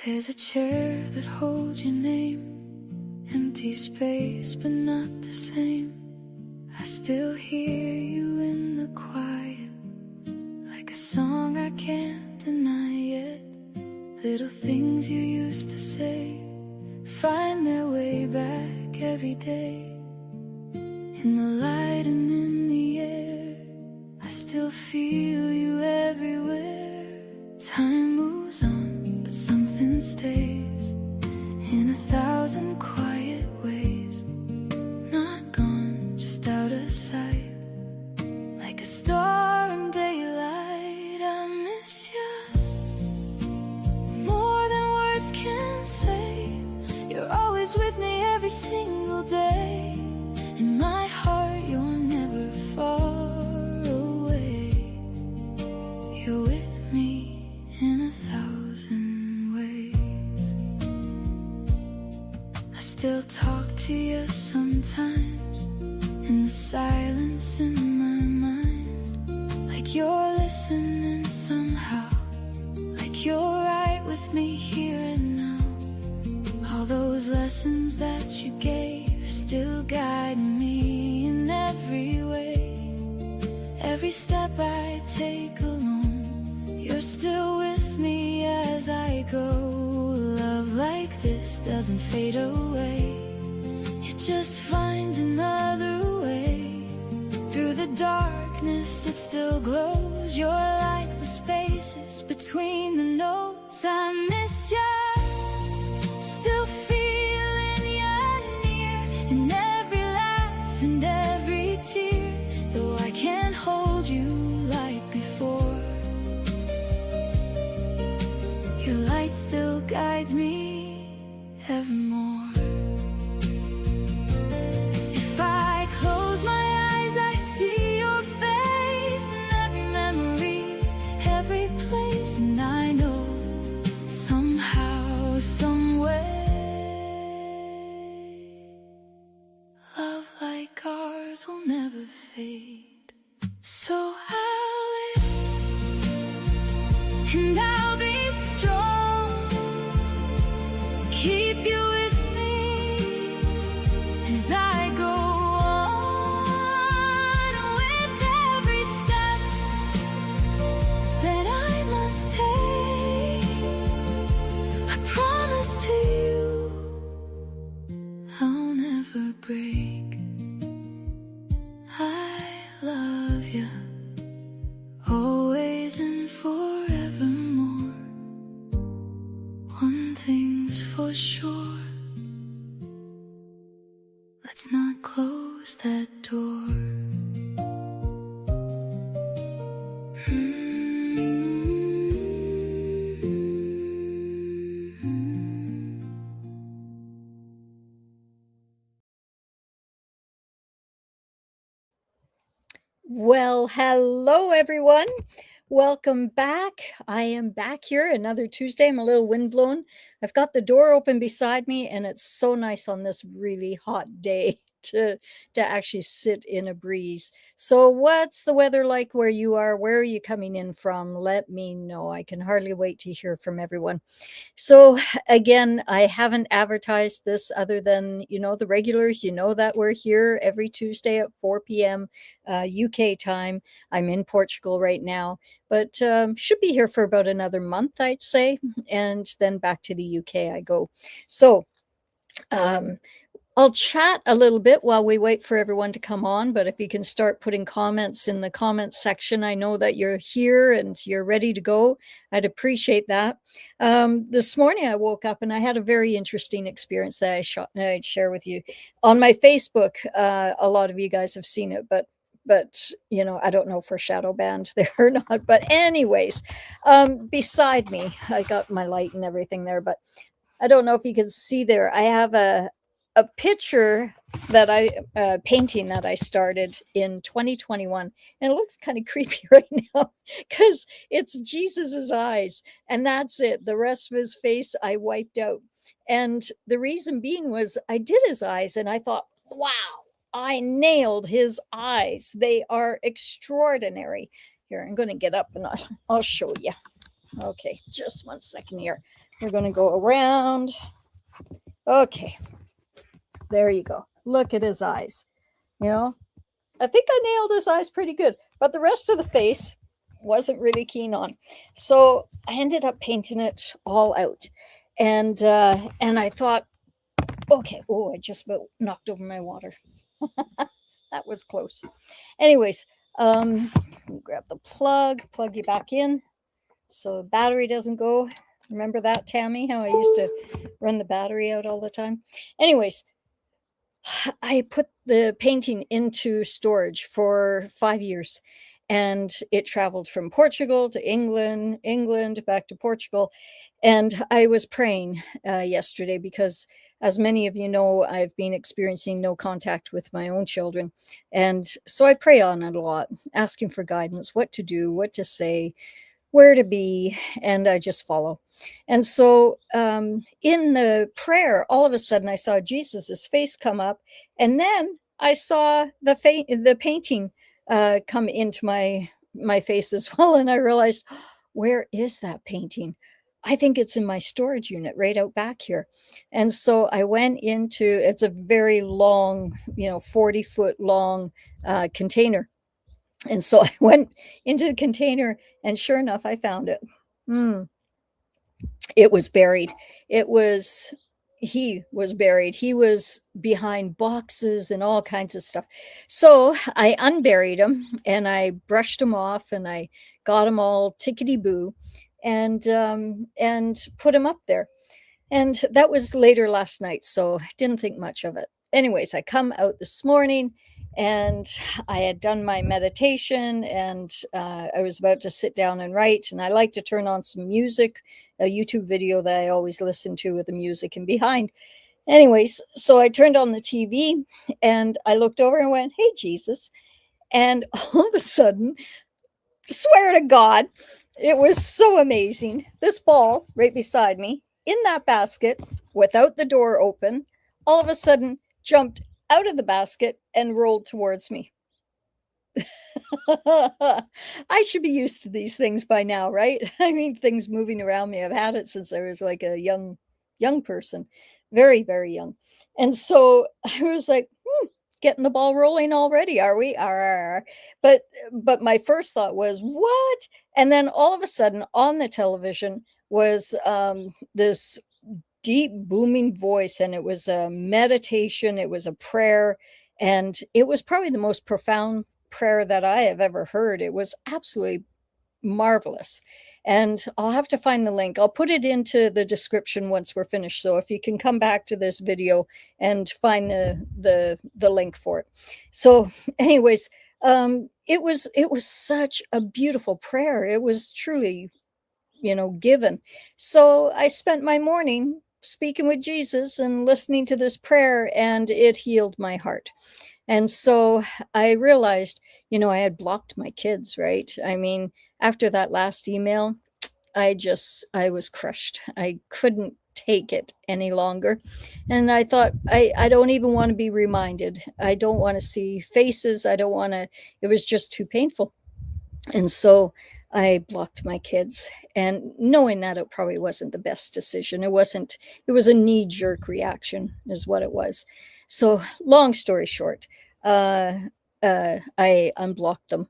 There's a chair that holds your name, empty space but not the same. I still hear you in the quiet, like a song I can't deny yet. Little things you used to say find their way back every day. In the light and in the air, I still feel you everywhere. Time moves on, but something stays in 1,000 quiet ways. Not gone, just out of sight, like a star in daylight. I miss you more than words can say. You're always with me every single day. In my heart, you're never far away. You're with me in 1,000 ways. I still talk to you sometimes, in the silence in my mind, like you're listening somehow, like you're right with me here and now. All those lessons that you gave still guide me in every way. Every step I take alone, you're still with me as I go. Love like this doesn't fade away, it just finds another way. Through the darkness it still glows. You're like the spaces between the notes. I miss you, still feeling you near, in every laugh and every tear. Though I can't hold you like before, your light still guides me evermore. If I close my eyes, I see your face in every memory, every place. And I know somehow, some way, love like ours will never fade. So I'll live and I'll be strong, keep you with me as I go on. With every step that I must take, I promise to you I'll never break. I love you always and forevermore. One thing's for sure, let's not close that door. Well, hello everyone. Welcome back. I am back here another Tuesday. I'm a little windblown. I've got the door open beside me, and it's so nice on this really hot day to actually sit in a breeze. So what's the weather like where you are? Where are you coming in from? Let me know. I can hardly wait to hear from everyone. So again, I haven't advertised this other than, the regulars, that we're here every Tuesday at 4 p.m. UK time. I'm in Portugal right now, but should be here for about another month, I'd say. And then back to the UK I go. So I'll chat a little bit while we wait for everyone to come on, but if you can start putting comments in the comments section, I know that you're here and you're ready to go. I'd appreciate that. This morning I woke up and I had a very interesting experience that I'd share with you. On my Facebook, a lot of you guys have seen it, but I don't know if we're shadow banned there or not. But anyways, beside me, I got my light and everything there, but I don't know if you can see there. I have a picture that I painting that I started in 2021, and it looks kind of creepy right now because it's Jesus's eyes, and that's it. The rest of his face I wiped out, and the reason being was I did his eyes, and I thought, wow, I nailed his eyes. They are extraordinary. Here, I'm going to get up and I'll show you. Okay, just one second here. we're going to go around. Okay, there you go. Look at his eyes. You know, I think I nailed his eyes pretty good, but the rest of the face wasn't really keen on. So I ended up painting it all out, and I thought, okay, oh, I just about knocked over my water. That was close. Anyways, grab the plug you back in, so the battery doesn't go. Remember that, Tammy? How I used to run the battery out all the time. Anyways, I put the painting into storage for 5 years, and it traveled from Portugal to England back to Portugal. And I was praying yesterday because, as many of you know, I've been experiencing no contact with my own children. And so I pray on it a lot, asking for guidance, what to do, what to say, where to be, and I just follow. And so in the prayer, all of a sudden I saw Jesus's face come up, and then I saw the painting come into my face as well, and I realized, where is that painting? I think it's in my storage unit right out back here. And so I went into, it's a very long, 40-foot long container. And so I went into the container, and sure enough, I found it. It was buried. He was buried. He was behind boxes and all kinds of stuff. So I unburied him, and I brushed him off, and I got him all tickety boo, and put him up there. And that was later last night, so I didn't think much of it. Anyways, I come out this morning, and I had done my meditation, and I was about to sit down and write. And I like to turn on some music, a YouTube video that I always listen to with the music in behind. Anyways, so I turned on the TV, and I looked over and went, "Hey, Jesus." And all of a sudden, swear to God, it was so amazing. This ball right beside me in that basket, without the door open, all of a sudden jumped out of the basket and rolled towards me. I should be used to these things by now, right? I mean, things moving around me. I've had it since I was like a young person, very, very young. And so I was like, getting the ball rolling already, are we? But my first thought was, what? And then all of a sudden on the television was this deep booming voice, and it was a meditation, it was a prayer, and it was probably the most profound prayer that I have ever heard. It was absolutely marvelous. And I'll have to find the link. I'll put it into the description once we're finished. So if you can come back to this video and find the link for it. So anyways, it was such a beautiful prayer. It was truly, given. So I spent my morning speaking with Jesus and listening to this prayer, and it healed my heart. And so I realized, I had blocked my kids, right? I mean, after that last email, I was crushed. I couldn't take it any longer. And I thought, I don't even want to be reminded. I don't want to see faces. I don't want to, it was just too painful. And so I blocked my kids, and knowing that it probably wasn't the best decision. It was a knee-jerk reaction is what it was. So long story short, I unblocked them,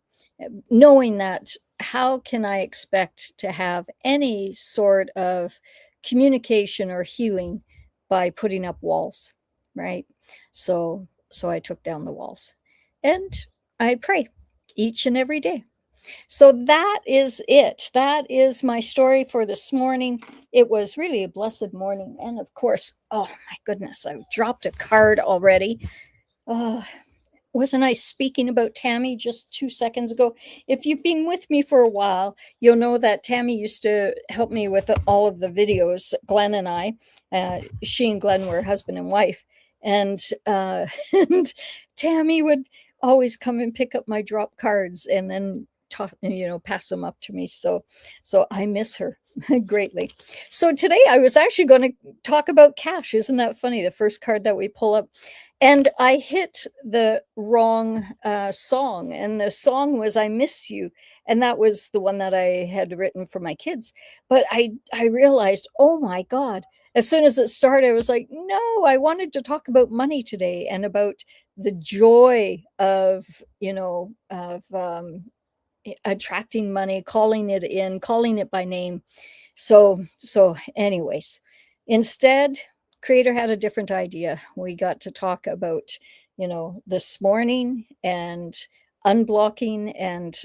knowing that how can I expect to have any sort of communication or healing by putting up walls, right? So I took down the walls, and I pray each and every day. So that is it. That is my story for this morning. It was really a blessed morning. And of course, oh my goodness, I dropped a card already. Wasn't I speaking about Tammy just 2 seconds ago? If you've been with me for a while, you'll know that Tammy used to help me with all of the videos, Glenn and I. She and Glenn were husband and wife. And, and Tammy would always come and pick up my drop cards and then pass them up to me. So I miss her greatly. So today I was actually going to talk about cash. Isn't that funny? The first card that we pull up. And I hit the wrong song, and the song was "I Miss You," and that was the one that I had written for my kids. But I realized, oh my God! As soon as it started, I was like, no, I wanted to talk about money today and about the joy of attracting money, calling it in, calling it by name. So anyways, instead, creator had a different idea. We got to talk about, this morning and unblocking and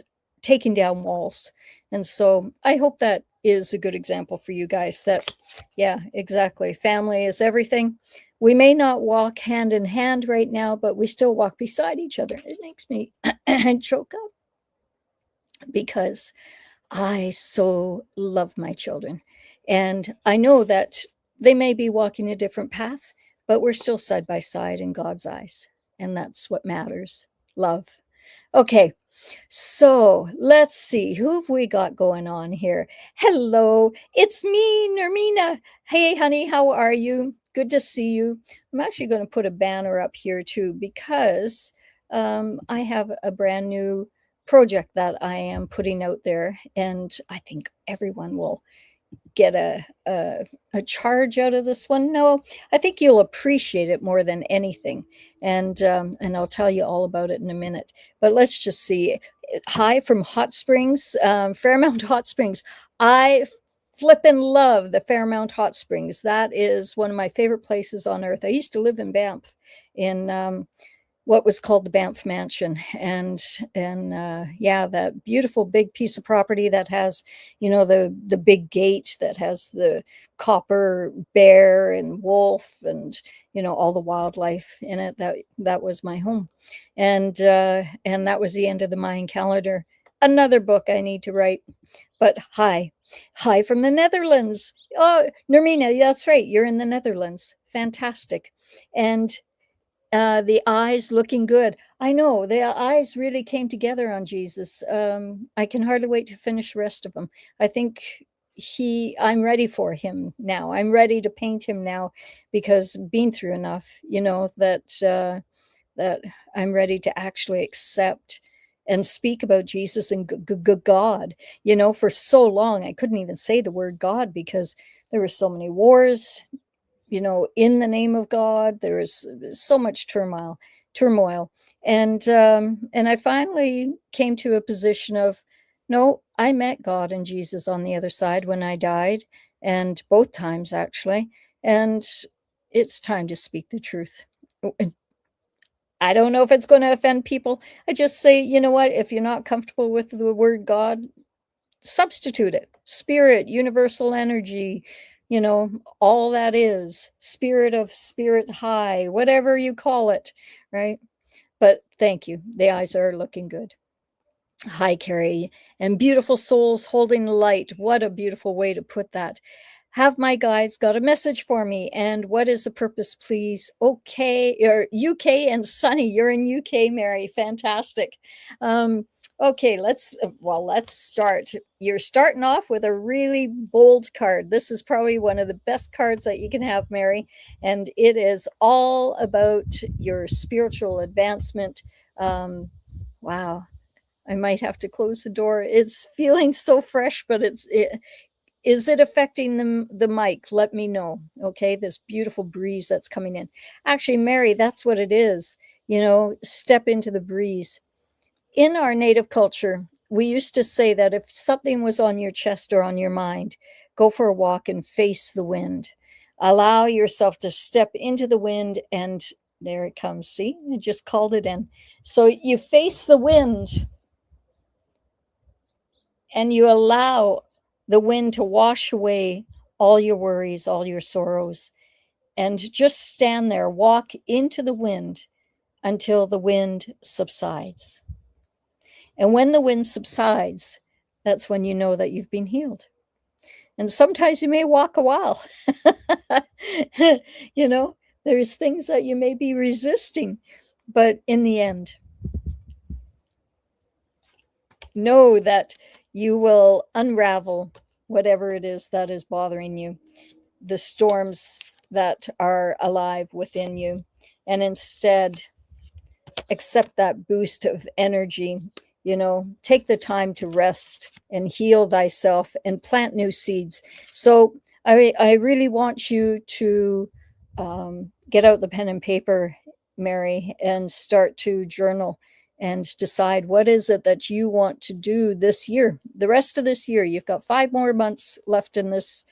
taking down walls. And so I hope that is a good example for you guys that, yeah, exactly. Family is everything. We may not walk hand in hand right now, but we still walk beside each other. It makes me choke up because I so love my children. And I know that they may be walking a different path, but we're still side by side in God's eyes. And that's what matters. Love. Okay, so let's see, who have we got going on here? Hello, it's me, Nermina. Hey, honey, how are you? Good to see you. I'm actually going to put a banner up here too because I have a brand new project that I am putting out there, and I think everyone will get a charge out of this one. No, I think you'll appreciate it more than anything, and I'll tell you all about it in a minute. But let's just see. Hi from Hot Springs, Fairmount Hot Springs. I flippin' love the Fairmount Hot Springs. That is one of my favorite places on earth. I used to live in Banff, in what was called the Banff Mansion, and yeah, that beautiful big piece of property that has, the big gate that has the copper bear and wolf and all the wildlife in it. That was my home, and that was the end of the Mayan calendar. Another book I need to write. But hi from the Netherlands. Oh, Nermina, that's right. You're in the Netherlands. Fantastic. And the eyes looking good. I know the eyes really came together on Jesus. I can hardly wait to finish the rest of them. I think I'm ready for him now. I'm ready to paint him now because been through enough, that I'm ready to actually accept and speak about Jesus and God. For so long I couldn't even say the word God because there were so many wars, in the name of God. There is so much turmoil, and I finally came to a position of, no, I met God and Jesus on the other side when I died, and both times actually, and it's time to speak the truth. I don't know if it's going to offend people. I just say, you know what? If you're not comfortable with the word God, substitute it. Spirit, universal energy, all that is spirit of spirit high, whatever you call it, right? But thank you. The eyes are looking good. Hi, Carrie, and beautiful souls holding the light. What a beautiful way to put that. Have my guys got a message for me? And what is the purpose, please? Okay, or UK and Sunny, you're in UK, Mary. Fantastic. Okay, let's start. You're starting off with a really bold card. This is probably one of the best cards that you can have, Mary, and it is all about your spiritual advancement. Wow, I might have to close the door. It's feeling so fresh, but is it affecting the mic? Let me know. Okay, this beautiful breeze that's coming in. Actually, Mary, that's what it is. Step into the breeze. In our native culture, we used to say that if something was on your chest or on your mind, go for a walk and face the wind. Allow yourself to step into the wind, and there it comes. See, I just called it in. So you face the wind and you allow the wind to wash away all your worries, all your sorrows, and just stand there, walk into the wind until the wind subsides. And when the wind subsides, that's when you know that you've been healed. And sometimes you may walk a while. There's things that you may be resisting, but in the end, know that you will unravel whatever it is that is bothering you, the storms that are alive within you. and instead accept that boost of energy. Take the time to rest and heal thyself and plant new seeds. So I really want you to get out the pen and paper, Mary, and start to journal and decide what is it that you want to do this year, the rest of this year. You've got 5 more months left in this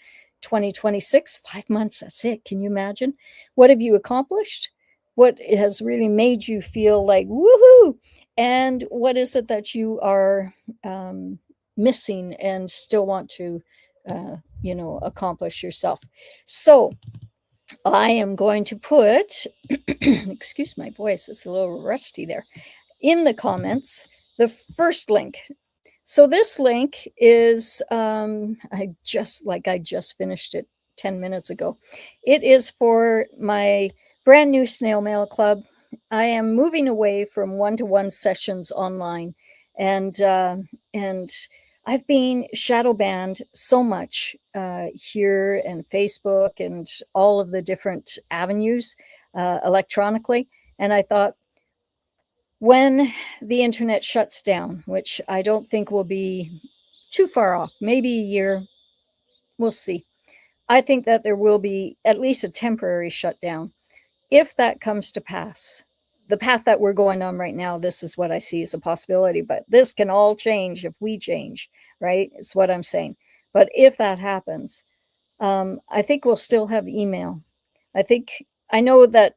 2026. 5 months, that's it. Can you imagine? What have you accomplished? What has really made you feel like woohoo? And what is it that you are missing and still want to accomplish yourself? So I am going to put excuse my voice, it's a little rusty there, in the comments the first link. So this link is I just finished it 10 minutes ago. It is for my brand new snail mail club. I am moving away from one-to-one sessions online, and I've been shadow banned so much here and Facebook and all of the different avenues electronically. And I thought, when the internet shuts down, which I don't think will be too far off, maybe a year, we'll see. I think that there will be at least a temporary shutdown. If that comes to pass, the path that we're going on right now, this is what I see as a possibility, but this can all change if we change, right? It's what I'm saying. But if that happens, I think we'll still have email. I know that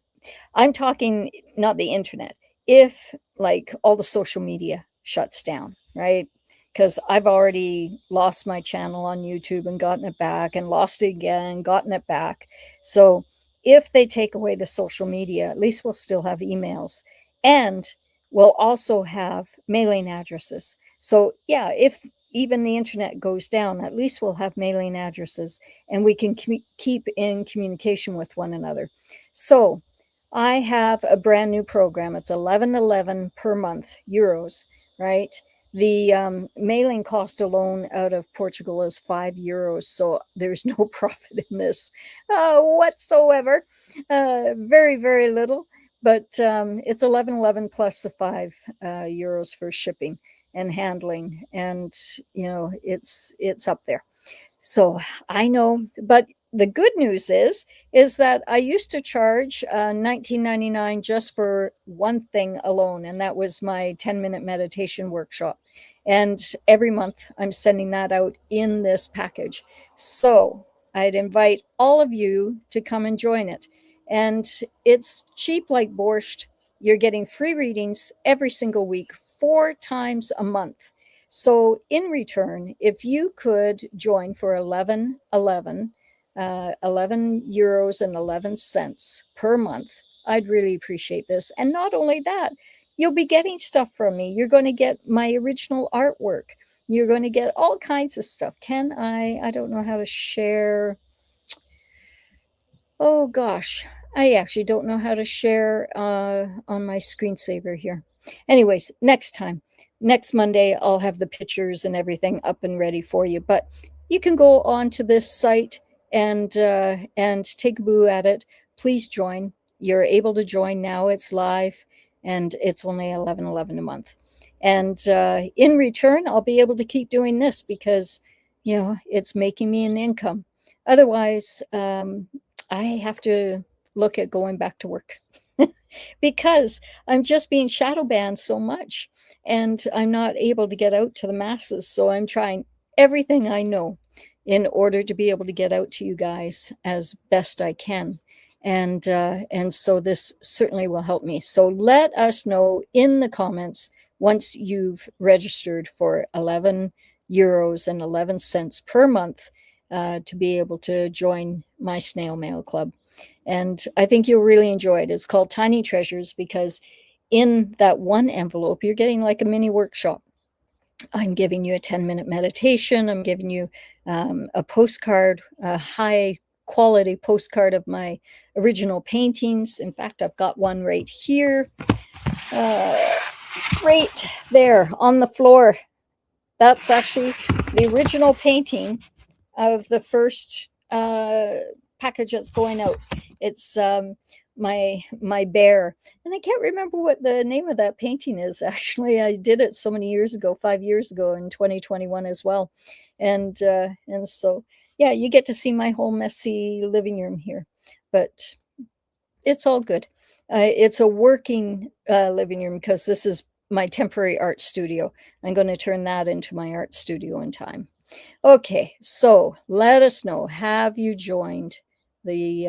I'm talking not the internet. If like all the social media shuts down, right? Because I've already lost my channel on YouTube and gotten it back, and lost it again, gotten it back. So if they take away the social media, at least we'll still have emails, and we'll also have mailing addresses. So yeah, if even the internet goes down, at least we'll have mailing addresses, and we can keep in communication with one another. So I have a brand new program. It's 11.11 per month, euros, right? The mailing cost alone out of Portugal is €5, so there's no profit in this whatsoever. Very, very little, but it's 11.11 plus the €5 for shipping and handling, and it's up there. So I know, but the good news is that I used to charge $19.99 just for one thing alone, and that was my 10-minute meditation workshop. And every month I'm sending that out in this package. So I'd invite all of you to come and join it. And it's cheap like borscht. You're getting free readings every single week, 4 times a month. So in return, if you could join for 11.11, €11 and 11 cents per month, I'd really appreciate this. And not only that, you'll be getting stuff from me. You're going to get my original artwork. You're going to get all kinds of stuff. I don't know how to share. Oh gosh, I actually don't know how to share on my screensaver here. Anyways, next Monday, I'll have the pictures and everything up and ready for you. But you can go on to this site and take a boo at it. Please join. You're able to join now. It's live, and it's only 11.11 a month. And in return, I'll be able to keep doing this because it's making me an income. Otherwise, I have to look at going back to work because I'm just being shadow banned so much, and I'm not able to get out to the masses. So I'm trying everything I know in order to be able to get out to you guys as best I can. And so this certainly will help me. So let us know in the comments once you've registered for €11 and 11 cents per month to be able to join my snail mail club. And I think you'll really enjoy it. It's called Tiny Treasures because in that one envelope, you're getting like a mini workshop. I'm giving you a 10-minute meditation. I'm giving you a postcard, a high quality postcard of my original paintings. In fact, I've got one right here, right there on the floor. That's actually the original painting of the first package that's going out. It's my bear, and I can't remember what the name of that painting is. Actually, I did it so many years ago, 5 years ago in 2021 as well, and so yeah, you get to see my whole messy living room here, but it's all good. It's a working living room because this is my temporary art studio. I'm going to turn that into my art studio in time. Okay, so let us know. Have you joined the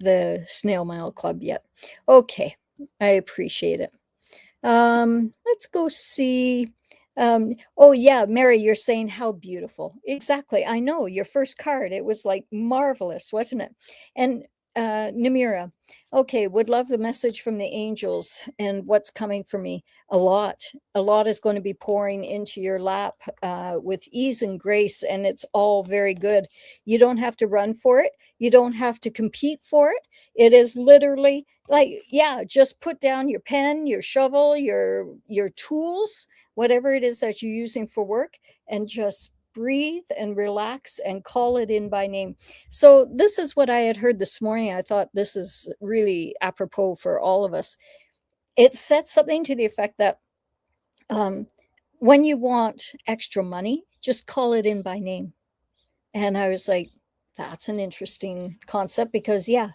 the Snail Mail Club yet? Okay, I appreciate it. Let's go see. Oh yeah, Mary, you're saying how beautiful. Exactly. I know your first card. It was like marvelous, wasn't it? And Namira, okay, would love the message from the angels and what's coming for me. A lot. A lot is going to be pouring into your lap with ease and grace, and it's all very good. You don't have to run for it. You don't have to compete for it. It is literally like, yeah, just put down your pen, your shovel, your tools, whatever it is that you're using for work, and just breathe and relax and call it in by name. So this is what I had heard this morning. I thought this is really apropos for all of us. It said something to the effect that um, when you want extra money, just call it in by name. And I was like, that's an interesting concept because, yeah,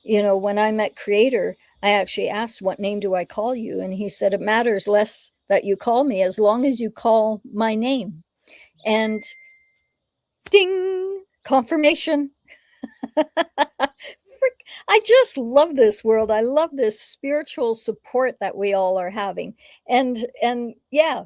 when I met Creator, I actually asked, what name do I call you? And he said, it matters less that you call me as long as you call my name. And ding, confirmation. I just love this world. I love this spiritual support that we all are having. And yeah,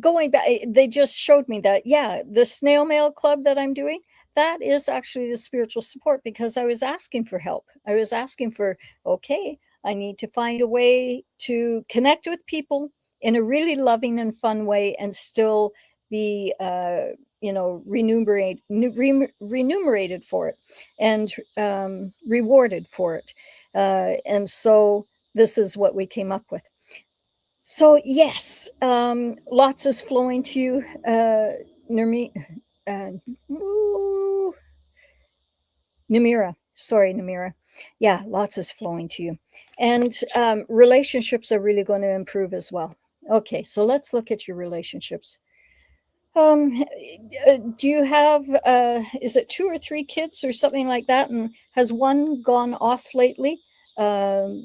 going back, they just showed me that, yeah, the snail mail club that I'm doing, that is actually the spiritual support because I was asking for help. I was asking for, okay, I need to find a way to connect with people in a really loving and fun way and still be remunerated for it and rewarded for it. And so this is what we came up with. So yes, lots is flowing to you, Nirmi, uh, Namira. Sorry, Namira. Yeah, lots is flowing to you, and relationships are really going to improve as well. Okay, so let's look at your relationships. Do you have? Is it 2 or 3 kids or something like that? And has one gone off lately? Left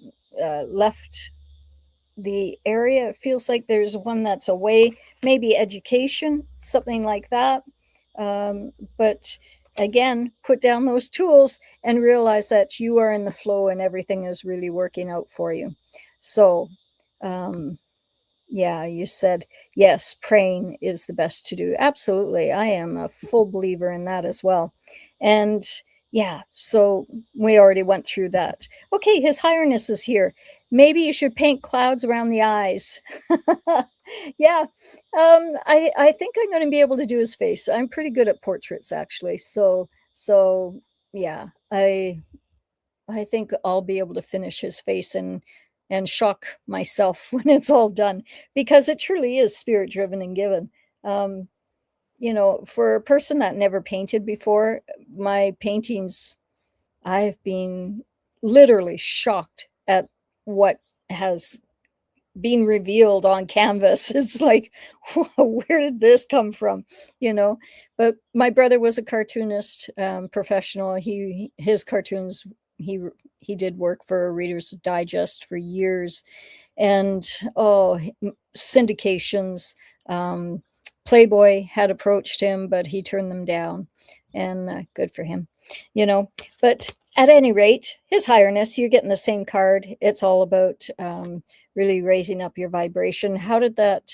the area. It feels like there's one that's away, maybe education, something like that. But again, put down those tools and realize that you are in the flow and everything is really working out for you. So, um, yeah, you said, yes, praying is the best to do. Absolutely. I am a full believer in that as well. And yeah, so we already went through that. Okay, His Highness is here. Maybe you should paint clouds around the eyes. Yeah, I think I'm going to be able to do his face. I'm pretty good at portraits, actually. So yeah, I think I'll be able to finish his face and shock myself when it's all done because it truly is spirit driven and given. Um, for a person that never painted before, my paintings, I've been literally shocked at what has been revealed on canvas. It's like, where did this come from? But my brother was a cartoonist, professional. His cartoons, he he did work for Reader's Digest for years, and oh, syndications. um, Playboy had approached him, but he turned them down, and good for him. But at any rate, His Highness, you're getting the same card. It's all about really raising up your vibration. How did that?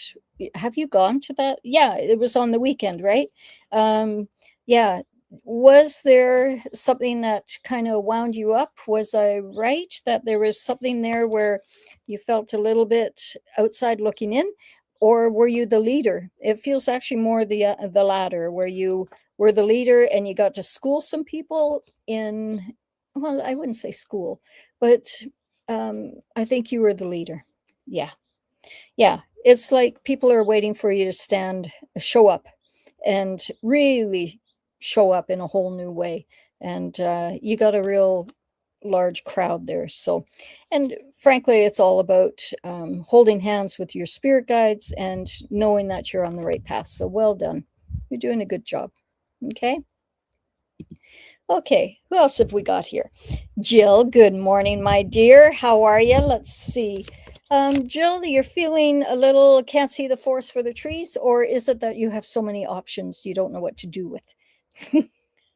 Have you gone to that? Yeah, it was on the weekend, right? Yeah. Was there something that kind of wound you up? Was I right that there was something there where you felt a little bit outside looking in, or were you the leader? It feels actually more the latter, where you were the leader and you got to school some people in, well, I wouldn't say school, but I think you were the leader. Yeah. Yeah. It's like people are waiting for you to show up and really show up in a whole new way. And you got a real large crowd there. So, and frankly, it's all about holding hands with your spirit guides and knowing that you're on the right path. So, well done. You're doing a good job. Okay. Okay, who else have we got here? Jill, good morning, my dear. How are you? Let's see. Jill, you're feeling a little can't see the forest for the trees, or is it that you have so many options you don't know what to do with?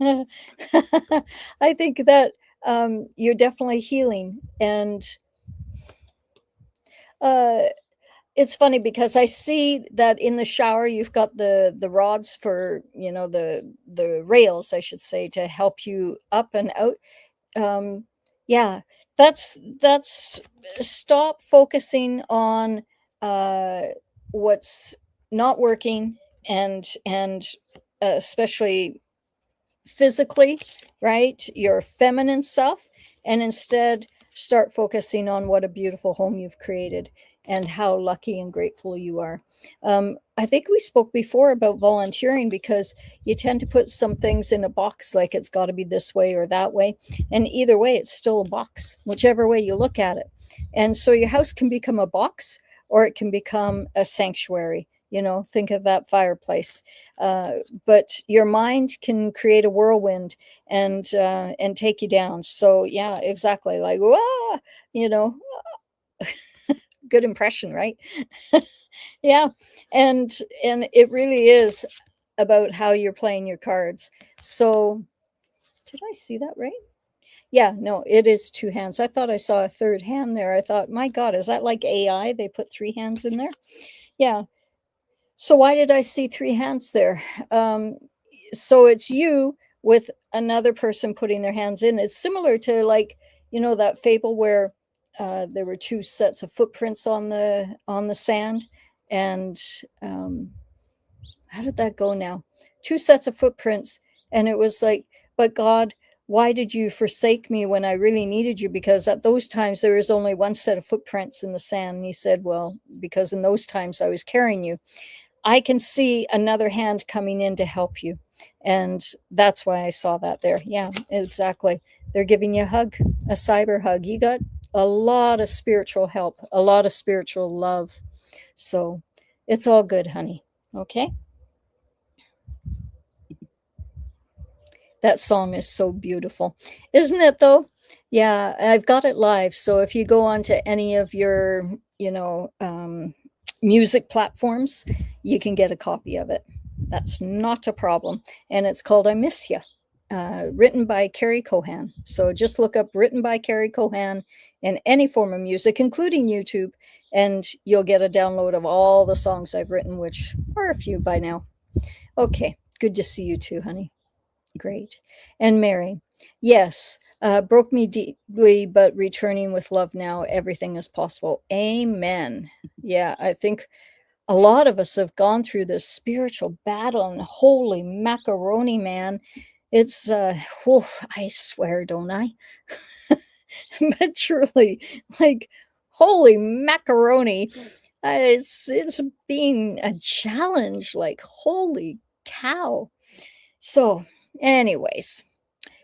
I think that you're definitely healing. And uh, it's funny because I see that in the shower you've got the rods for, the rails, I should say, to help you up and out. Yeah, that's stop focusing on uh what's not working, and especially physically, right? Your feminine self, and instead start focusing on what a beautiful home you've created and how lucky and grateful you are. I think we spoke before about volunteering because you tend to put some things in a box like it's got to be this way or that way. And either way, it's still a box, whichever way you look at it. And so your house can become a box or it can become a sanctuary. Think of that fireplace. But your mind can create a whirlwind and take you down. So yeah, exactly. Like, wow, you know, good impression, right? Yeah, and and it really is about how you're playing your cards. So did I see that right? Yeah, no, it is two hands. I thought I saw a third hand there. I thought, my God, is that like AI? They put three hands in there. Yeah. So why did I see three hands there? Um, so it's you with another person putting their hands in. It's similar to, like, that fable where there were two sets of footprints on the sand, and how did that go now? Two sets of footprints, and it was like, but God, why did you forsake me when I really needed you? Because at those times there was only one set of footprints in the sand. And he said, well, because in those times I was carrying you. I can see another hand coming in to help you. And that's why I saw that there. Yeah, exactly. They're giving you a hug, a cyber hug. You got a lot of spiritual help, a lot of spiritual love. So it's all good, honey. Okay. That song is so beautiful, isn't it, though? Yeah, I've got it live. So if you go on to any of your, music platforms, you can get a copy of it. That's not a problem. And it's called I Miss Ya, written by Carrie Kohan. So just look up written by Carrie Kohan in any form of music, including YouTube, and you'll get a download of all the songs I've written, which are a few by now. Okay, good to see you too, honey. Great. And Mary, yes, broke me deeply, but returning with love now, everything is possible. Amen. Yeah, I think a lot of us have gone through this spiritual battle, and holy macaroni, man. It's, whew, I swear, don't I? But truly, like, holy macaroni. It's being a challenge, like, holy cow. So, anyways,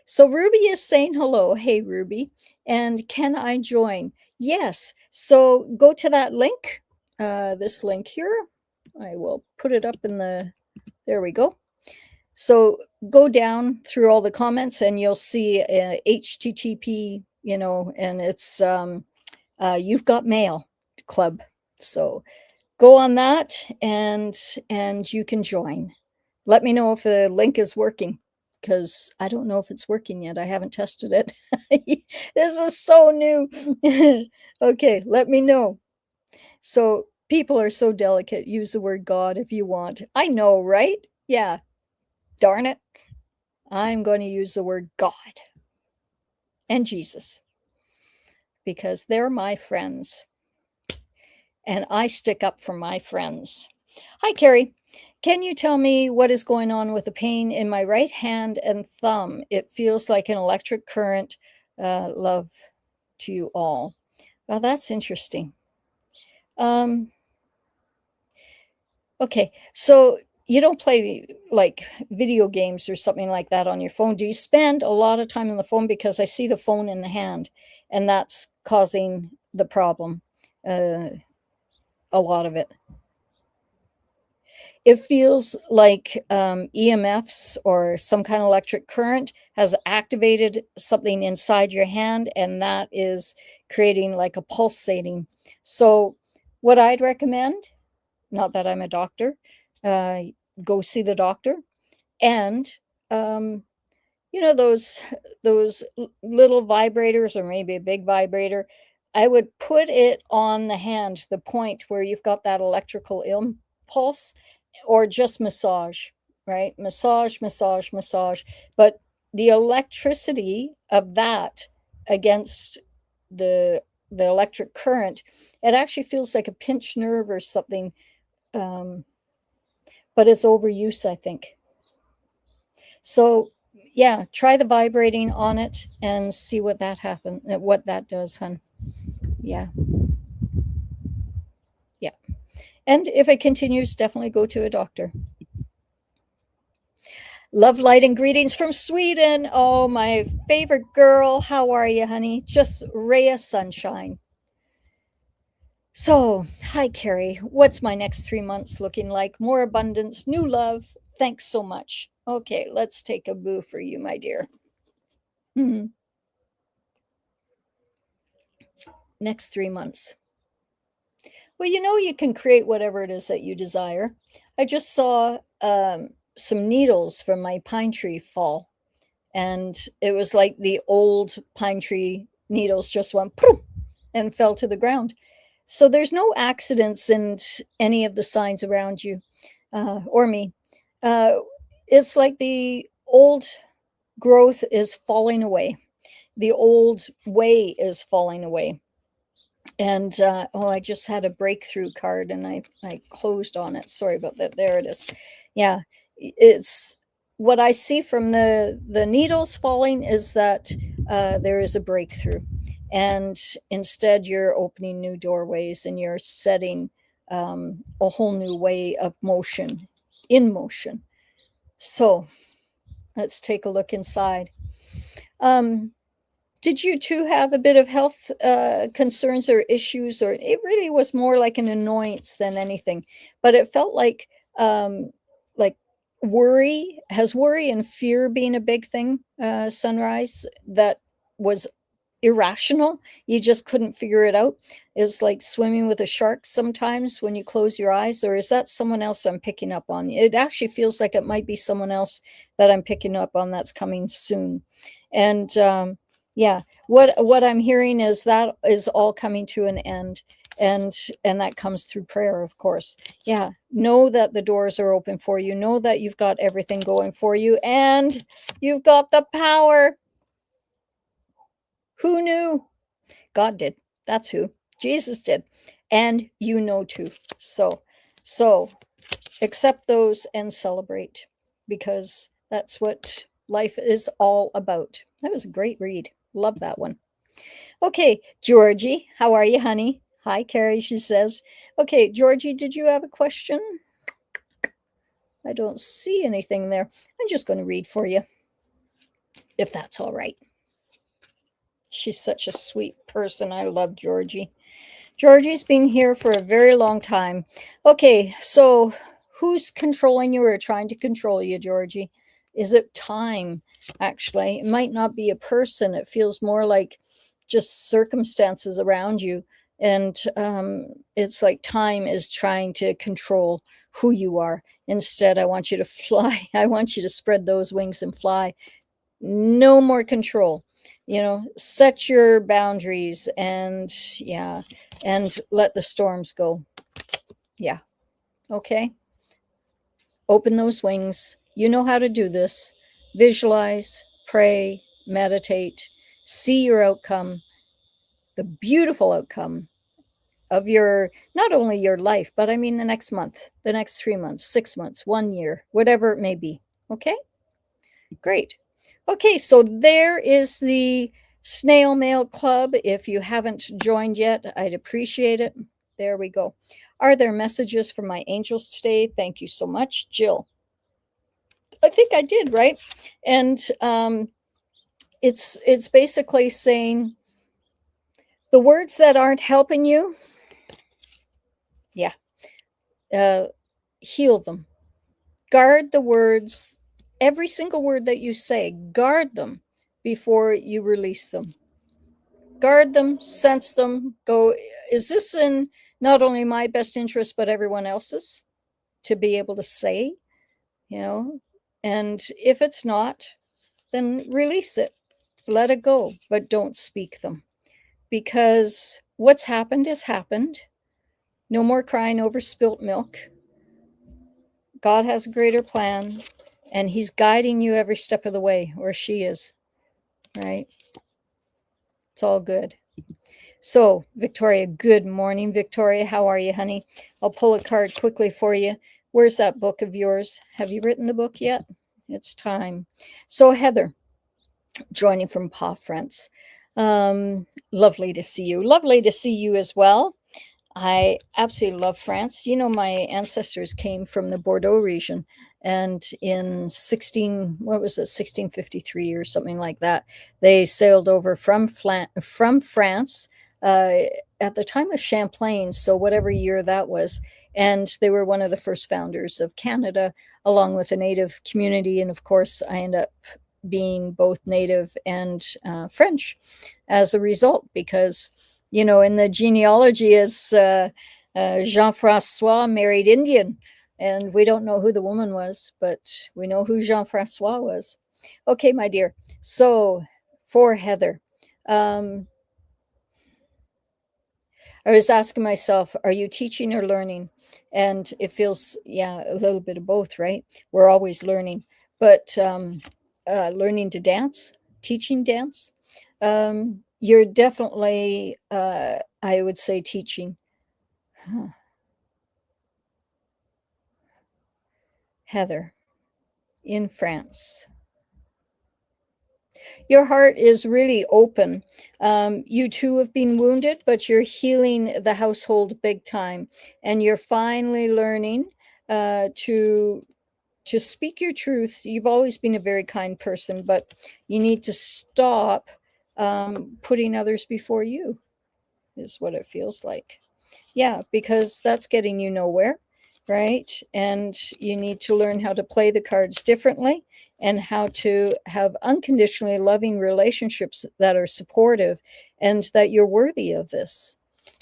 so Ruby is saying hello. Hey, Ruby. And can I join? Yes. So go to that link, this link here. I will put it up in there we go. So go down through all the comments and you'll see HTTP, and it's You've Got Mail Club. So go on that and you can join. Let me know if the link is working, because I don't know if it's working yet. I haven't tested it. This is so new. Okay, let me know. So people are so delicate. Use the word God if you want. I know, right? Yeah, darn it. I'm going to use the word God and Jesus because they're my friends and I stick up for my friends. Hi, Carrie. Can you tell me what is going on with the pain in my right hand and thumb? It feels like an electric current. Love to you all. Well, that's interesting. Um, okay, so you don't play like video games or something like that on your phone. Do you spend a lot of time on the phone? Because I see the phone in the hand, and that's causing the problem. Uh, a lot of it. It feels like EMFs or some kind of electric current has activated something inside your hand, and that is creating like a pulsating. So, what I'd recommend, not that I'm a doctor, uh, go see the doctor. And um, those little vibrators, or maybe a big vibrator, I would put it on the hand, the point where you've got that electrical impulse, or just massage, right? Massage, massage, massage. But the electricity of that against the the electric current, it actually feels like a pinched nerve or something. Um, but it's overuse, I think. So yeah, try the vibrating on it and see what that does, hun. Yeah. Yeah. And if it continues, definitely go to a doctor. Love, light, and greetings from Sweden. Oh, my favorite girl. How are you, honey? Just ray of sunshine. So, hi, Carrie. What's my next 3 months looking like? More abundance, new love. Thanks so much. Okay, let's take a boo for you, my dear. Hmm. Next 3 months. Well, you can create whatever it is that you desire. I just saw some needles from my pine tree fall, and it was like the old pine tree needles just went poof and fell to the ground. So there's no accidents in any of the signs around you, or me. Uh, it's like the old growth is falling away, the old way is falling away. And oh, I just had a breakthrough card and I closed on it. Sorry about that. There it is. Yeah, it's what I see from the needles falling is that there is a breakthrough, and instead you're opening new doorways and you're setting a whole new way of motion, in motion. So let's take a look inside. Um, did you two have a bit of health concerns or issues, or it really was more like an annoyance than anything? But it felt like worry, has worry and fear been a big thing, Sunrise, that was irrational. You just couldn't figure it out. It was like swimming with a shark sometimes when you close your eyes, or is that someone else I'm picking up on? It actually feels like it might be someone else that I'm picking up on that's coming soon. And yeah, what I'm hearing is that is all coming to an end, and that comes through prayer, of course. Yeah, know that the doors are open for you, know that you've got everything going for you, and you've got the power. Who knew? God did. That's who. Jesus did. And you know too. So accept those and celebrate, because that's what life is all about. That was a great read. Love that one. Okay, Georgie, how are you, honey? Hi, Carrie, she says. Okay, Georgie, did you have a question? I don't see anything there. I'm just going to read for you, if that's all right. She's such a sweet person. I love Georgie. Georgie's been here for a very long time. Okay, so who's controlling you or trying to control you, Georgie? Is it time? Actually, it might not be a person. It feels more like just circumstances around you. And it's like time is trying to control who you are. Instead, I want you to fly. I want you to spread those wings and fly. No more control. Set your boundaries, and yeah, and let the storms go. Yeah. Okay. Open those wings. You know how to do this. Visualize, pray, meditate, see your outcome, the beautiful outcome of your, not only your life, but I mean the next month, the next 3 months, 6 months, 1 year, whatever it may be. Okay. Great. Okay, so there is the Snail Mail Club. If you haven't joined yet, I'd appreciate it. There we go. Are there messages from my angels today? Thank you so much, Jill. I think I did, right? And it's basically saying the words that aren't helping you, yeah, uh, heal them. Guard the words, every single word that you say, guard them before you release them. Guard them, sense them, go, is this in not only my best interest, but everyone else's to be able to say, you know? And if it's not, then release it, let it go, but don't speak them because what's happened has happened. No more crying over spilt milk. God has a greater plan and he's guiding you every step of the way, or she is, right? It's all good. So, Victoria, good morning, Victoria. How are you, honey? I'll pull a card quickly for you. Where's that book of yours? Have you written the book yet? It's time. So, Heather, joining from Pa France. Lovely to see you. Lovely to see you as well. I absolutely love France. You know, my ancestors came from the Bordeaux region, and in 1653 or something like that, they sailed over from France uh, at the time of Champlain, so whatever year that was, and they were one of the first founders of Canada, along with a Native community, and of course, I end up being both Native and French as a result because you know, in the genealogy is Jean-Francois married Indian, and we don't know who the woman was, but we know who Jean-Francois was. Okay, my dear. So for Heather, um, I was asking myself, are you teaching or learning? And it feels, yeah, a little bit of both, right? We're always learning, but learning to dance, teaching dance. You're definitely, I would say, teaching. Huh. Heather in France. Your heart is really open. You too have been wounded, but you're healing the household big time, and you're finally learning to speak your truth. You've always been a very kind person, but you need to stop putting others before you. Is what it feels like. Yeah, because that's getting you nowhere, right? And you need to learn how to play the cards differently and how to have unconditionally loving relationships that are supportive and that you're worthy of this.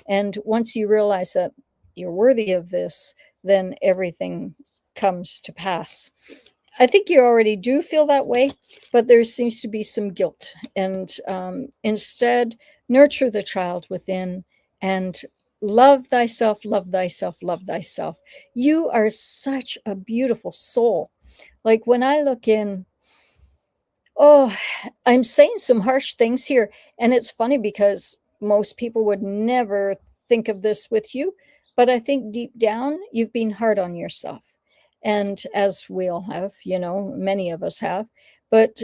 And once you realize that you're worthy of this, then everything comes to pass. I think you already do feel that way, but there seems to be some guilt. And instead, nurture the child within and love thyself, love thyself, love thyself. You are such a beautiful soul. Like when I look in, oh, I'm saying some harsh things here. And it's funny because most people would never think of this with you. But I think deep down, you've been hard on yourself. And as we all have, you know, many of us have. But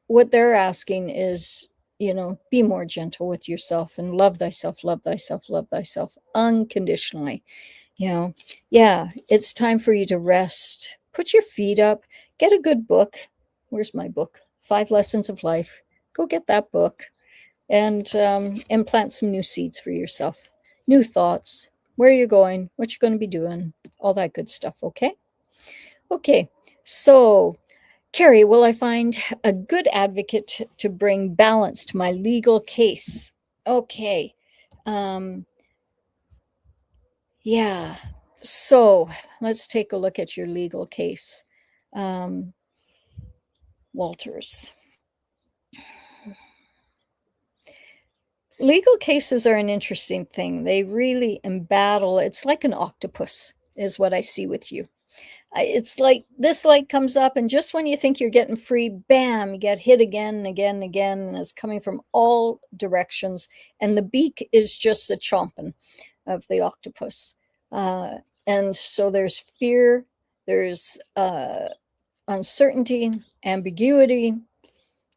what they're asking is, you know, be more gentle with yourself and love thyself, love thyself, love thyself unconditionally. You know, yeah, it's time for you to rest. Put your feet up, get a good book. Where's my book? 5 Lessons of Life. Go get that book and plant some new seeds for yourself. New thoughts, where you're going, what you're going to be doing, all that good stuff, okay? Okay, so Carrie, will I find a good advocate to bring balance to my legal case? Okay. Um, yeah. So let's take a look at your legal case. Um, Walters. Legal cases are an interesting thing. They really embattle. It's like an octopus, is what I see with you. It's like this light comes up, and just when you think you're getting free, bam, you get hit again and again and again, and it's coming from all directions. And the beak is just the chomping of the octopus. And so there's fear, there's uncertainty, ambiguity.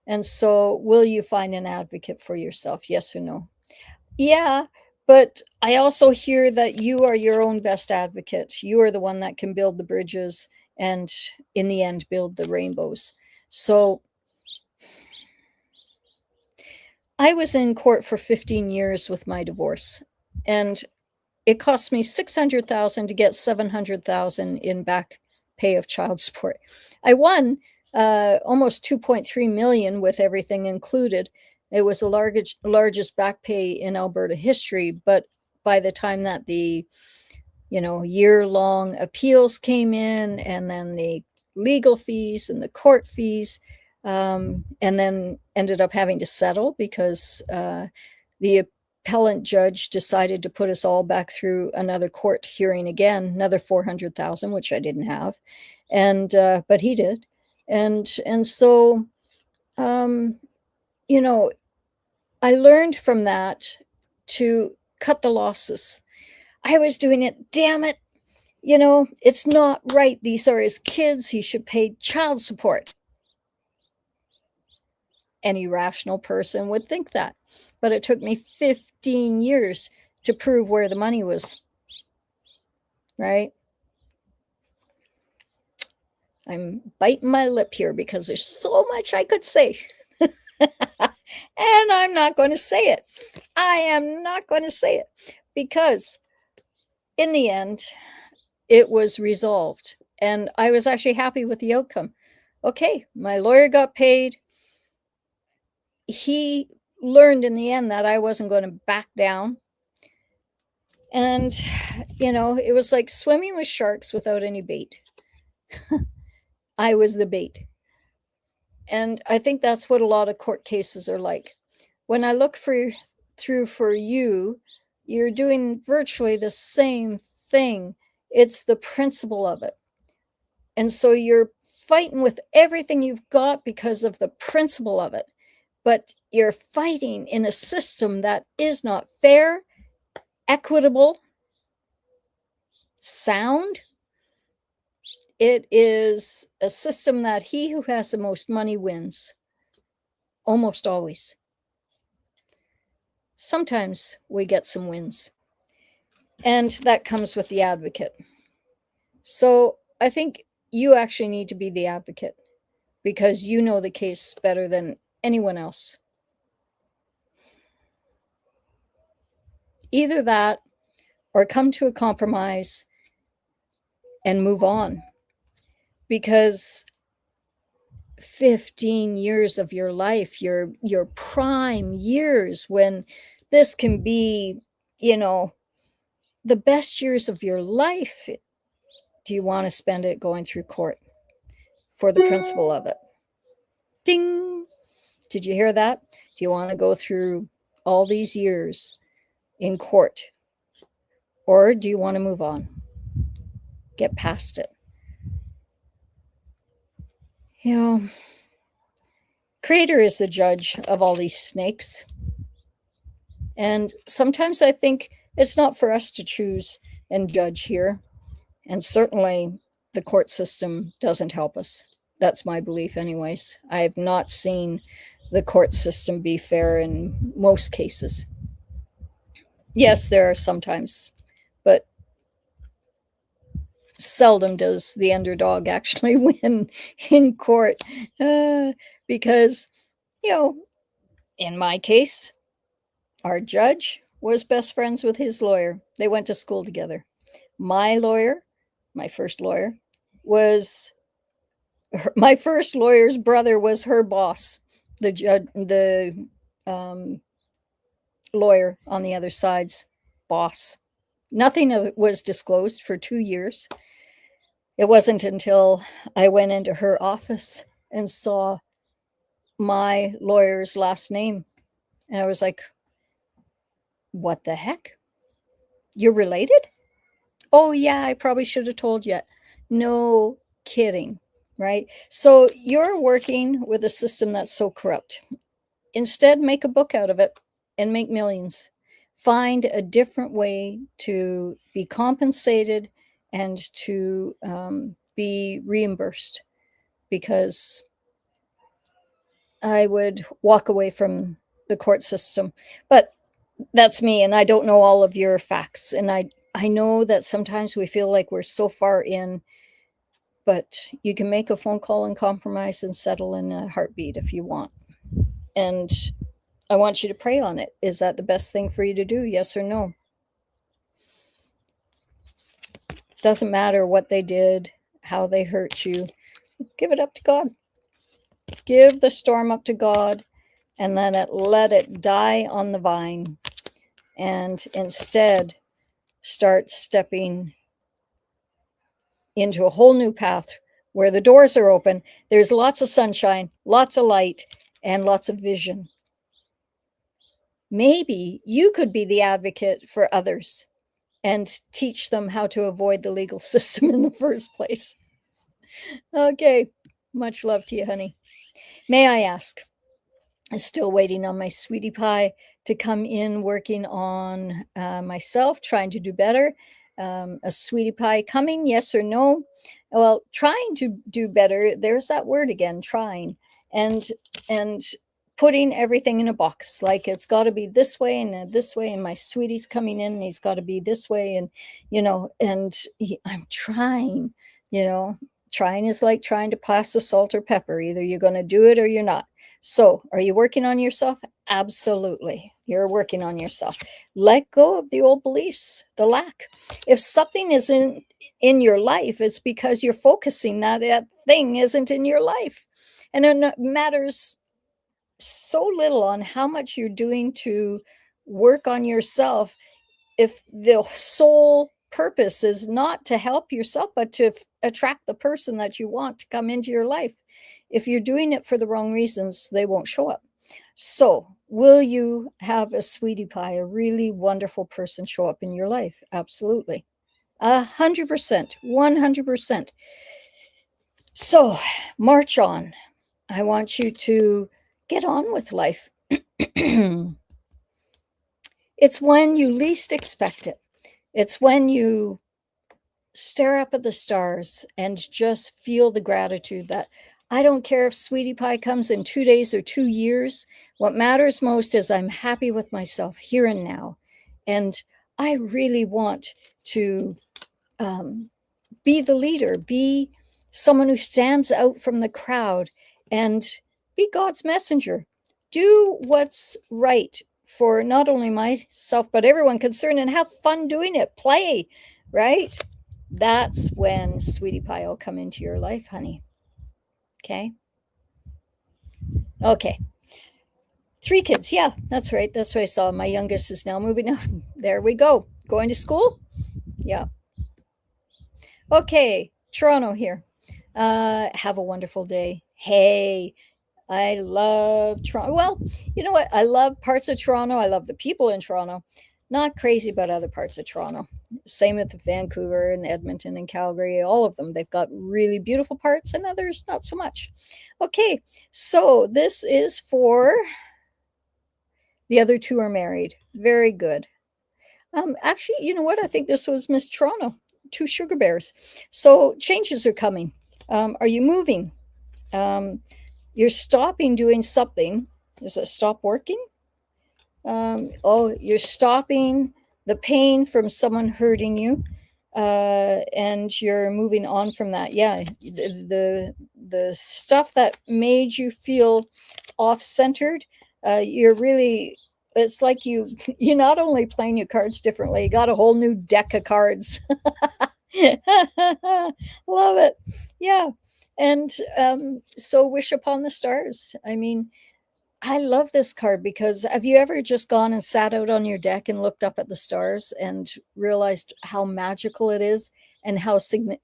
And so, will you find an advocate for yourself? Yes or no? Yeah, but I also hear that you are your own best advocate. You are the one that can build the bridges and, in the end, build the rainbows. So I was in court for 15 years with my divorce, and it cost me 600,000 to get 700,000 in back pay of child support. I won almost 2.3 million with everything included. It was the largest back pay in Alberta history, but by the time that the year-long appeals came in, and then the legal fees and the court fees, and then ended up having to settle because the appellant judge decided to put us all back through another court hearing again, another 400,000, which I didn't have, and but he did, and so um, you know I learned from that to cut the losses. I was doing it, damn it. It's not right. These are his kids. He should pay child support. Any rational person would think that. But it took me 15 years to prove where the money was. Right? I'm biting my lip here because there's so much I could say. And I'm not going to say it. I am not going to say it because in the end, it was resolved. And I was actually happy with the outcome. Okay, my lawyer got paid. He learned in the end that I wasn't going to back down. And, it was like swimming with sharks without any bait. I was the bait. And I think that's what a lot of court cases are like. When I look through for you, you're doing virtually the same thing. It's the principle of it. And so you're fighting with everything you've got because of the principle of it. But you're fighting in a system that is not fair, equitable, sound. It is a system that he who has the most money wins. Almost always. Sometimes we get some wins. And that comes with the advocate. So I think you actually need to be the advocate because you know the case better than anyone else. Either that or come to a compromise and move on. Because 15 years of your life, your prime years, when this can be, the best years of your life, do you want to spend it going through court for the principle of it? Ding! Did you hear that? Do you want to go through all these years in court? Or do you want to move on? Get past it. Creator is the judge of all these snakes. And sometimes I think it's not for us to choose and judge here. And certainly the court system doesn't help us. That's my belief, anyways. I have not seen the court system be fair in most cases. Yes, there are sometimes, but seldom does the underdog actually win in court. Because, in my case, our judge was best friends with his lawyer. They went to school together. My lawyer, my first lawyer, my first lawyer's brother was her boss, the lawyer on the other side's boss. Nothing of it was disclosed for 2 years. It wasn't until I went into her office and saw my lawyer's last name. And I was like, what the heck? You're related? Oh, yeah, I probably should have told you. No kidding, right? So you're working with a system that's so corrupt. Instead, make a book out of it and make millions. Find a different way to be compensated and to be reimbursed, because I would walk away from the court system. But That's me, and I don't know all of your facts. And I know that sometimes we feel like we're so far in, but you can make a phone call and compromise and settle in a heartbeat if you want. And I want you to pray on it. Is that the best thing for you to do? Yes or no? Doesn't matter what they did, how they hurt you. Give it up to God. Give the storm up to God and let it die on the vine. And instead, start stepping into a whole new path where the doors are open. There's lots of sunshine, lots of light, and lots of vision. Maybe you could be the advocate for others and teach them how to avoid the legal system in the first place. Okay. Much love to you, honey. May I ask? I'm still waiting on my sweetie pie to come in, working on myself, trying to do better. A sweetie pie coming, yes or no? Well, trying to do better. There's that word again, trying, and and putting everything in a box. Like it's got to be this way and this way, and my sweetie's coming in, and he's got to be this way, and I'm trying. You know, trying is like trying to pass the salt or pepper. Either you're going to do it or you're not. So, are you working on yourself? Absolutely. You're working on yourself. Let go of the old beliefs, the lack. If something isn't in your life, it's because you're focusing that thing isn't in your life. And it matters so little on how much you're doing to work on yourself if the sole purpose is not to help yourself, but to attract the person that you want to come into your life. If you're doing it for the wrong reasons, they won't show up. So, will you have a sweetie pie, a really wonderful person show up in your life? Absolutely. 100%, 100%. So, march on. I want you to get on with life. It's when you least expect it. It's when you stare up at the stars and just feel the gratitude that I don't care if sweetie pie comes in 2 days or 2 years. What matters most is I'm happy with myself here and now. And I really want to be the leader, be someone who stands out from the crowd and be God's messenger. Do what's right for not only myself, but everyone concerned, and have fun doing it. Play, right? That's when sweetie pie will come into your life, honey. Okay. Okay. 3 kids. Yeah, that's right. That's what I saw. My youngest is now moving up. There we go. Going to school. Yeah. Okay. Toronto here. Have a wonderful day. Hey, I love Toronto. Well, you know what? I love parts of Toronto. I love the people in Toronto. Not crazy about other parts of Toronto. Same with Vancouver and Edmonton and Calgary, all of them. They've got really beautiful parts and others not so much. Okay, so this is for the other two are married. Very good. Actually, you know what? I think this was Miss Toronto, two sugar bears. So changes are coming. Are you moving? You're stopping doing something. Is it stop working? You're stopping the pain from someone hurting you, and you're moving on from that. Yeah, the stuff that made you feel off centered, you're really. It's like you're not only playing your cards differently. You got a whole new deck of cards. Love it. Yeah, and so wish upon the stars. I mean, I love this card because have you ever just gone and sat out on your deck and looked up at the stars and realized how magical it is and how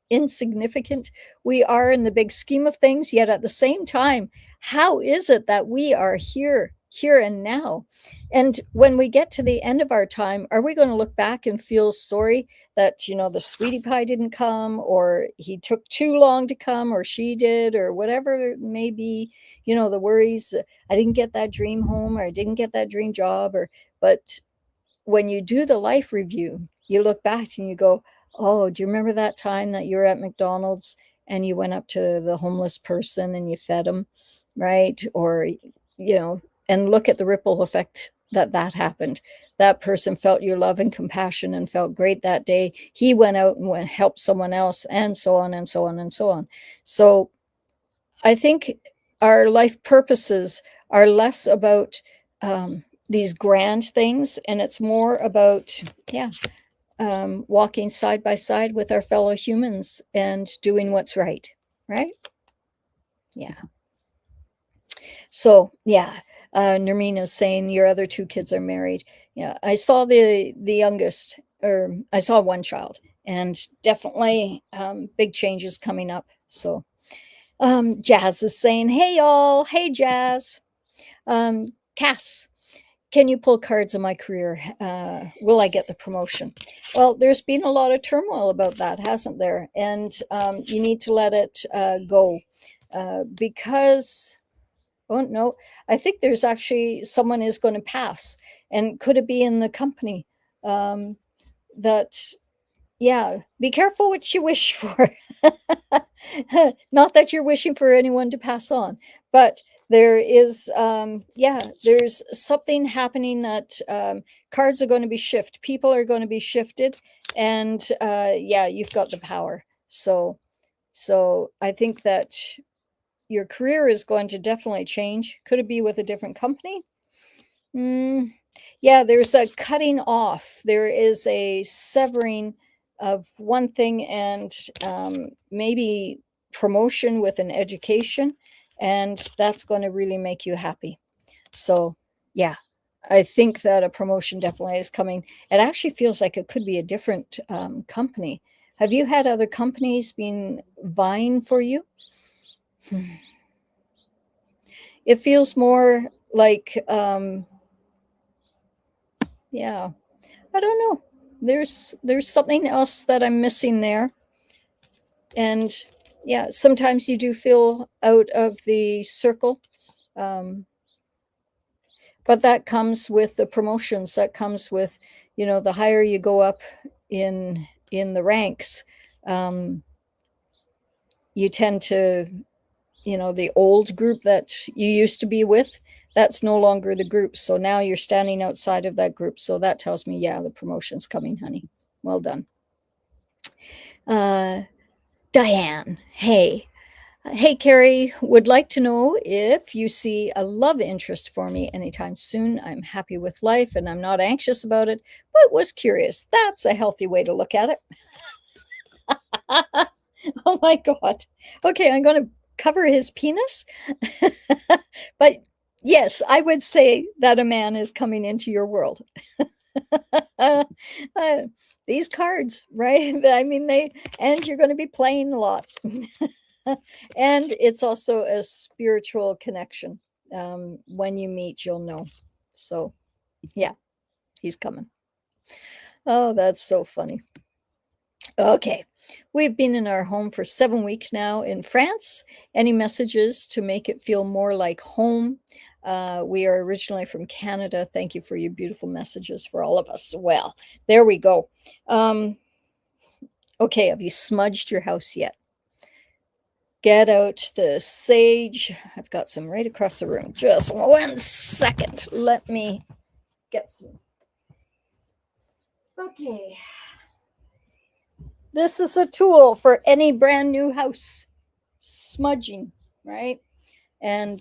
insignificant we are in the big scheme of things? Yet at the same time, how is it that we are here and now? And when we get to the end of our time, are we going to look back and feel sorry that, the sweetie pie didn't come, or he took too long to come, or she did, or whatever it may be, the worries? I didn't get that dream home, or I didn't get that dream job, but when you do the life review, you look back and you go, oh, do you remember that time that you were at McDonald's and you went up to the homeless person and you fed them, right? Or, and look at the ripple effect that happened. That person felt your love and compassion and felt great that day. He went out and helped someone else, and so on and so on and so on. So I think our life purposes are less about these grand things, and it's more about, yeah, walking side by side with our fellow humans and doing what's right, right? Yeah. So yeah, Nermina's saying your other two kids are married. Yeah, I saw the youngest, or I saw one child, and definitely big changes coming up. So Jazz is saying, "Hey y'all, hey Jazz, Cass, can you pull cards in my career? Will I get the promotion?" Well, there's been a lot of turmoil about that, hasn't there? And you need to let it go because, oh no, I think there's actually someone is going to pass. And could it be in the company? That, yeah, be careful what you wish for. Not that you're wishing for anyone to pass on, but there is, yeah, there's something happening that cards are going to be shifted, people are going to be shifted, and yeah, you've got the power. So I think that your career is going to definitely change. Could it be with a different company? Yeah, there's a cutting off. There is a severing of one thing, and maybe promotion with an education, and that's going to really make you happy. So, yeah, I think that a promotion definitely is coming. It actually feels like it could be a different company. Have you had other companies been vying for you? It feels more like, yeah, I don't know. There's something else that I'm missing there. And yeah, sometimes you do feel out of the circle. Um, but that comes with the promotions, that comes with, the higher you go up in the ranks, um, you tend to, the old group that you used to be with, that's no longer the group. So now you're standing outside of that group. So that tells me, yeah, the promotion's coming, honey. Well done. Diane, hey. Hey, Carrie, would like to know if you see a love interest for me anytime soon. I'm happy with life and I'm not anxious about it, but was curious. That's a healthy way to look at it. Oh my God. Okay, I'm going to cover his penis. But yes, I would say that a man is coming into your world. uh, these cards, right? I mean, and you're going to be playing a lot. And it's also a spiritual connection. When you meet, you'll know. So, yeah, he's coming. Oh, that's so funny. Okay. We've been in our home for 7 weeks now in France. Any messages to make it feel more like home? We are originally from Canada. Thank you for your beautiful messages for all of us. Well, there we go. Okay, have you smudged your house yet? Get out the sage. I've got some right across the room. Just 1 second. Let me get some. Okay. This is a tool for any brand new house. Smudging, right? And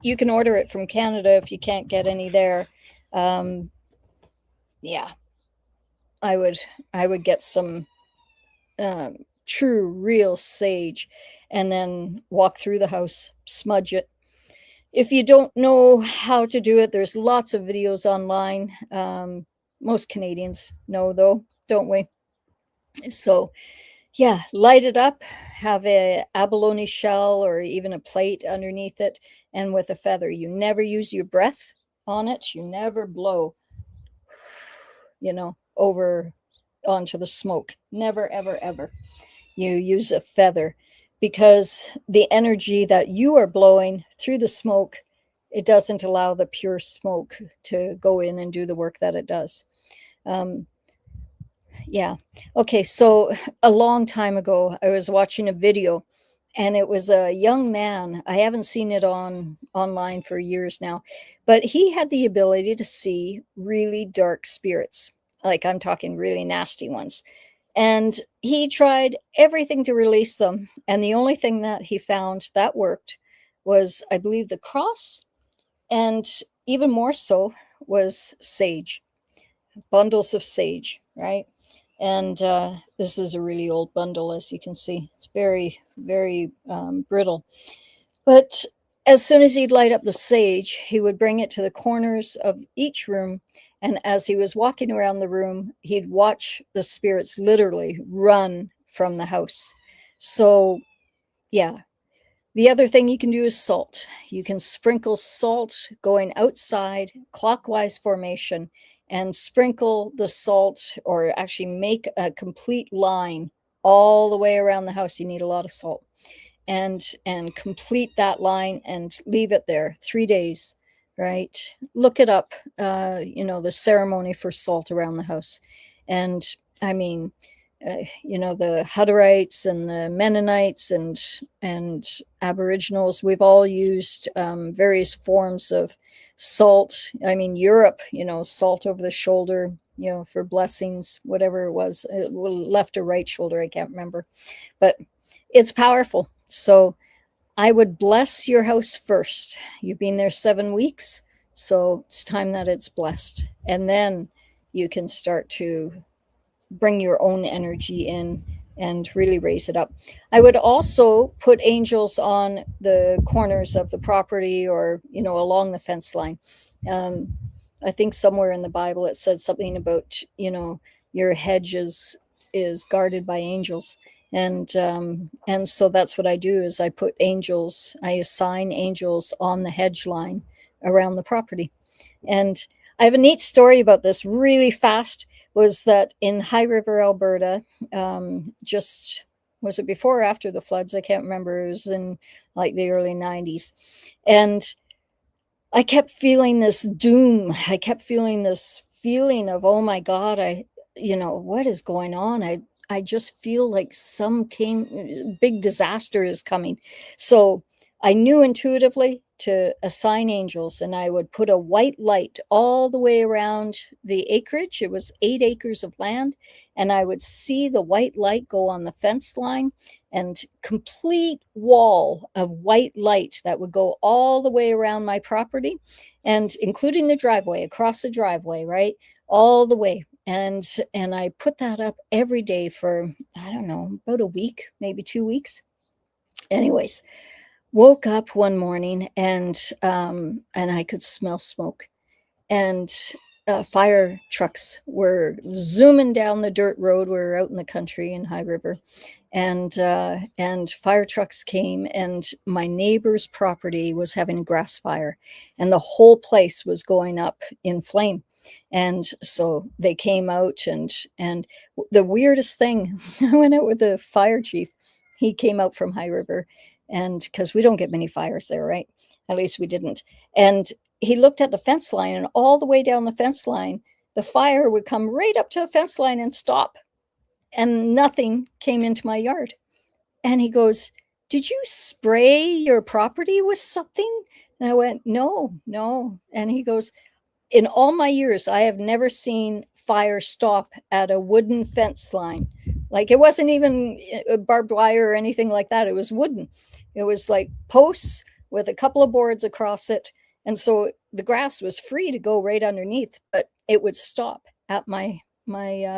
you can order it from Canada if you can't get any there. Yeah, I would get some true, real sage, and then walk through the house, smudge it. If you don't know how to do it, there's lots of videos online. Most Canadians know, though, don't we? So, yeah, light it up, have a abalone shell or even a plate underneath it, and with a feather. You never use your breath on it. You never blow, over onto the smoke. Never, ever, ever. You use a feather, because the energy that you are blowing through the smoke, it doesn't allow the pure smoke to go in and do the work that it does. Yeah. Okay. So a long time ago, I was watching a video, and it was a young man. I haven't seen it online for years now, but he had the ability to see really dark spirits. Like, I'm talking really nasty ones. And he tried everything to release them. And the only thing that he found that worked was, I believe, the cross, and even more so was sage, bundles of sage, right? And this is a really old bundle, as you can see. It's very, very brittle. But as soon as he'd light up the sage, he would bring it to the corners of each room. And as he was walking around the room, he'd watch the spirits literally run from the house. So, yeah. The other thing you can do is salt. You can sprinkle salt going outside, clockwise formation, and sprinkle the salt, or actually make a complete line all the way around the house. You need a lot of salt, and complete that line and leave it there 3 days, right? Look it up, the ceremony for salt around the house. And I mean, the Hutterites and the Mennonites and Aboriginals, we've all used various forms of salt. I mean, Europe, salt over the shoulder, for blessings, whatever it was, left or right shoulder, I can't remember, but it's powerful. So I would bless your house first. You've been there 7 weeks, so it's time that it's blessed. And then you can start to bring your own energy in and really raise it up. I would also put angels on the corners of the property, or, along the fence line. I think somewhere in the Bible it said something about, your hedge is guarded by angels. And so that's what I do, is I put angels, I assign angels on the hedge line around the property. And I have a neat story about this, really fast. Was that in High River, Alberta, just, was it before or after the floods? I can't remember. It was in like the early 90s. And I kept feeling this doom. I kept feeling this feeling of, oh my God, what is going on? I just feel like some big disaster is coming. So I knew intuitively to assign angels, and I would put a white light all the way around the acreage. It was 8 acres of land, and I would see the white light go on the fence line, and complete wall of white light that would go all the way around my property, and including the driveway, across the driveway, right? All the way. And I put that up every day for, I don't know, about a week, maybe 2 weeks. Anyways, woke up one morning, and I could smell smoke, and fire trucks were zooming down the dirt road. We were out in the country in High River, and fire trucks came, and my neighbor's property was having a grass fire, and the whole place was going up in flame. And so they came out, and the weirdest thing, I went out with the fire chief. He came out from High River, and because we don't get many fires there, right? At least we didn't. And he looked at the fence line, and all the way down the fence line, the fire would come right up to the fence line and stop, and nothing came into my yard. And he goes, "Did you spray your property with something?" And I went, no. And he goes, "In all my years, I have never seen fire stop at a wooden fence line. Like, it wasn't even barbed wire or anything like that. It was wooden. It was like posts with a couple of boards across it. And so the grass was free to go right underneath, but it would stop at my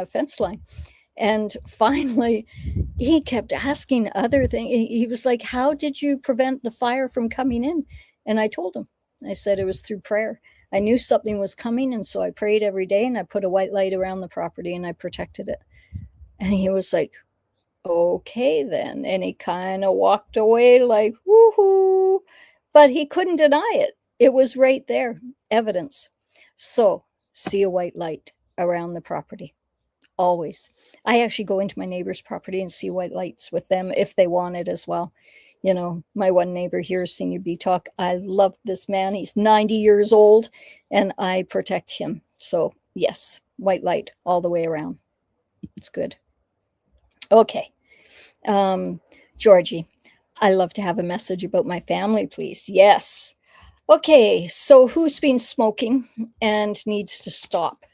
fence line." And finally, he kept asking other things. He was like, "How did you prevent the fire from coming in?" And I told him, I said it was through prayer. I knew something was coming, and so I prayed every day, and I put a white light around the property, and I protected it. And he was like, "Okay, then." And he kind of walked away like, woohoo. But he couldn't deny it. It was right there, evidence. So, see a white light around the property. Always. I actually go into my neighbor's property and see white lights with them if they want it as well. My one neighbor here, Senior B Talk, I love this man. He's 90 years old, and I protect him. So, yes, white light all the way around. It's good. Okay. Georgie, I love to have a message about my family, please. Yes. Okay, so who's been smoking and needs to stop?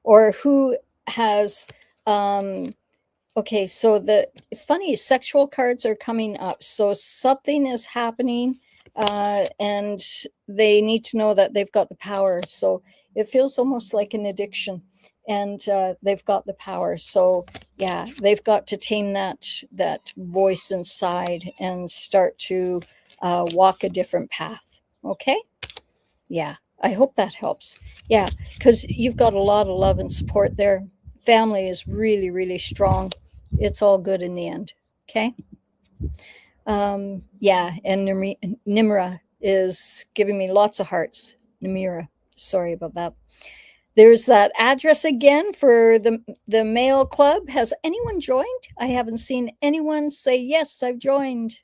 Or who has okay, so the funny sexual cards are coming up. So something is happening, and they need to know that they've got the power. So it feels almost like an addiction, and they've got the power. So yeah, they've got to tame that voice inside and start to walk a different path. Okay, yeah, I hope that helps. Yeah, because you've got a lot of love and support there. Family is really, really strong. It's all good in the end. Okay. Yeah, and Nimra is giving me lots of hearts. Namira, sorry about that. There's that address again for the mail club. Has anyone joined? I haven't seen anyone say yes. I've joined.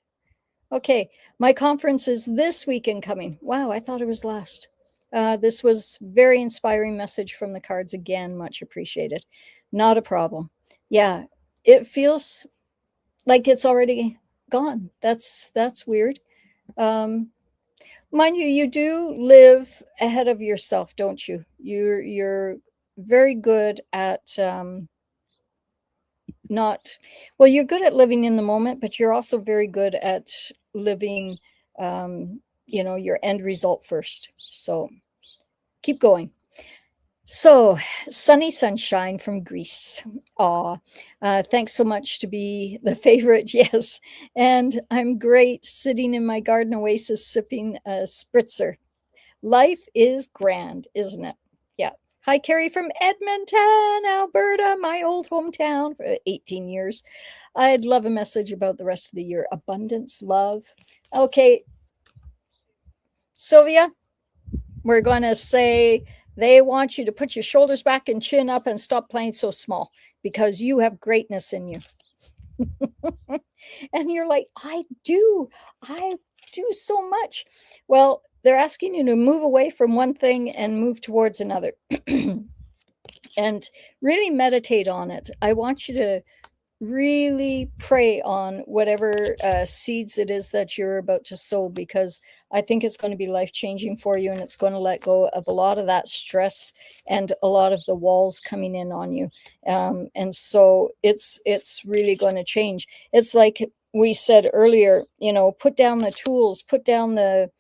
Okay, my conference is this weekend coming. Wow, I thought it was last. This was very inspiring message from the cards again. Much appreciated. Not a problem. Yeah, it feels like it's already gone. That's weird. Um, Mind you, you do live ahead of yourself, don't you? You're very good at not well, you're good at living in the moment, but you're also very good at living your end result first. So keep going. So, sunny sunshine from Greece. Aw, thanks so much to be the favorite. Yes. And I'm great sitting in my garden oasis sipping a spritzer. Life is grand, isn't it? Yeah. Hi, Carrie from Edmonton, Alberta, my old hometown for 18 years. I'd love a message about the rest of the year. Abundance, love. Okay, Sylvia, we're going to say they want you to put your shoulders back and chin up and stop playing so small because you have greatness in you. And you're like, I do so much. Well, they're asking you to move away from one thing and move towards another. And really meditate on it. I want you to really pray on whatever seeds it is that you're about to sow, because I think it's going to be life changing for you, and it's going to let go of a lot of that stress and a lot of the walls coming in on you. And so it's really going to change. It's like we said earlier, put down the tools, put down the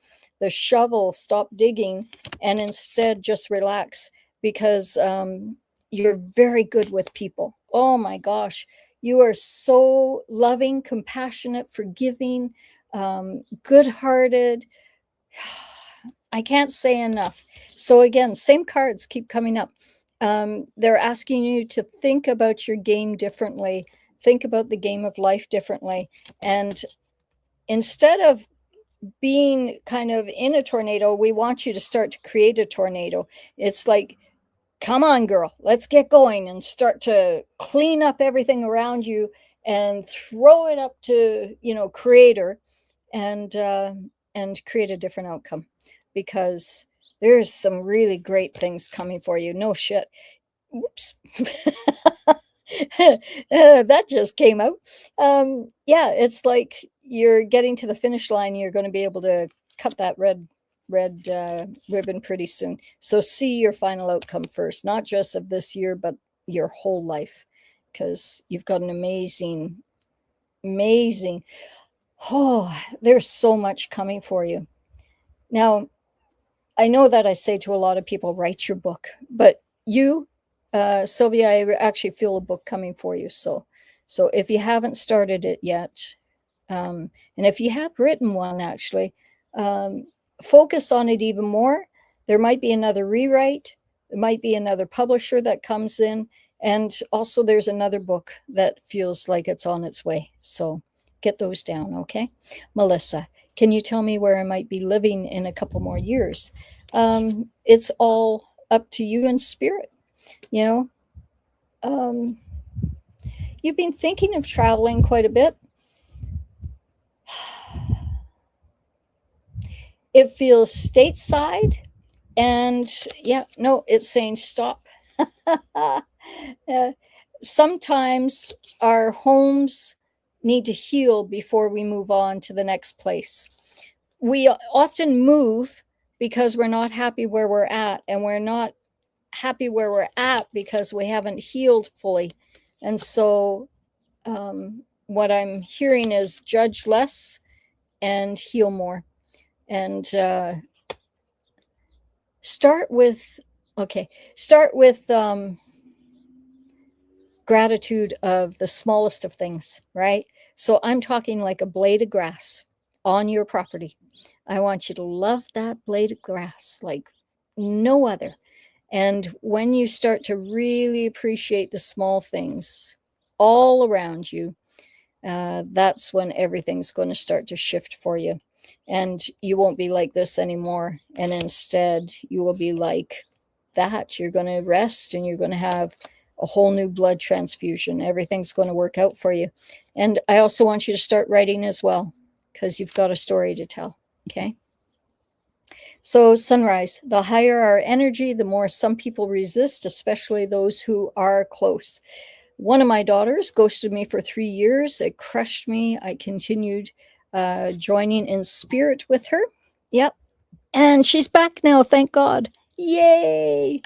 shovel, stop digging, and instead just relax, because you're very good with people. Oh my gosh, you are so loving, compassionate, forgiving, good-hearted. I can't say enough. So again, same cards keep coming up. They're asking you to think about your game differently, think about the game of life differently. And instead of being kind of in a tornado, we want you to start to create a tornado. It's like, come on, girl, let's get going and start to clean up everything around you and throw it up to, creator, and create a different outcome, because there's some really great things coming for you. No shit. Whoops. That just came out. Yeah, it's like you're getting to the finish line. You're going to be able to cut that red ribbon pretty soon. So see your final outcome first, not just of this year, but your whole life, because you've got an amazing. Oh, there's so much coming for you. Now, I know that I say to a lot of people, write your book, but you, Sylvia, I actually feel a book coming for you. So if you haven't started it yet, and if you have written one, actually, focus on it even more. There might be another rewrite. There might be another publisher that comes in. And also there's another book that feels like it's on its way. So get those down, okay? Melissa, can you tell me where I might be living in a couple more years? It's all up to you and spirit, you know. You've been thinking of traveling quite a bit. It feels stateside, and yeah, no, it's saying stop. Sometimes our homes need to heal before we move on to the next place. We often move because we're not happy where we're at, and we're not happy where we're at because we haven't healed fully. And so what I'm hearing is judge less and heal more. And start with gratitude of the smallest of things, right? So I'm talking like a blade of grass on your property. I want you to love that blade of grass like no other. And when you start to really appreciate the small things all around you, that's when everything's going to start to shift for you. And you won't be like this anymore. And instead, you will be like that. You're going to rest, and you're going to have a whole new blood transfusion. Everything's going to work out for you. And I also want you to start writing as well, because you've got a story to tell. Okay. So, sunrise, the higher our energy, the more some people resist, especially those who are close. One of my daughters ghosted me for 3 years. It crushed me. I continued joining in spirit with her. Yep. And she's back now, thank God. Yay.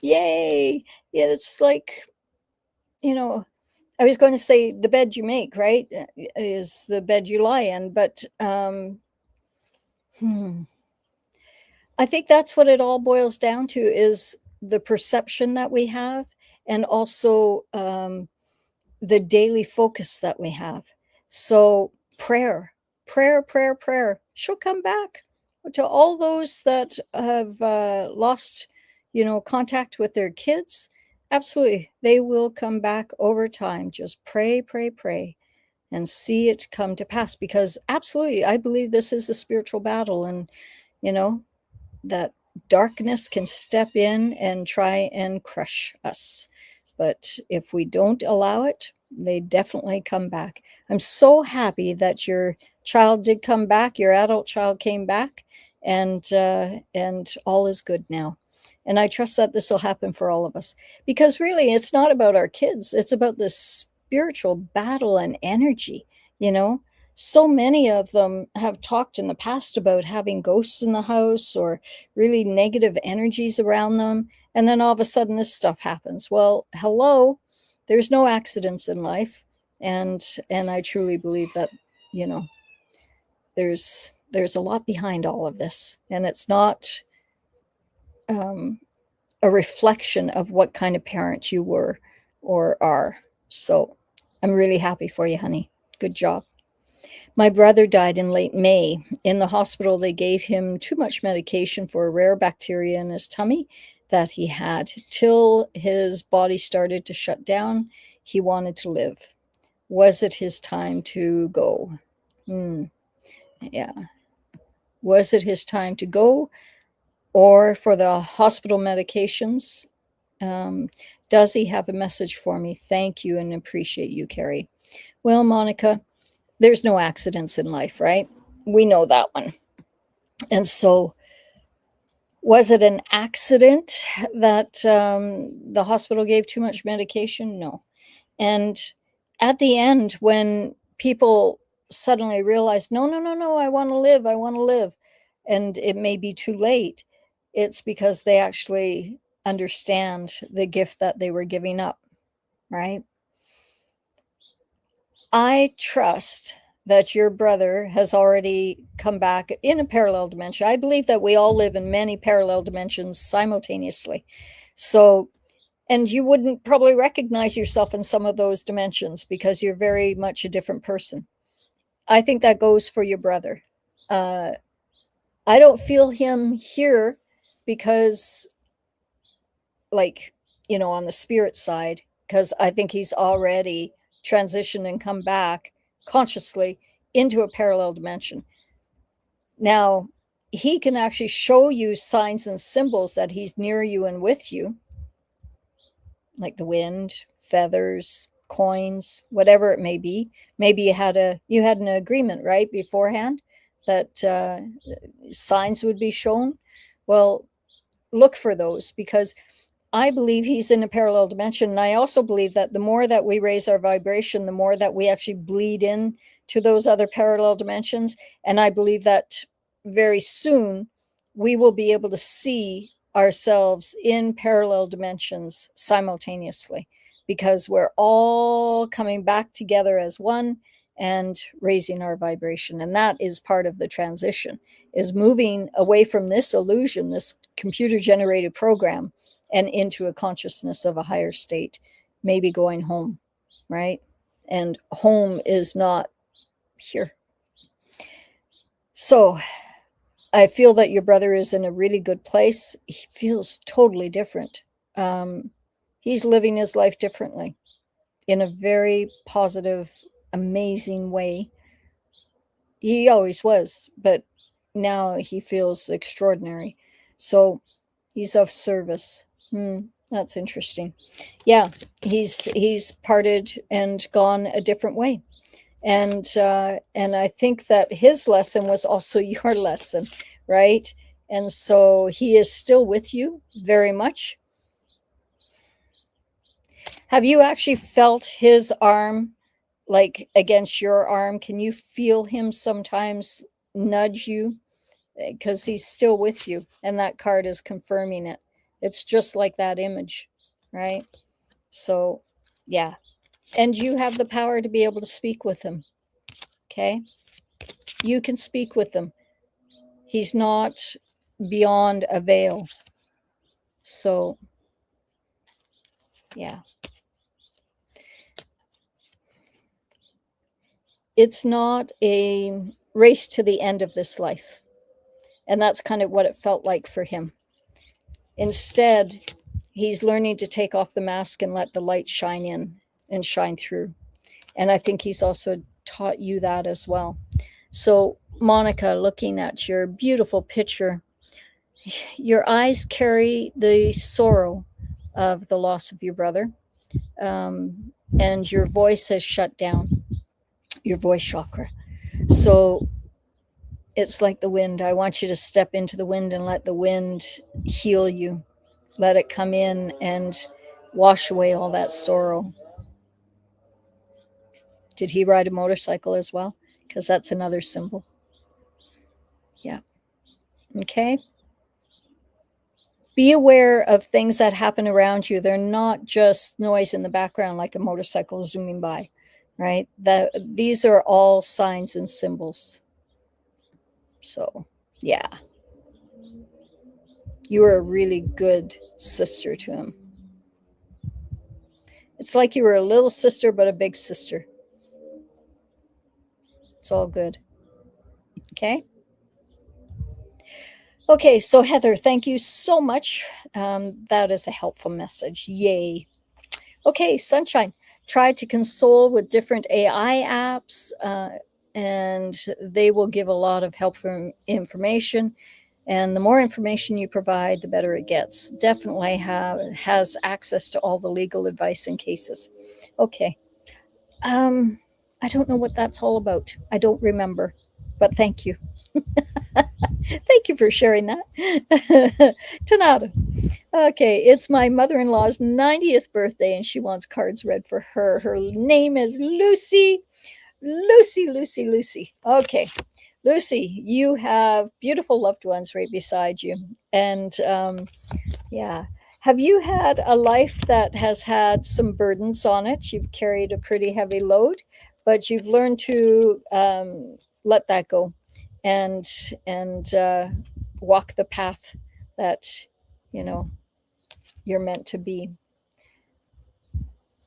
Yay. Yeah, it's like, I was going to say the bed you make, right, is the bed you lie in. But I think that's what it all boils down to, is the perception that we have, and also the daily focus that we have. So prayer, prayer, prayer, prayer. She'll come back. To all those that have lost, contact with their kids, absolutely, they will come back over time. Just pray, pray, pray, and see it come to pass. Because absolutely, I believe this is a spiritual battle, and that darkness can step in and try and crush us. But if we don't allow it, they definitely come back. I'm so happy that your child did come back, your adult child came back, and all is good now. And I trust that this will happen for all of us, because really it's not about our kids, it's about the spiritual battle and energy, so many of them have talked in the past about having ghosts in the house or really negative energies around them. And then all of a sudden this stuff happens. Well, hello, there's no accidents in life. And I truly believe that, there's a lot behind all of this. And it's not a reflection of what kind of parent you were or are. So I'm really happy for you, honey. Good job. My brother died in late May. In the hospital, they gave him too much medication for a rare bacteria in his tummy that he had. Till his body started to shut down, he wanted to live. Was it his time to go? Yeah. Was it his time to go, or for the hospital medications? Does he have a message for me? Thank you and appreciate you, Carrie. Well, Monica, there's no accidents in life, right? We know that one. And so, was it an accident that the hospital gave too much medication? No. And at the end, when people suddenly realize, no, no, no, no, I want to live, and it may be too late, it's because they actually understand the gift that they were giving up, right? I trust that your brother has already come back in a parallel dimension. I believe that we all live in many parallel dimensions simultaneously. So, and you wouldn't probably recognize yourself in some of those dimensions because you're very much a different person. I think that goes for your brother. I don't feel him here because, like, on the spirit side, because I think he's already transitioned and come back consciously into a parallel dimension. Now, he can actually show you signs and symbols that he's near you and with you, like the wind, feathers, coins, whatever it may be. Maybe you had an agreement, right, beforehand, that signs would be shown. Well, look for those, because I believe he's in a parallel dimension. And I also believe that the more that we raise our vibration, the more that we actually bleed in to those other parallel dimensions. And I believe that very soon we will be able to see ourselves in parallel dimensions simultaneously, because we're all coming back together as one and raising our vibration. And that is part of the transition, is moving away from this illusion, this computer generated program, and into a consciousness of a higher state, maybe going home, right? And home is not here. So I feel that your brother is in a really good place. He feels totally different. He's living his life differently in a very positive, amazing way. He always was, but now he feels extraordinary. So he's of service. That's interesting. Yeah, he's parted and gone a different way. And I think that his lesson was also your lesson, right? And so he is still with you very much. Have you actually felt his arm like against your arm? Can you feel him sometimes nudge you? Because he's still with you, and that card is confirming it. It's just like that image, right? So, yeah. And you have the power to be able to speak with him. Okay? You can speak with him. He's not beyond a veil. So, yeah. It's not a race to the end of this life. And that's kind of what it felt like for him. Instead, he's learning to take off the mask and let the light shine in and shine through. And I think he's also taught you that as well. So, Monica, looking at your beautiful picture, your eyes carry the sorrow of the loss of your brother, and your voice has shut down, your voice chakra. So, it's like the wind. I want you to step into the wind and let the wind heal you. Let it come in and wash away all that sorrow. Did he ride a motorcycle as well? Because that's another symbol. Yeah. Okay. Be aware of things that happen around you. They're not just noise in the background like a motorcycle zooming by, right? These are all signs and symbols. So, yeah. You were a really good sister to him. It's like you were a little sister, but a big sister. It's all good. Okay. Okay, so Heather, thank you so much. That is a helpful message. Yay. Okay, Sunshine, try to console with different AI apps, and they will give a lot of helpful information. And the more information you provide, the better it gets. Definitely has access to all the legal advice and cases. Okay. I don't know what that's all about. I don't remember, but thank you. Thank you for sharing that. Tanada. Okay, it's my mother in law's 90th birthday, and she wants cards read for her. Her name is Lucy. Lucy, Lucy, Lucy. Okay, Lucy, you have beautiful loved ones right beside you. And yeah, have you had a life that has had some burdens on it? You've carried a pretty heavy load, but you've learned to let that go and and walk the path that you know you're meant to be.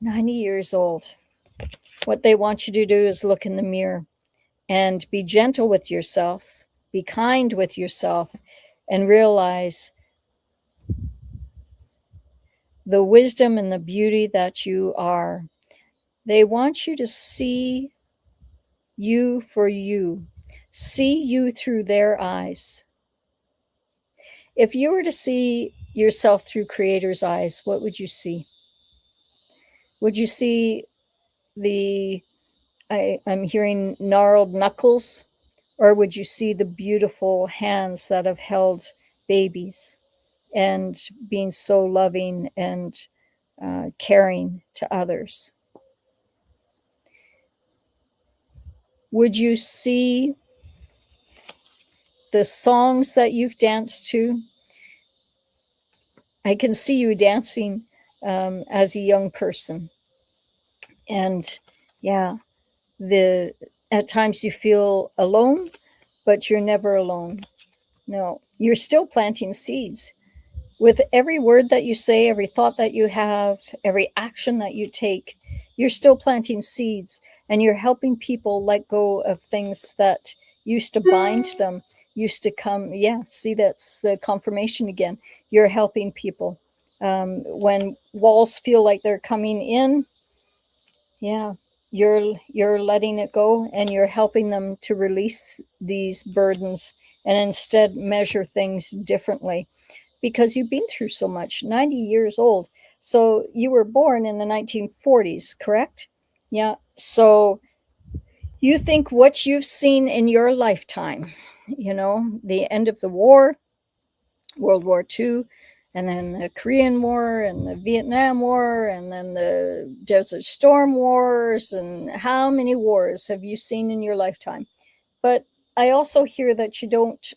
90 years old. What they want you to do is look in the mirror and be gentle with yourself, be kind with yourself, and realize the wisdom and the beauty that you are. They want you to see you for you, see you through their eyes. If you were to see yourself through Creator's eyes, what would you see? Would you see I'm hearing gnarled knuckles, or would you see the beautiful hands that have held babies? and being so loving and caring to others. Would you see the songs that you've danced to? I can see you dancing as a young person. And yeah, the at times you feel alone, but you're never alone. No, you're still planting seeds. With every word that you say, every thought that you have, every action that you take, you're still planting seeds and you're helping people let go of things that used to bind them, used to come. Yeah, see, that's the confirmation again. You're helping people. When walls feel like they're coming in, yeah, you're letting it go and you're helping them to release these burdens and instead measure things differently because you've been through so much. 90 years old. So you were born in the 1940s, correct? Yeah. So you think what you've seen in your lifetime, the end of the war, World War II, and then the Korean War and the Vietnam War and then the Desert Storm Wars, and how many wars have you seen in your lifetime? But I also hear that you don't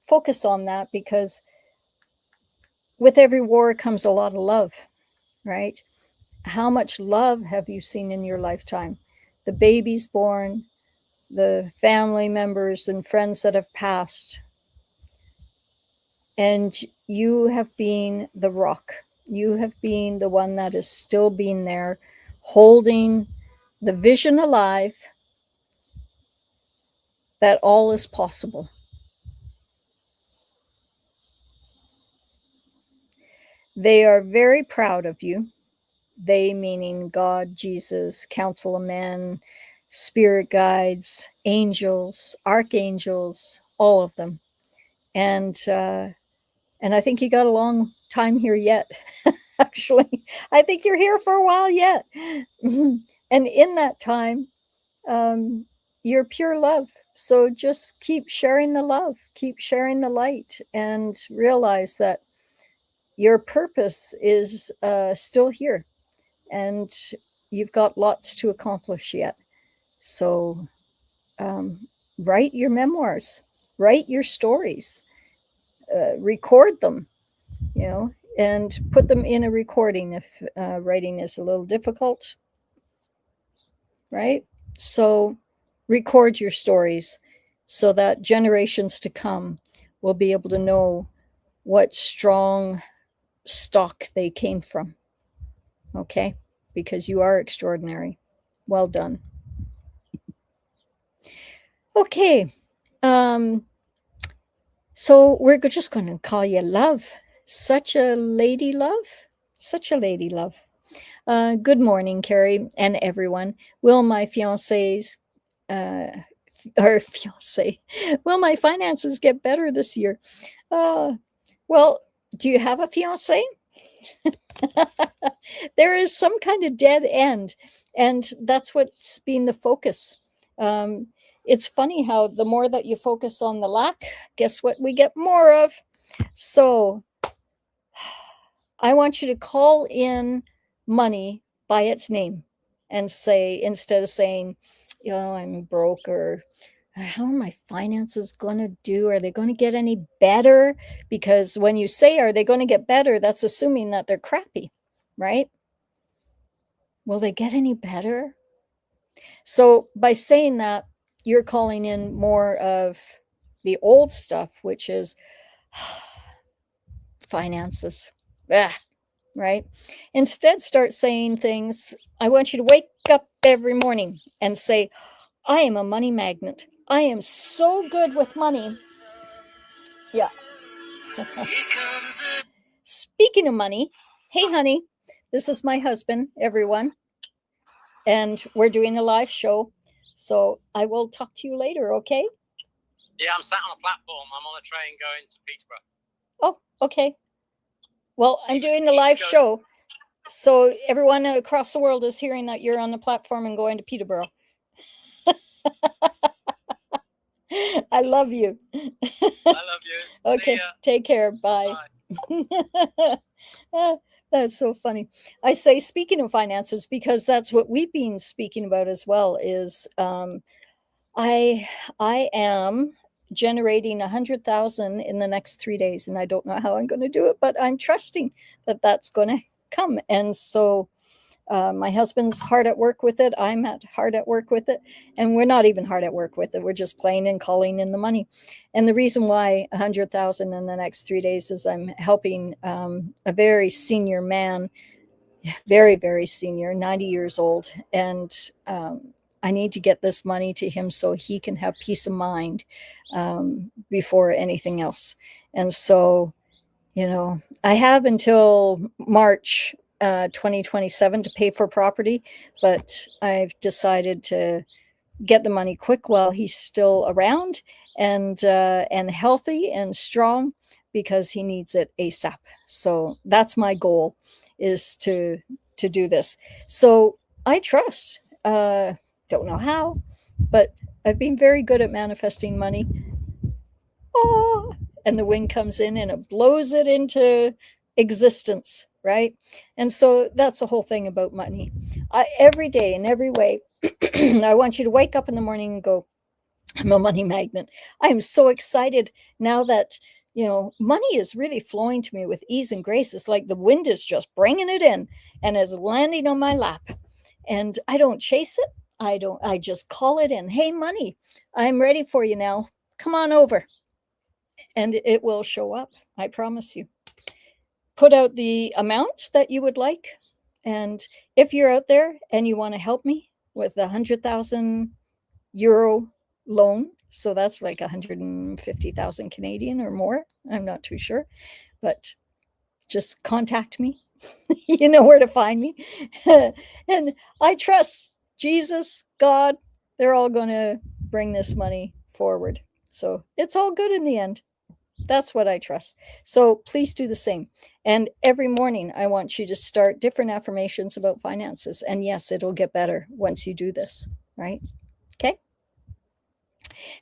focus on that because with every war comes a lot of love, right? How much love have you seen in your lifetime? The babies born, the family members and friends that have passed. And you have been the rock. You have been the one that is still being there, holding the vision alive that all is possible. They are very proud of you. They meaning God, Jesus, Council of Men, spirit guides, angels, archangels, all of them. And I think you got a long time here yet. Actually, I think you're here for a while yet. And in that time, you're pure love. So just keep sharing the love, keep sharing the light, and realize that your purpose is still here and you've got lots to accomplish yet. So write your memoirs, write your stories, record them, and put them in a recording if writing is a little difficult, right? So record your stories so that generations to come will be able to know what strong stock they came from. Okay? Because you are extraordinary. Well done. Okay. So we're just going to call you Love. Such a lady love. Such a lady love. Good morning, Carrie and everyone. Will my fiance's or fiance, will my finances get better this year? Well, do you have a fiance? There is some kind of dead end, and that's what's been the focus. Um, it's funny how the more that you focus on the lack, guess what we get more of? So I want you to call in money by its name and say, instead of saying, I'm broke, or how are my finances going to do? Are they going to get any better? Because when you say, are they going to get better? That's assuming that they're crappy, right? Will they get any better? So by saying that, you're calling in more of the old stuff, which is finances. Right? Instead, start saying things. I want you to wake up every morning and say, I am a money magnet. I am so good with money. Yeah. Speaking of money, hey, honey, this is my husband, everyone. And we're doing a live show. So I will talk to you later, okay? Yeah, I'm sat on a platform. I'm on a train going to Peterborough. Oh, okay. Well, I'm doing a live show. So everyone across the world is hearing that you're on the platform and going to Peterborough. I love you. I love you. See Okay, ya. take care. Bye. Bye. That's so funny. I say, speaking of finances, because that's what we've been speaking about as well, is I I am generating 100,000 in the next 3 days, and I don't know how I'm going to do it, but I'm trusting that that's going to come. And so my husband's hard at work with it. I'm hard at work with it. And we're not even hard at work with it. We're just playing and calling in the money. And the reason why 100,000 in the next 3 days is I'm helping a very senior man, very, very senior, 90 years old. And I need to get this money to him so he can have peace of mind before anything else. And so, I have until March 2027 to pay for property, but I've decided to get the money quick while he's still around and healthy and strong, because he needs it ASAP. So that's my goal, is to do this. So I trust. Don't know how, but I've been very good at manifesting money. Oh, and the wind comes in and it blows it into existence, right? And so that's the whole thing about money. Every day, in every way, I want you to wake up in the morning and go, I'm a money magnet. I am so excited now that, money is really flowing to me with ease and grace. It's like the wind is just bringing it in and is landing on my lap. And I don't chase it. I just call it in. Hey, money, I'm ready for you now. Come on over. And it will show up. I promise you. Put out the amount that you would like. And if you're out there and you want to help me with a 100,000 euro loan, so that's like 150,000 Canadian or more, I'm not too sure, but just contact me. You know where to find me. And I trust Jesus, God, they're all going to bring this money forward. So it's all good in the end. That's what I trust. So please do the same. And every morning, I want you to start different affirmations about finances. And yes, it'll get better once you do this, right? Okay.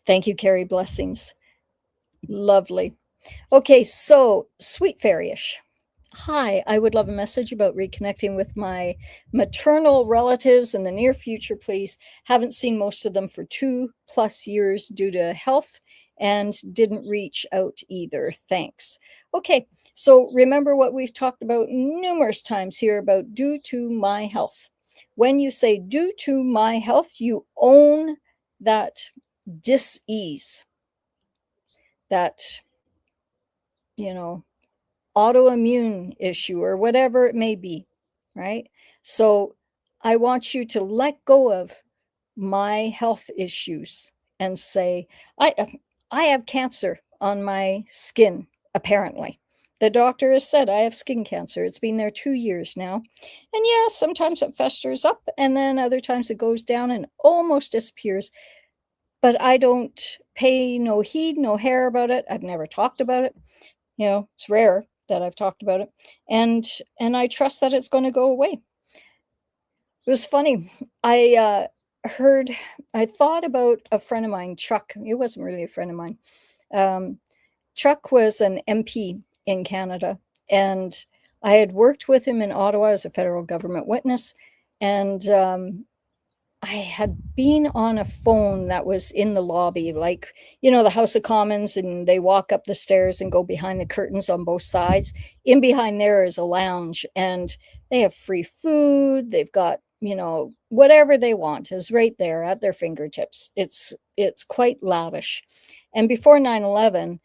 Thank you, Carrie. Blessings. Lovely. Okay, so Sweet Fairyish. Hi, I would love a message about reconnecting with my maternal relatives in the near future, please. Haven't seen most of them for 2+ years due to health and didn't reach out either. Thanks. Okay, so remember what we've talked about numerous times here about due to my health. When you say due to my health, you own that dis-ease, that, autoimmune issue or whatever it may be, right? So I want you to let go of my health issues and say, I have cancer on my skin, apparently. The doctor has said I have skin cancer. It's been there 2 years now. And yeah, sometimes it festers up and then other times it goes down and almost disappears. But I don't pay no heed, no hair about it. I've never talked about it. It's rare that I've talked about it. And I trust that it's going to go away. It was funny. I thought about a friend of mine, Chuck. He wasn't really a friend of mine. Chuck was an MP in Canada, and I had worked with him in Ottawa as a federal government witness. And I had been on a phone that was in the lobby, like, the House of Commons, and they walk up the stairs and go behind the curtains on both sides. In behind there is a lounge, and they have free food. They've got, whatever they want is right there at their fingertips. It's quite lavish. And before 9/11,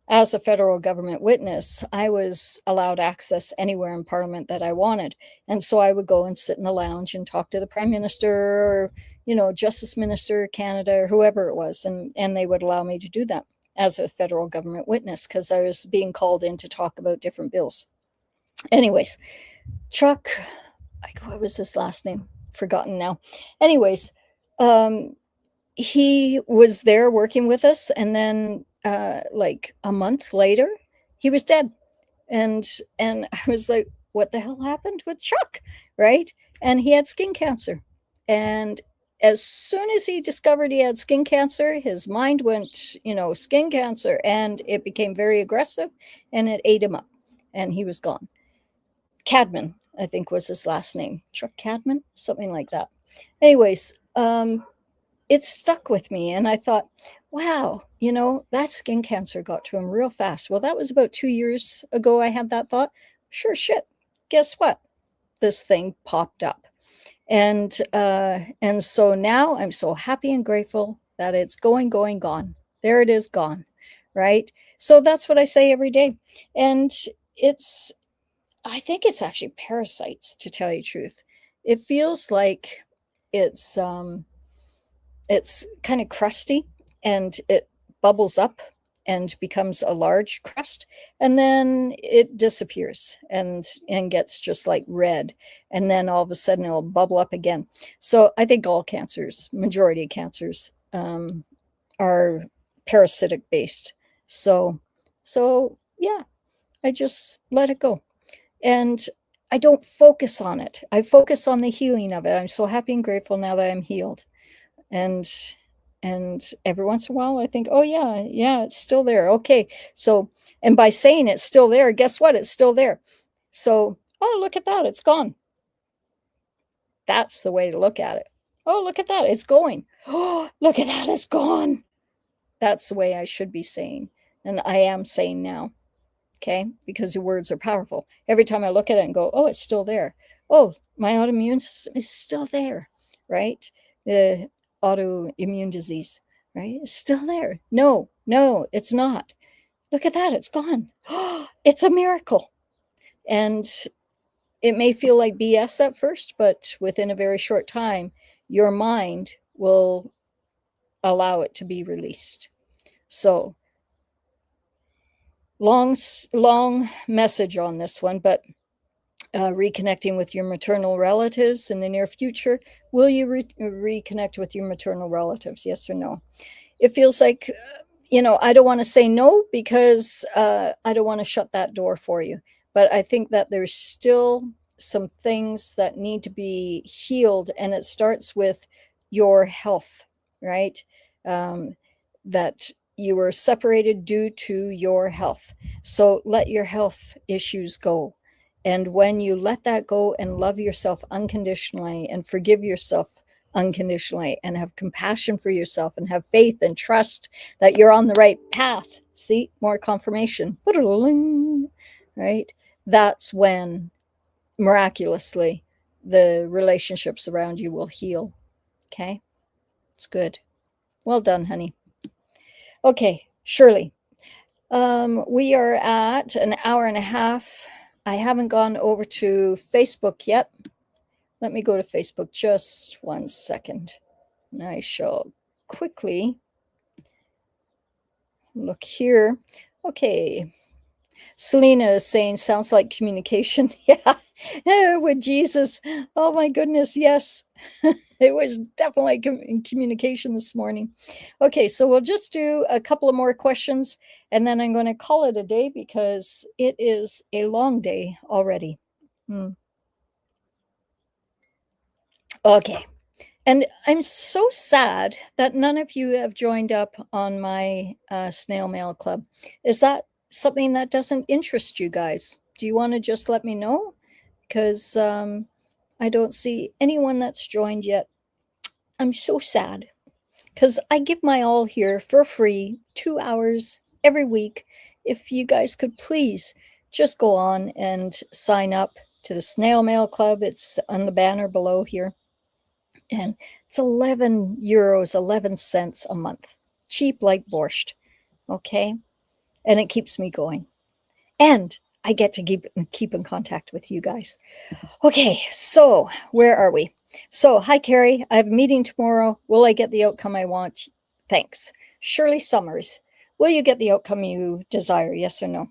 as a federal government witness, I was allowed access anywhere in Parliament that I wanted. And so I would go and sit in the lounge and talk to the Prime Minister or, Justice Minister, Canada, or whoever it was. And they would allow me to do that as a federal government witness because I was being called in to talk about different bills. Anyways, Chuck, what was his last name? Forgotten now. Anyways, he was there working with us, and then like a month later he was dead. And I was like, what the hell happened with Chuck, right? And he had skin cancer. And as soon as he discovered he had skin cancer, his mind went, skin cancer, and it became very aggressive, and it ate him up, and he was gone. Cadman, I think, was his last name. Chuck Cadman, something like that. Anyways, it stuck with me, and I thought, wow, that skin cancer got to him real fast. Well, that was about 2 years ago I had that thought. Sure shit. Guess what? This thing popped up. And so now I'm so happy and grateful that it's going, gone. There it is, gone. Right? So that's what I say every day. And I think it's actually parasites, to tell you the truth. It feels like it's kind of crusty, and it bubbles up and becomes a large crust, and then it disappears and gets just like red, and then all of a sudden it'll bubble up again. So I think all cancers, majority of cancers, are parasitic based. So yeah, I just let it go, and I don't focus on it. I focus on the healing of it. I'm so happy and grateful now that I'm healed. And every once in a while I think, oh yeah, it's still there. Okay. So, and by saying it's still there, guess what? It's still there. So, oh, look at that. It's gone. That's the way to look at it. Oh, look at that. It's going. Oh, look at that. It's gone. That's the way I should be saying. And I am saying now. Okay. Because your words are powerful. Every time I look at it and go, oh, it's still there. Oh, my autoimmune system is still there. Right. The autoimmune disease, right? It's still there. No, it's not. Look at that. It's gone. It's a miracle. And it may feel like BS at first, but within a very short time, your mind will allow it to be released. So long message on this one, but reconnecting with your maternal relatives in the near future. Will you reconnect with your maternal relatives? Yes or no? It feels like, I don't want to say no, because I don't want to shut that door for you. But I think that there's still some things that need to be healed, and it starts with your health, right? That you were separated due to your health. So let your health issues go. And when you let that go and love yourself unconditionally and forgive yourself unconditionally and have compassion for yourself and have faith and trust that you're on the right path, see, more confirmation, right? That's when miraculously the relationships around you will heal. Okay? It's good. Well done, honey. Okay, Shirley. We are at an hour and a half. I haven't gone over to Facebook yet. Let me go to Facebook just 1 second. And I shall quickly look here. Okay. Selena is saying, sounds like communication. Yeah, with Jesus. Oh my goodness, yes. It was definitely communication this morning. Okay, so we'll just do a couple of more questions, and then I'm going to call it a day because it is a long day already. Okay. And I'm so sad that none of you have joined up on my snail mail club. Is that something that doesn't interest you guys? Do you want to just let me know? Because I don't see anyone that's joined yet. I'm so sad, because I give my all here for free, 2 hours every week. If you guys could please just go on and sign up to the snail mail club. It's on the banner below here. And it's 11 euros, 11 cents a month. Cheap like borscht. Okay. And it keeps me going. And I get to keep in contact with you guys. Okay. So where are we? So, hi, Carrie. I have a meeting tomorrow. Will I get the outcome I want? Thanks. Shirley Summers. Will you get the outcome you desire? Yes or no?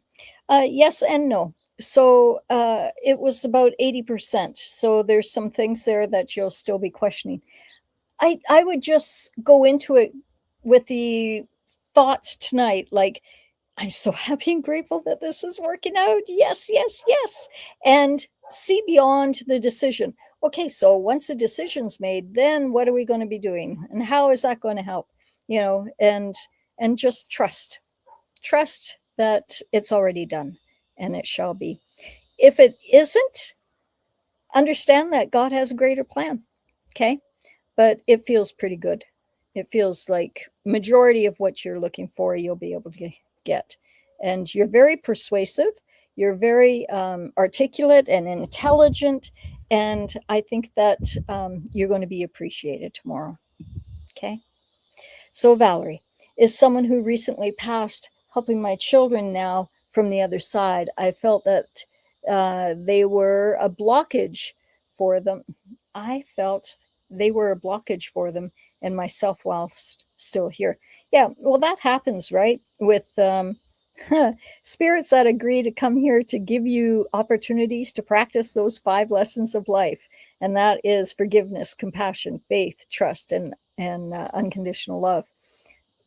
Yes and no. So it was about 80%. So there's some things there that you'll still be questioning. I would just go into it with the thoughts tonight, like, I'm so happy and grateful that this is working out. Yes, yes, yes. And see beyond the decision. Okay, so once the decision's made, then what are we going to be doing? And how is that going to help? And just trust that it's already done and it shall be. If it isn't, understand that God has a greater plan. Okay. But it feels pretty good. It feels like majority of what you're looking for, you'll be able to get. And you're very persuasive. You're very articulate and intelligent. And I think that you're going to be appreciated tomorrow. Okay. So, Valerie is someone who recently passed, helping my children now from the other side. I felt that they were a blockage for them. I felt they were a blockage for them and myself whilst still here. Yeah, well, that happens, right? With spirits that agree to come here to give you opportunities to practice those 5 lessons of life. And that is forgiveness, compassion, faith, trust, and unconditional love.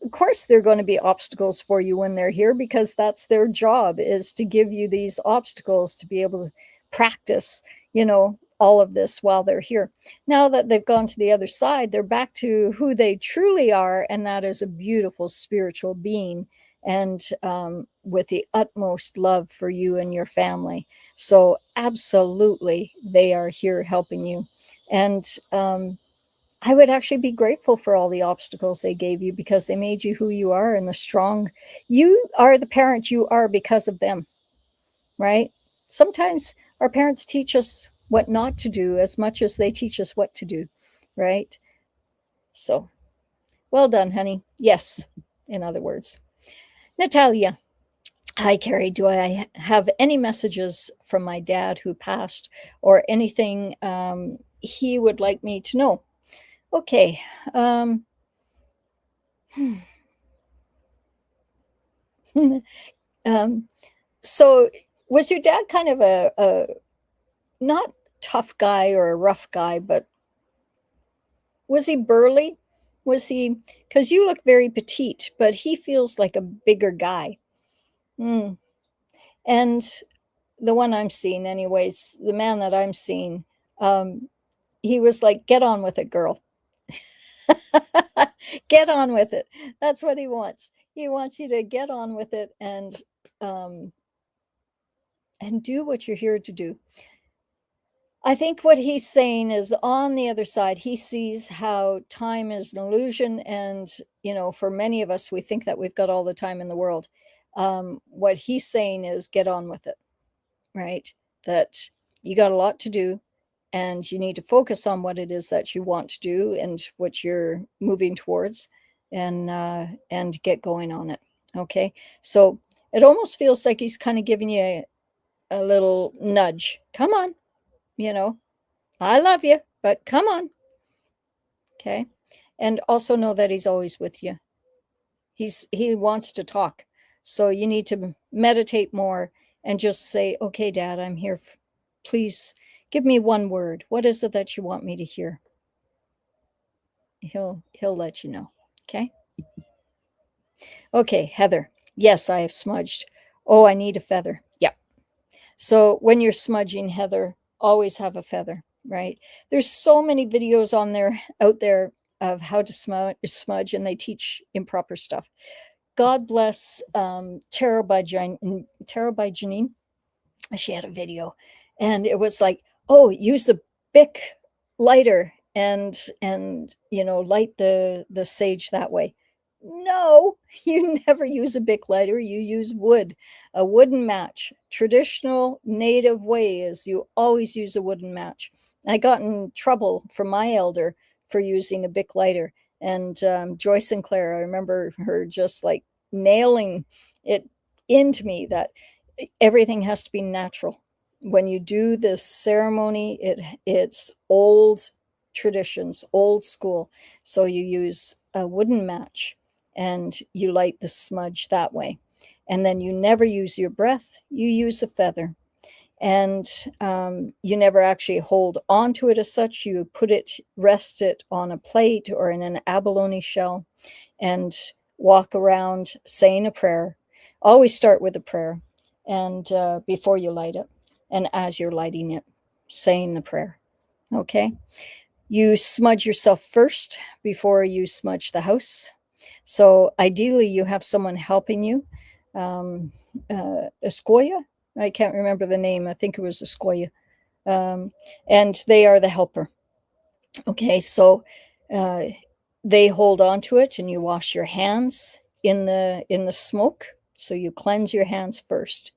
Of course, there are going to be obstacles for you when they're here because that's their job, is to give you these obstacles to be able to practice, all of this while they're here. Now that they've gone to the other side, they're back to who they truly are, and that is a beautiful spiritual being, and with the utmost love for you and your family. So absolutely, they are here helping you. And I would actually be grateful for all the obstacles they gave you, because they made you who you are and the strong. You are the parent you are because of them, right? Sometimes our parents teach us what not to do as much as they teach us what to do, right? So, well done, honey. Yes, in other words. Natalia. Hi, Carrie. Do I have any messages from my dad who passed, or anything he would like me to know? Okay. um, so, was your dad kind of a not tough guy or a rough guy, but was he burly? Was he, because you look very petite, but he feels like a bigger guy. Mm. And the one I'm seeing, anyways, the man that I'm seeing, um, he was like, get on with it, girl. Get on with it. That's what he wants. He wants you to get on with it um, and do what you're here to do. I think what he's saying is, on the other side, he sees how time is an illusion. And, for many of us, we think that we've got all the time in the world. What he's saying is, get on with it, right? That you got a lot to do, and you need to focus on what it is that you want to do and what you're moving towards, and get going on it. Okay. So it almost feels like he's kind of giving you a little nudge. Come on, you know, I love you, but come on. Okay. And also know that he's always with you. He wants to talk. So you need to meditate more and just say, okay, Dad, I'm here. Please give me one word. What is it that you want me to hear? He'll let you know. Okay. Okay, Heather. Yes, I have smudged. Oh, I need a feather. Yeah. So when you're smudging, Heather, always have a feather, right? There's so many videos out there of how to smudge, and they teach improper stuff. God bless Tara by Janine. She had a video, and it was like, oh, use a Bic lighter and light the sage that way. No, you never use a Bic lighter. You use wood, a wooden match. Traditional native way is you always use a wooden match. I got in trouble from my elder for using a Bic lighter. And Joyce Sinclair, I remember her just like nailing it into me that everything has to be natural. When you do this ceremony, it's old traditions, old school. So you use a wooden match and you light the smudge that way. And then you never use your breath, you use a feather. And you never actually hold onto it as such. You rest it on a plate or in an abalone shell, and walk around saying a prayer. Always start with a prayer, and before you light it, and as you're lighting it, saying the prayer. Okay. You smudge yourself first before you smudge the house. So ideally, you have someone helping you. Escoya, I can't remember the name. I think it was Escoya. Um, and they are the helper. Okay, so uh, they hold on to it, and you wash your hands in the smoke. So you cleanse your hands first,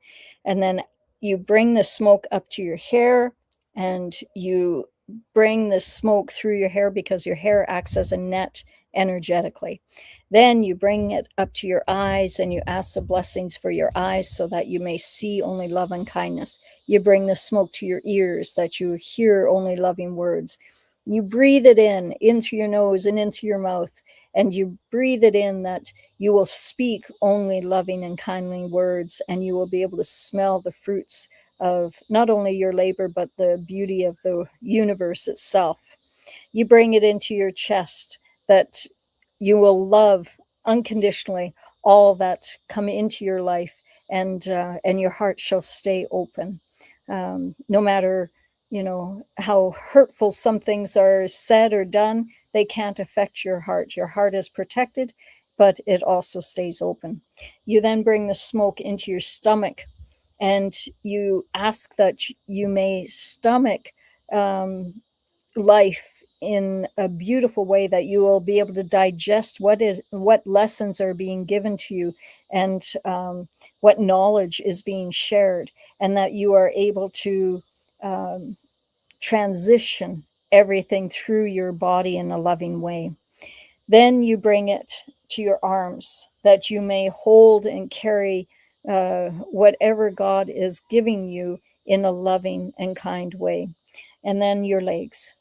and then you bring the smoke up to your hair, and you bring the smoke through your hair because your hair acts as a net energetically. Then you bring it up to your eyes, and you ask the blessings for your eyes so that you may see only love and kindness. You bring the smoke to your ears that you hear only loving words. You breathe it in into your nose and into your mouth, and you breathe it in that you will speak only loving and kindly words, and you will be able to smell the fruits of not only your labor but the beauty of the universe itself. You bring it into your chest that you will love unconditionally all that come into your life, and your heart shall stay open, no matter how hurtful some things are said or done. They can't affect your heart. Your heart is protected, but it also stays open. You then bring the smoke into your stomach, and you ask that you may stomach um, life in a beautiful way, that you will be able to digest what lessons are being given to you, and what knowledge is being shared, and that you are able to um, transition everything through your body in a loving way. Then you bring it to your arms that you may hold and carry whatever God is giving you in a loving and kind way. And then your legs,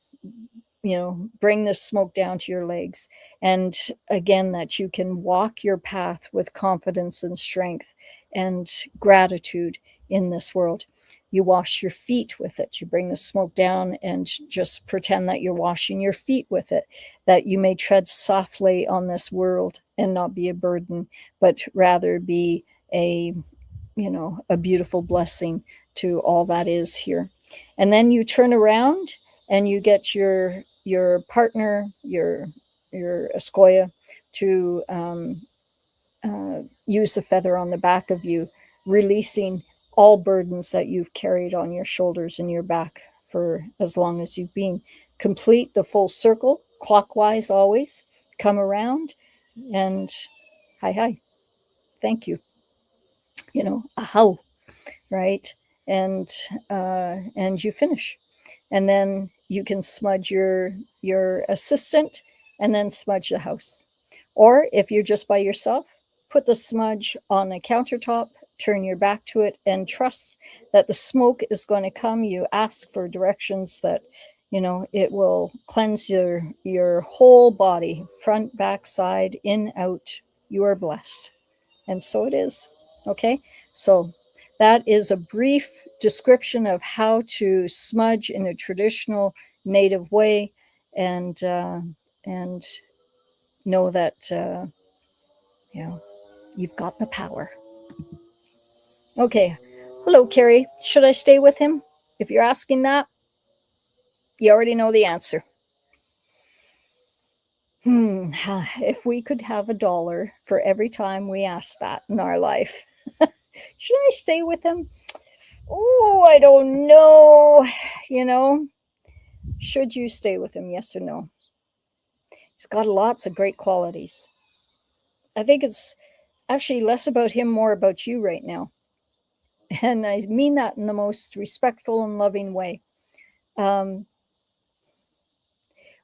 bring the smoke down to your legs. And again, that you can walk your path with confidence and strength and gratitude in this world. You wash your feet with it. You bring the smoke down and just pretend that you're washing your feet with it, that you may tread softly on this world and not be a burden, but rather be a a beautiful blessing to all that is here. And then you turn around and you get your partner, your escoya, to use the feather on the back of you, releasing all burdens that you've carried on your shoulders and your back for as long as you've been. Complete the full circle, clockwise always. Come around and hi, hi, thank you. Ahow, right? And you finish, and then you can smudge your assistant, and then smudge the house. Or if you're just by yourself, put the smudge on a countertop, turn your back to it, and trust that the smoke is going to come. You ask for directions that it will cleanse your whole body, front, back, side, in, out. You are blessed. And so it is. Okay, so that is a brief description of how to smudge in a traditional native way, and know that you've got the power. Okay, hello, Carrie. Should I stay with him? If you're asking that, you already know the answer. If we could have $1 for every time we ask that in our life, should I stay with him? Oh, I don't know. You know, should you stay with him? Yes or no? He's got lots of great qualities. I think it's actually less about him, more about you right now. And I mean that in the most respectful and loving way. Um,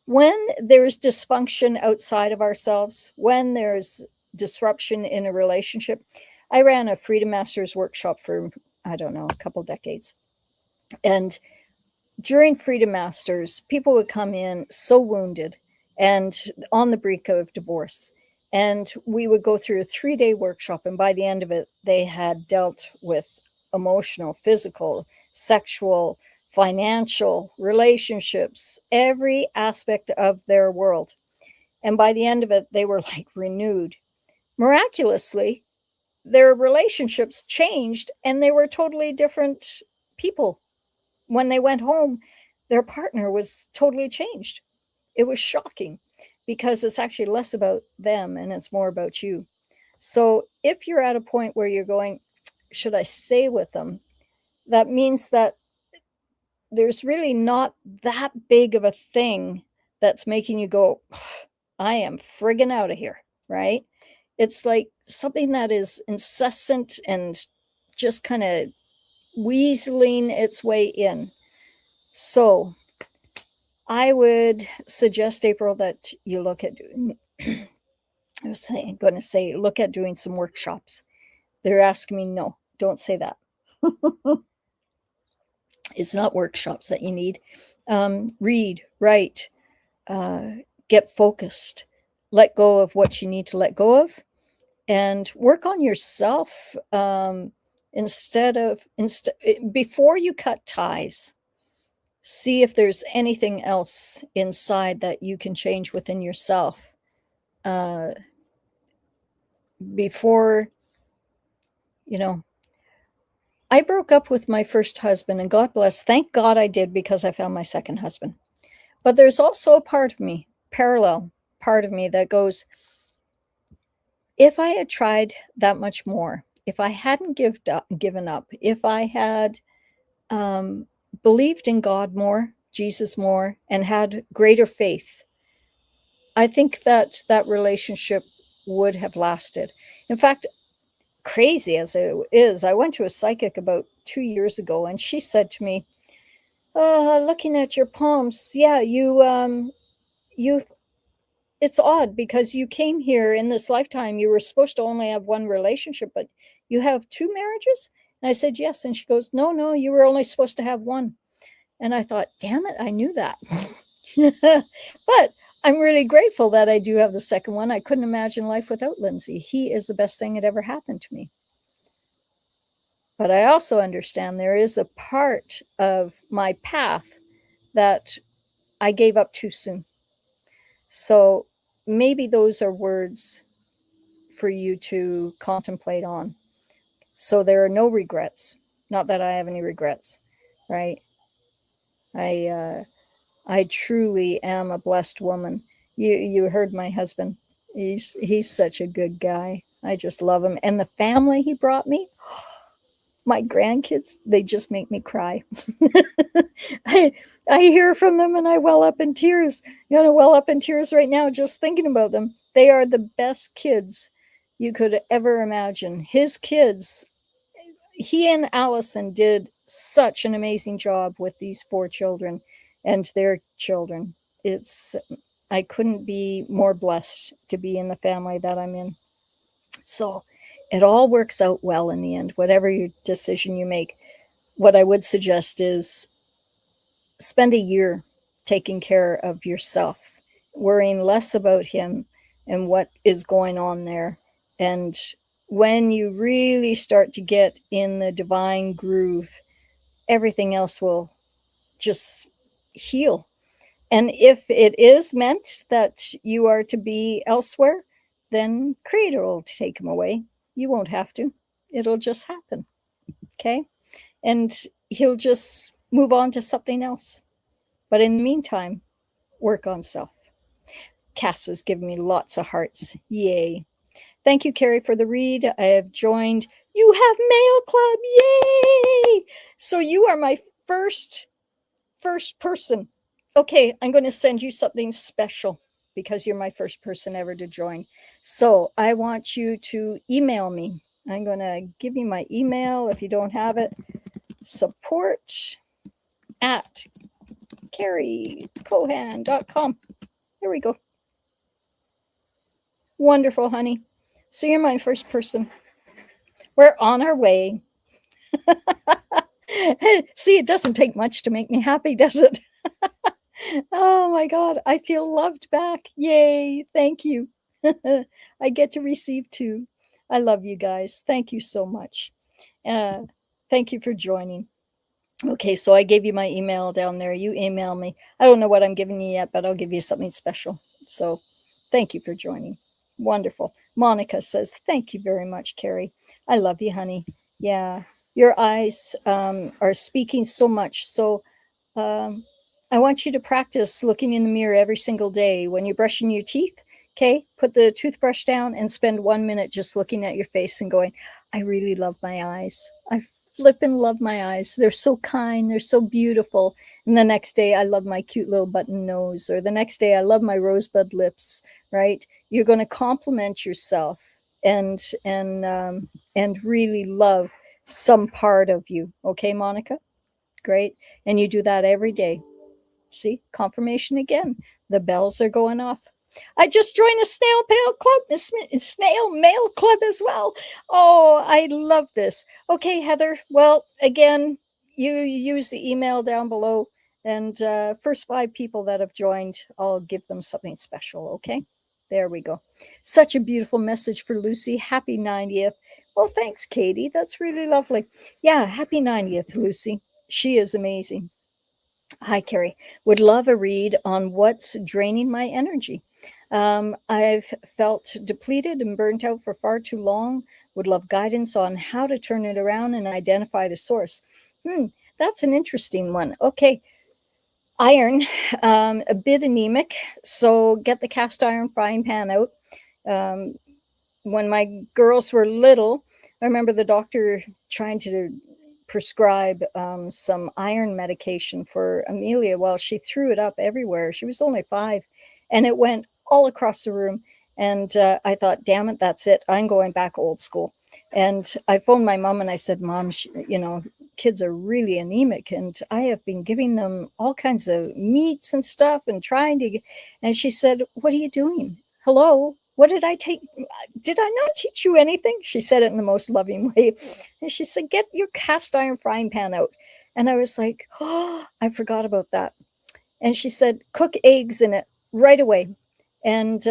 when there's dysfunction outside of ourselves, when there's disruption in a relationship, I ran a Freedom Masters workshop for, I don't know, a couple decades. And during Freedom Masters, people would come in so wounded and on the brink of divorce. And we would go through a 3-day workshop. And by the end of it, they had dealt with emotional, physical, sexual, financial, relationships, every aspect of their world. And by the end of it, they were like renewed. Miraculously, their relationships changed and they were totally different people when they went home. their partner was totally changed. It was shocking because it's actually less about them and it's more about you. So if you're at a point where you're going, should I stay with them? That means that there's really not that big of a thing that's making you go, I am friggin' out of here, right? It's like something that is incessant and just kind of weaseling its way in. So I would suggest, April, that you look at doing, I was going to say, look at doing some workshops. They're asking me, no, don't say that. It's not workshops that you need. Read, write, get focused, let go of what you need to let go of, and work on yourself. Before you cut ties, see if there's anything else inside that you can change within yourself. Before, you know, I broke up with my first husband, and God bless, thank God I did, because I found my second husband. But there's also a part of me, parallel part of me, that goes, if I had tried that much more, if I hadn't given up, if I had believed in God more, Jesus more, and had greater faith, I think that that relationship would have lasted. In fact, crazy as it is, I went to a psychic about 2 years ago, and she said to me, looking at your palms, yeah, you it's odd because you came here in this lifetime, you were supposed to only have one relationship, but you have two marriages? And I said, yes. And she goes, no, you were only supposed to have one. And I thought, damn it, I knew that. But I'm really grateful that I do have the second one. I couldn't imagine life without Lindsay. He is the best thing that ever happened to me. But I also understand there is a part of my path that I gave up too soon. So maybe those are words for you to contemplate on. So there are no regrets. Not that I have any regrets, right? I truly am a blessed woman. You heard my husband. He's such a good guy. I just love him. And the family he brought me, my grandkids, they just make me cry. I hear from them and I well up in tears. I'm gonna well up in tears right now just thinking about them. They are the best kids you could ever imagine. His kids, he and Allison did such an amazing job with these 4 children and their children. I couldn't be more blessed to be in the family that I'm in. So it all works out well in the end, whatever your decision you make. What I would suggest is spend a year taking care of yourself, worrying less about him and what is going on there. And when you really start to get in the divine groove, everything else will just heal. And if it is meant that you are to be elsewhere, then Creator will take him away. You won't have to. It'll just happen. Okay? And he'll just move on to something else. But in the meantime, work on self. Cass has given me lots of hearts. Yay. Thank you, Carrie, for the read. I have joined. You have Mail Club. Yay! So you are my first person. Okay, I'm going to send you something special because you're my first person ever to join. So I want you to email me. I'm going to give you my email if you don't have it. Support at carriekohan.com. There we go. Wonderful, honey. So you're my first person. We're on our way. See, it doesn't take much to make me happy, does it? Oh my God, I feel loved back. Yay, thank you. I get to receive too. I love you guys. Thank you so much. Thank you for joining. Okay, so I gave you my email down there. You email me. I don't know what I'm giving you yet, but I'll give you something special. So thank you for joining. Wonderful. Monica says, thank you very much, Carrie. I love you, honey. Yeah, your eyes are speaking so much. So I want you to practice looking in the mirror every single day when you're brushing your teeth. Okay, put the toothbrush down and spend 1 minute just looking at your face and going, I really love my eyes. I flippin' love my eyes. They're so kind, they're so beautiful. And the next day, I love my cute little button nose. Or the next day, I love my rosebud lips, right? You're going to compliment yourself and really love some part of you. Okay, Monica? Great. And you do that every day. See, confirmation again. The bells are going off. I just joined the snail mail club as well. Oh, I love this. Okay, Heather. Well, again, you use the email down below, and first 5 people that have joined, I'll give them something special. Okay, there we go. Such a beautiful message for Lucy. Happy 90th. Well, thanks, Katie. That's really lovely. Yeah, happy 90th, Lucy. She is amazing. Hi, Carrie. Would love a read on what's draining my energy. I've felt depleted and burnt out for far too long. Would love guidance on how to turn it around and identify the source. That's an interesting one. Okay, iron, a bit anemic. So get the cast iron frying pan out. Um, when my girls were little, I remember the doctor trying to prescribe some iron medication for Amelia. Well, she threw it up everywhere. She was only 5, and it went all across the room. And I thought, damn it, that's it. I'm going back old school. And I phoned my mom and I said, Mom, kids are really anemic, and I have been giving them all kinds of meats and stuff and trying to. And she said, what are you doing? Hello? What did I take? Did I not teach you anything? She said it in the most loving way. And she said, get your cast iron frying pan out. And I was like, oh, I forgot about that. And she said, cook eggs in it right away. And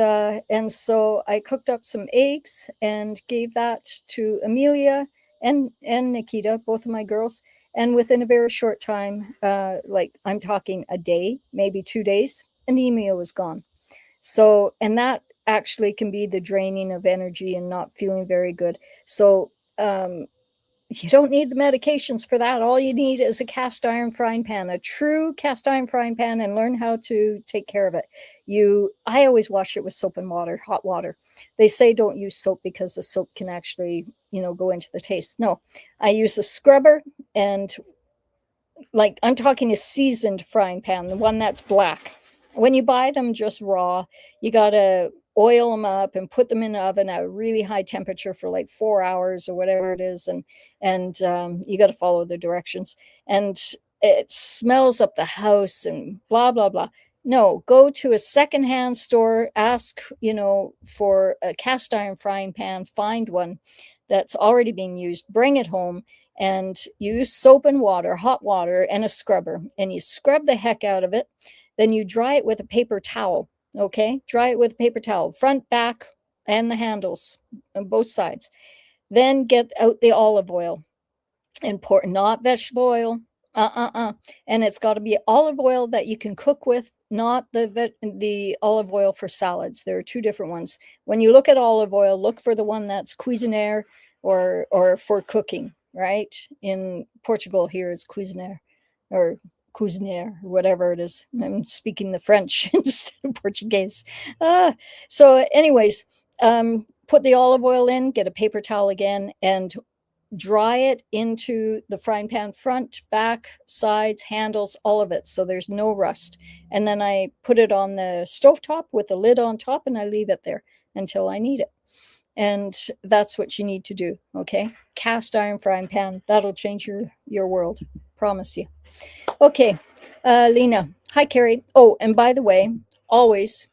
so I cooked up some eggs and gave that to Amelia and Nikita, both of my girls. And within a very short time, like I'm talking a day, maybe 2 days, anemia was gone. So, and that actually can be the draining of energy and not feeling very good. So, you don't need the medications for that. All you need is a cast iron frying pan, a true cast iron frying pan, and learn how to take care of it. I always wash it with soap and water, hot water. They say don't use soap because the soap can actually, go into the taste. No, I use a scrubber, and like I'm talking a seasoned frying pan, the one that's black. When you buy them just raw, you got to oil them up and put them in the oven at a really high temperature for like 4 hours or whatever it is, and you got to follow the directions. And it smells up the house and blah blah blah. No, go to a secondhand store, ask for a cast iron frying pan, find one that's already being used, bring it home, and use soap and water, hot water, and a scrubber, and you scrub the heck out of it. Then you dry it with a paper towel. Okay, dry it with a paper towel, front, back, and the handles on both sides. Then get out the olive oil and pour, not vegetable oil. And it's got to be olive oil that you can cook with, not the olive oil for salads. There are 2 different ones. When you look at olive oil, look for the one that's Cuisinaire or for cooking, right? In Portugal here, it's Cuisinaire or Cuisinaire, whatever it is. I'm speaking the French instead of Portuguese. So anyways, put the olive oil in, get a paper towel again, and dry it into the frying pan, front, back, sides, handles, all of it, so there's no rust. And then I put it on the stovetop with the lid on top, and I leave it there until I need it. And that's what you need to do. Okay, cast iron frying pan, that'll change your world, promise you. Okay, Lena. Hi, Carrie. Oh, and by the way, always,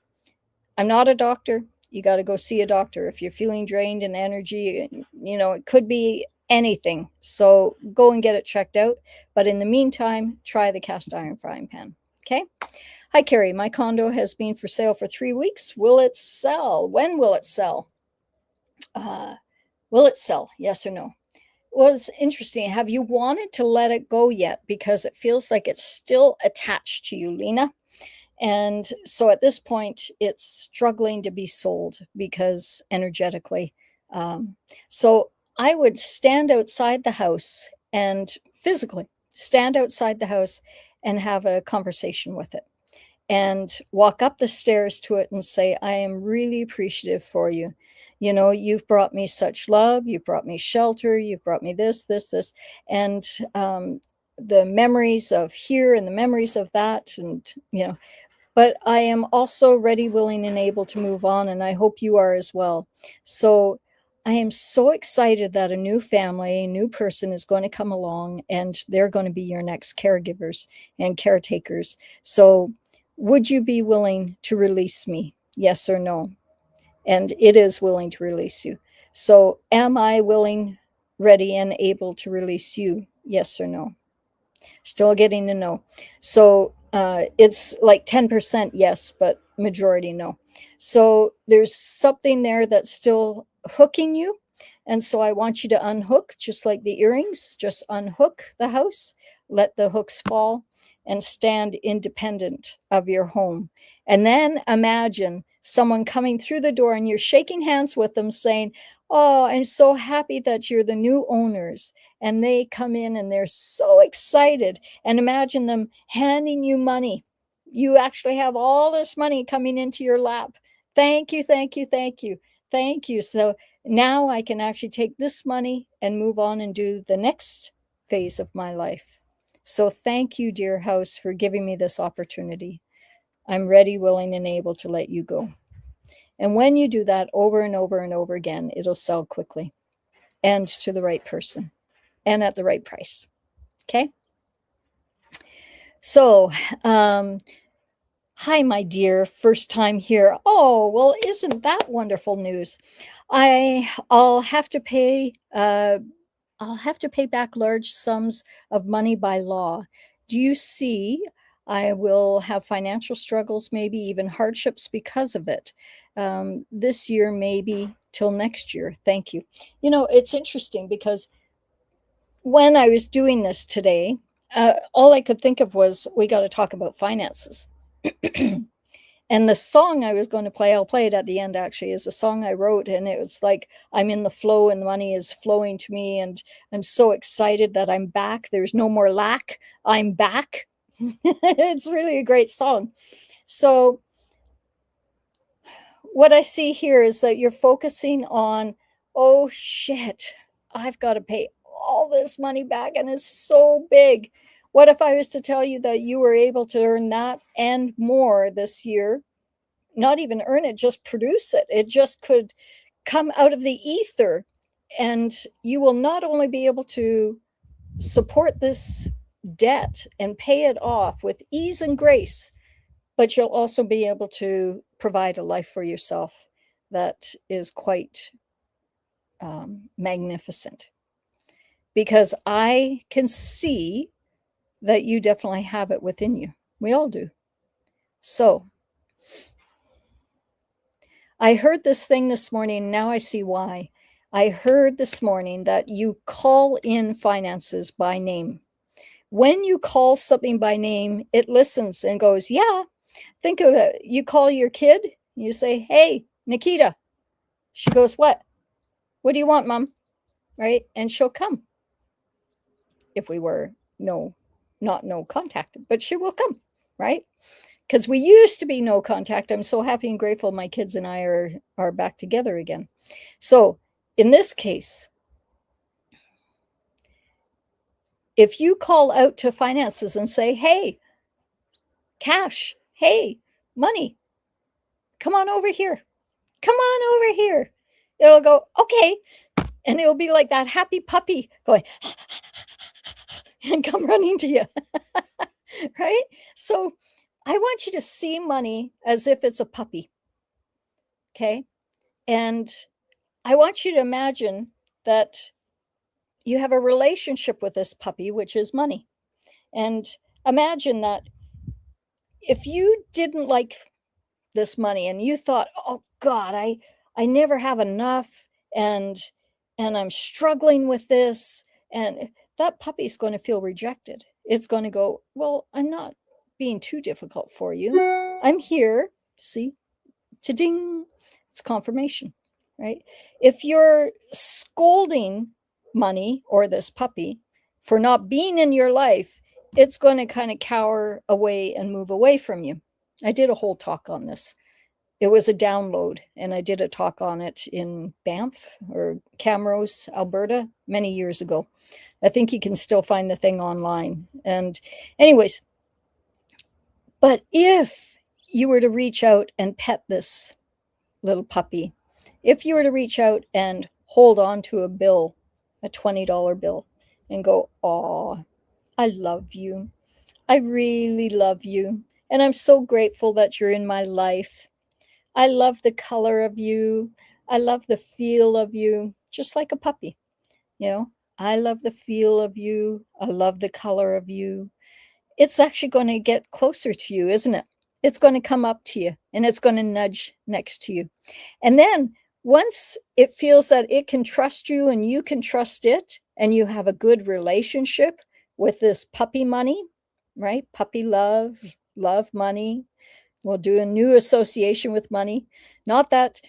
I'm not a doctor. You got to go see a doctor if you're feeling drained in energy. It could be anything. So go and get it checked out. But in the meantime, try the cast iron frying pan. Okay. Hi, Carrie. My condo has been for sale for 3 weeks. Will it sell? When will it sell? Will it sell? Yes or no? Well, it's interesting. Have you wanted to let it go yet? Because it feels like it's still attached to you, Lena. And so at this point, it's struggling to be sold because energetically. So I would stand outside the house and physically stand outside the house and have a conversation with it and walk up the stairs to it and say, I am really appreciative for you. You know, you've brought me such love, you've brought me shelter, you've brought me this. And the memories of here and the memories of that. And, you know, but I am also ready, willing, and able to move on. And I hope you are as well. So I am so excited that a new family, a new person is going to come along and they're going to be your next caregivers and caretakers. So would you be willing to release me? Yes or no? And it is willing to release you. So am I willing, ready, and able to release you? Yes or no? Still getting to know. So it's like 10% yes, but majority no. So there's something there that's still hooking you. And so I want you to unhook, just like the earrings, just unhook the house, let the hooks fall, and stand independent of your home. And then imagine someone coming through the door and you're shaking hands with them saying, oh, I'm so happy that you're the new owners. And they come in and they're so excited. And imagine them handing you money. You actually have all this money coming into your lap. Thank you, thank you, thank you, thank you. So now I can actually take this money and move on and do the next phase of my life. So thank you, dear house, for giving me this opportunity. I'm ready, willing, and able to let you go. And when you do that over and over and over again, it'll sell quickly and to the right person and at the right price. Okay. So, hi, my dear, first time here. Oh, well, isn't that wonderful news? I'll have to pay. I'll have to pay back large sums of money by law. Do you see? I will have financial struggles, maybe even hardships because of it. This year, maybe till next year. Thank you. You know, it's interesting because when I was doing this today, all I could think of was we got to talk about finances. And the song I was going to play, I'll play it at the end actually, is a song I wrote. And it was like, I'm in the flow and the money is flowing to me. And I'm so excited that I'm back. There's no more lack. I'm back. It's really a great song. So, what I see here is that you're focusing on, oh shit, I've got to pay all this money back and it's so big. What if I was to tell you that you were able to earn that and more this year? Not even earn it, just produce it. It just could come out of the ether. And you will not only be able to support this debt and pay it off with ease and grace, but you'll also be able to provide a life for yourself that is quite magnificent. Because I can see that you definitely have it within you. We all do. So I heard this thing this morning. Now I see why. I heard this morning that you call in finances by name. When you call something by name, it listens and goes, yeah, think of it. You call your kid, you say, hey, Nikita. She goes, what? What do you want, Mom? Right? And she'll come. If we were no contact, but she will come, right? Because we used to be no contact. I'm so happy and grateful my kids and I are back together again. So in this case, if you call out to finances and say, hey, cash, hey, money, come on over here. Come on over here. It'll go, okay. And it'll be like that happy puppy going and come running to you. Right? So I want you to see money as if it's a puppy. Okay. And I want you to imagine that you have a relationship with this puppy, which is money. And imagine that if you didn't like this money and you thought, oh God, I never have enough and I'm struggling with this, and that puppy's going to feel rejected. It's going to go, well, I'm not being too difficult for you. I'm here. See, ta-ding, it's confirmation, right? If you're scolding money or this puppy for not being in your life, it's going to kind of cower away and move away from you. I did a whole talk on this. It was a download, and I did a talk on it in Banff or Camrose, Alberta, many years ago. I think you can still find the thing online. And, anyways, but if you were to reach out and pet this little puppy, if you were to reach out and hold on to a bill, a $20 bill, and go, "Aw, I love you. I really love you. And I'm so grateful that you're in my life. I love the color of you. I love the feel of you," just like a puppy, you know. I love the feel of you. I love the color of you. It's actually going to get closer to you, isn't it? It's going to come up to you and it's going to nudge next to you. And then once it feels that it can trust you and you can trust it, and you have a good relationship with this puppy money, right? Puppy love, love money. We'll do a new association with money. Not that,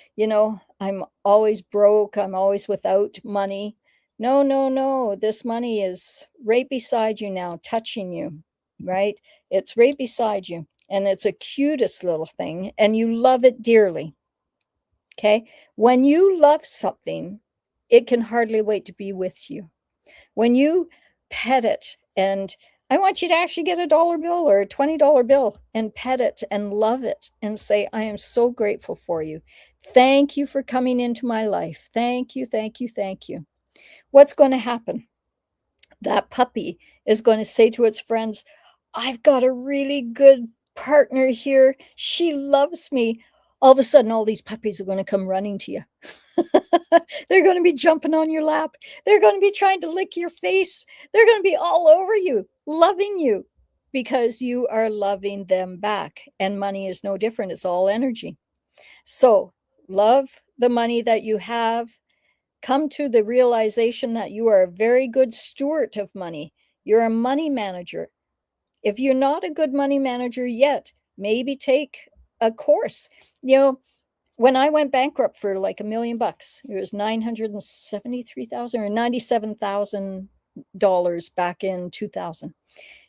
I'm always broke, I'm always without money. No, no, no. This money is right beside you now, touching you, right? It's right beside you. And it's a cutest little thing, and you love it dearly. Okay. When you love something, it can hardly wait to be with you. When you pet it, and I want you to actually get a dollar bill or a $20 bill and pet it and love it and say, "I am so grateful for you. Thank you for coming into my life. Thank you, thank you, thank you." What's going to happen? That puppy is going to say to its friends, "I've got a really good partner here. She loves me." All of a sudden, all these puppies are going to come running to you. They're going to be jumping on your lap. They're going to be trying to lick your face. They're going to be all over you, loving you, because you are loving them back. And money is no different. It's all energy. So love the money that you have. Come to the realization that you are a very good steward of money. You're a money manager. If you're not a good money manager yet, maybe take a course. When I went bankrupt for like $1,000,000, it was 973,000 or $97,000 back in 2000.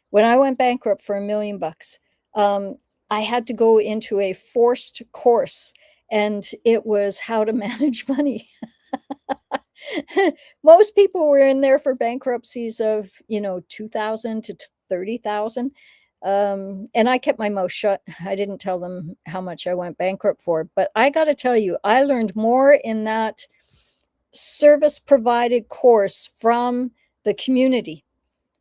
When I went bankrupt for $1,000,000, I had to go into a forced course, and it was how to manage money. Most people were in there for bankruptcies of 2,000 to 30,000. And I kept my mouth shut. I didn't tell them how much I went bankrupt for. But I got to tell you, I learned more in that service provided course from the community.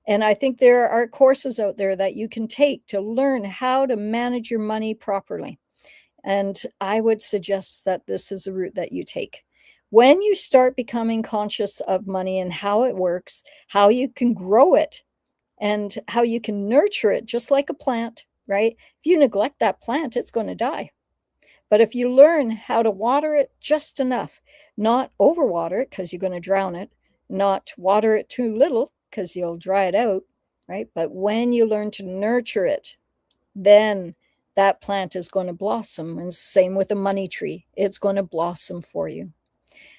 And I think there are courses out there that you can take to learn how to manage your money properly. And I would suggest that this is a route that you take. When you start becoming conscious of money and how it works, how you can grow it, and how you can nurture it just like a plant, right? If you neglect that plant, it's going to die. But if you learn how to water it just enough, not overwater it because you're going to drown it, not water it too little because you'll dry it out, right? But when you learn to nurture it, then that plant is going to blossom. And same with a money tree, it's going to blossom for you.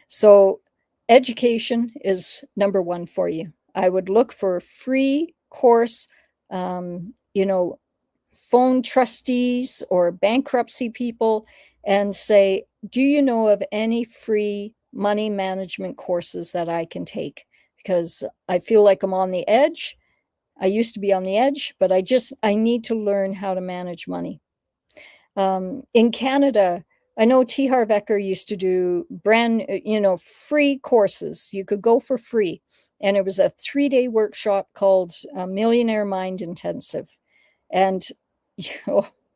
So education is number one for you. I would look for a free course, phone trustees or bankruptcy people, and say, "Do you know of any free money management courses that I can take?" Because I feel like I'm on the edge. I used to be on the edge, but I need to learn how to manage money. In Canada, I know T. Harv Eker used to do free courses. You could go for free. And it was a 3-day workshop called Millionaire Mind Intensive. And,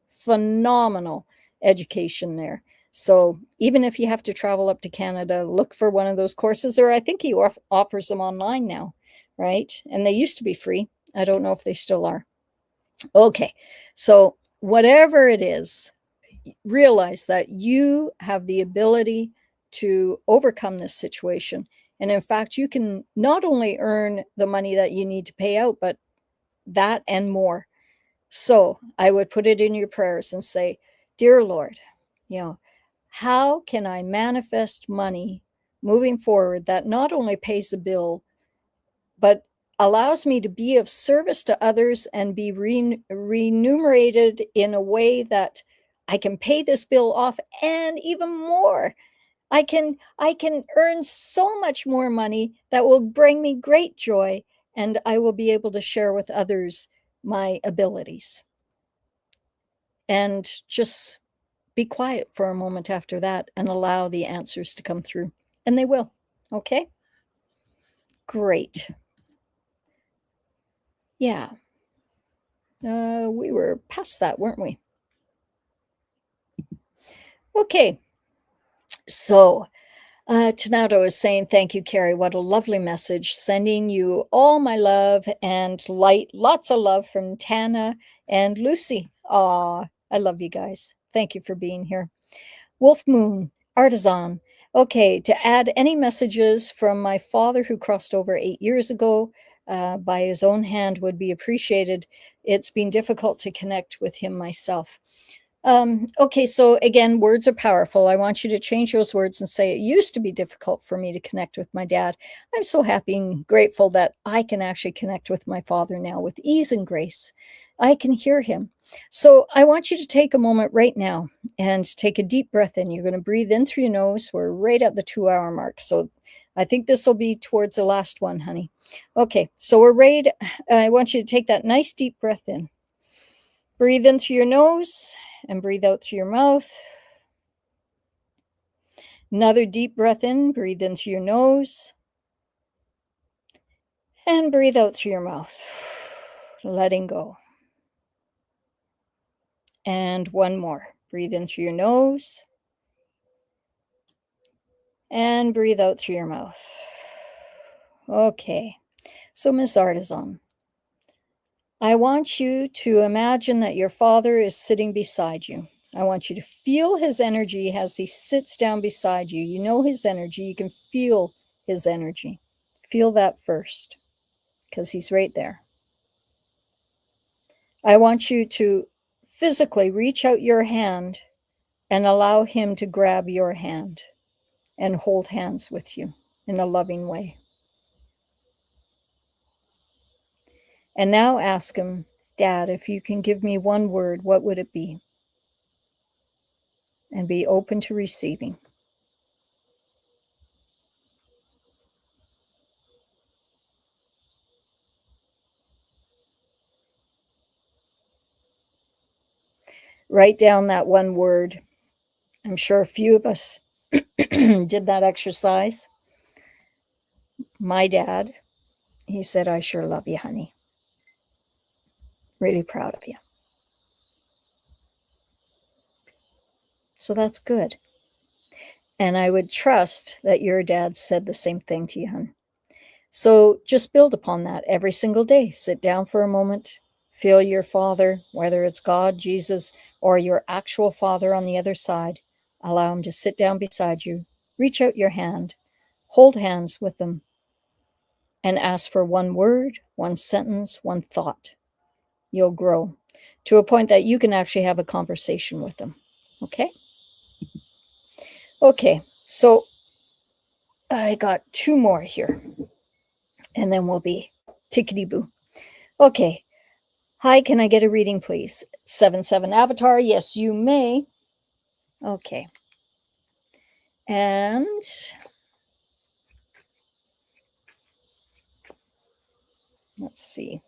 phenomenal education there. So even if you have to travel up to Canada, look for one of those courses, or I think he offers them online now, right? And they used to be free. I don't know if they still are. Okay, so whatever it is, realize that you have the ability to overcome this situation. And in fact, you can not only earn the money that you need to pay out, but that and more. So I would put it in your prayers and say, "Dear Lord, how can I manifest money moving forward that not only pays a bill, but allows me to be of service to others and be remunerated in a way that I can pay this bill off and even more. I can earn so much more money that will bring me great joy, and I will be able to share with others my abilities. And just be quiet for a moment after that and allow the answers to come through. And they will. Okay? Great. Yeah. We were past that, weren't we? Okay. So, Tanato is saying, thank you, Carrie. What a lovely message. Sending you all my love and light. Lots of love from Tana and Lucy. Aw, I love you guys. Thank you for being here. Wolf Moon, Artisan. Okay, to add any messages from my father who crossed over 8 years ago by his own hand would be appreciated. It's been difficult to connect with him myself. Okay, so again, words are powerful. I want you to change those words and say, it used to be difficult for me to connect with my dad. I'm so happy and grateful that I can actually connect with my father now with ease and grace. I can hear him. So I want you to take a moment right now and take a deep breath in. You're going to breathe in through your nose. We're right at the 2-hour mark. So I think this will be towards the last one, honey. Okay, so we're ready. I want you to take that nice deep breath in. Breathe in through your nose and breathe out through your mouth. Another deep breath in, breathe in through your nose. And breathe out through your mouth, letting go. And one more. Breathe in through your nose. And breathe out through your mouth. Okay, so Miss Artisan, I want you to imagine that your father is sitting beside you. I want you to feel his energy as he sits down beside you. You know his energy. You can feel his energy. Feel that first, because he's right there. I want you to physically reach out your hand and allow him to grab your hand and hold hands with you in a loving way. And now ask him, Dad, if you can give me one word, what would it be? And be open to receiving. Write down that one word. I'm sure a few of us did that exercise. My dad, he said, I sure love you, honey. Really proud of you. So that's good. And I would trust that your dad said the same thing to you, hon. So just build upon that every single day. Sit down for a moment. Feel your father, whether it's God, Jesus, or your actual father on the other side. Allow him to sit down beside you. Reach out your hand. Hold hands with them. And ask for one word, one sentence, one thought. You'll grow to a point that you can actually have a conversation with them. Okay? Okay, so I got 2 more here. And then we'll be tickety-boo. Okay. Hi, can I get a reading, please? 77 Avatar. Yes, you may. Okay. And let's see.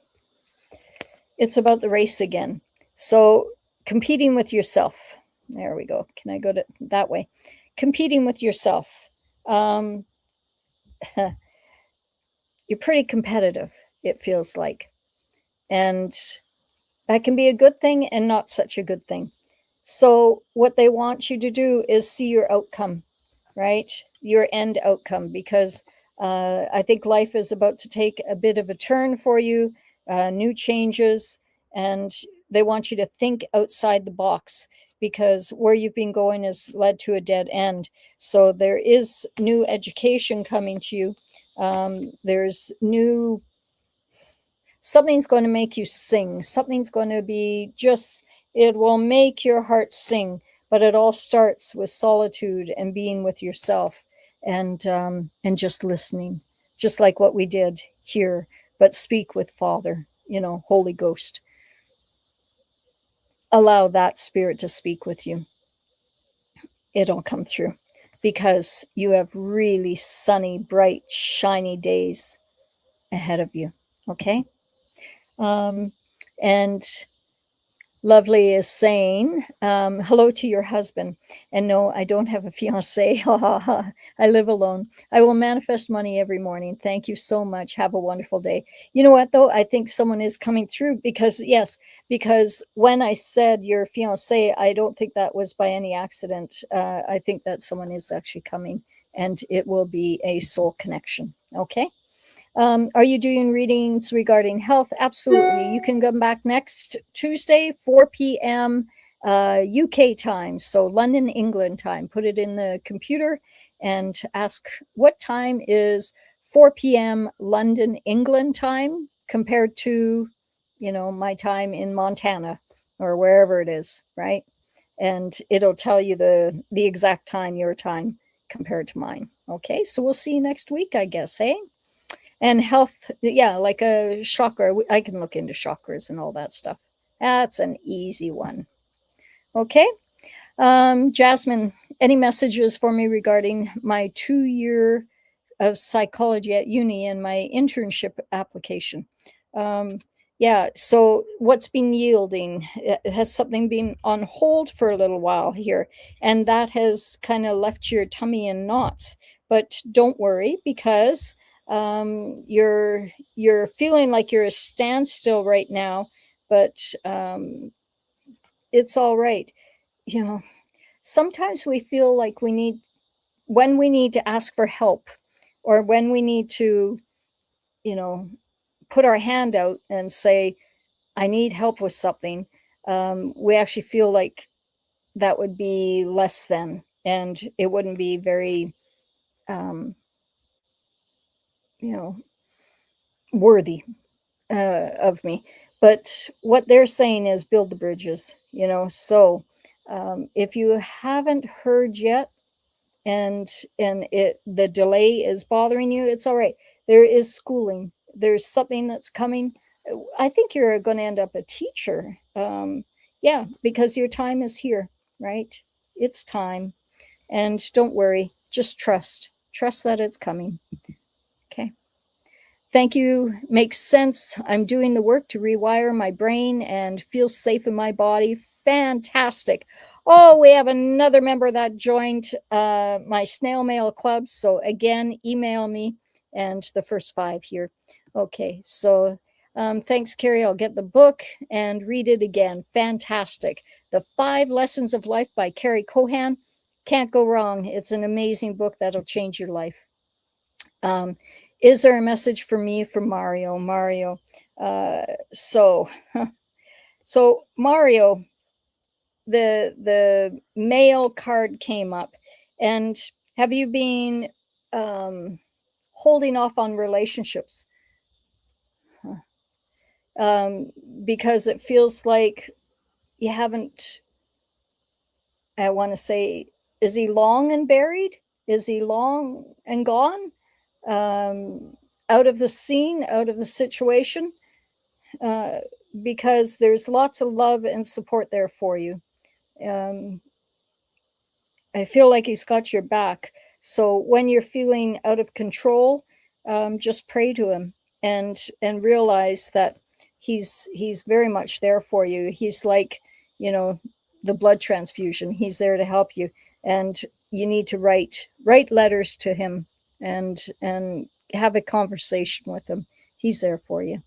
It's about the race again. So competing with yourself. There we go. Can I go to that way? Competing with yourself. You're pretty competitive, it feels like. And that can be a good thing and not such a good thing. So what they want you to do is see your outcome, right? Your end outcome, because I think life is about to take a bit of a turn for you, new changes, and they want you to think outside the box, because where you've been going has led to a dead end. So there is new education coming to you. There's new, something's going to make you sing. Something's going to be just, it will make your heart sing. But it all starts with solitude and being with yourself and just listening, just like what we did here but speak with Father, Holy Ghost. Allow that spirit to speak with you. It'll come through because you have really sunny, bright, shiny days ahead of you. Okay. And Lovely is saying, hello to your husband. And no, I don't have a fiance. I live alone. I will manifest money every morning. Thank you so much. Have a wonderful day. You know what, though? I think someone is coming through because, yes, because when I said your fiance, I don't think that was by any accident. I think that someone is actually coming and it will be a soul connection. Okay. Are you doing readings regarding health? Absolutely. You can come back next Tuesday, 4 p.m. UK time, so London, England time. Put it in the computer and ask what time is 4 p.m. London, England time compared to, my time in Montana or wherever it is, right? And it'll tell you the exact time, your time compared to mine. Okay, so we'll see you next week, I guess, hey? And health, yeah, like a chakra. I can look into chakras and all that stuff. That's an easy one. Okay. Jasmine, any messages for me regarding my 2 year of psychology at uni and my internship application? Yeah, so what's been yielding? Has something been on hold for a little while here? And that has kind of left your tummy in knots. But don't worry because you're feeling like you're a standstill right now, but it's all right. Sometimes we feel like when we need to ask for help or when we need to, you know, put our hand out and say, I need help with something, we actually feel like that would be less than, and it wouldn't be very, um, you know, worthy of me. But what they're saying is build the bridges. So if you haven't heard yet, and the delay is bothering you, it's all right. There is schooling. There's something that's coming. I think you're going to end up a teacher. Yeah, because your time is here, right? It's time. And don't worry, just trust that it's coming. Okay. Thank you. Makes sense. I'm doing the work to rewire my brain and feel safe in my body. Fantastic. Oh, we have another member that joined my snail mail club. So, again, email me and the first 5 here. Okay. So, thanks, Carrie. I'll get the book and read it again. Fantastic. The 5 Lessons of Life by Carrie Kohan. Can't go wrong. It's an amazing book that'll change your life. Is there a message for me from Mario? Mario. So Mario, the mail card came up, and have you been holding off on relationships? Because it feels like you haven't. I want to say, is he long and buried? Is he long and gone? Out of the scene, out of the situation, uh, because there's lots of love and support there for you. Um, I feel like he's got your back. So when you're feeling out of control, just pray to him and realize that he's very much there for you. He's like, the blood transfusion. He's there to help you, and you need to write letters to him and have a conversation with him. He's there for you.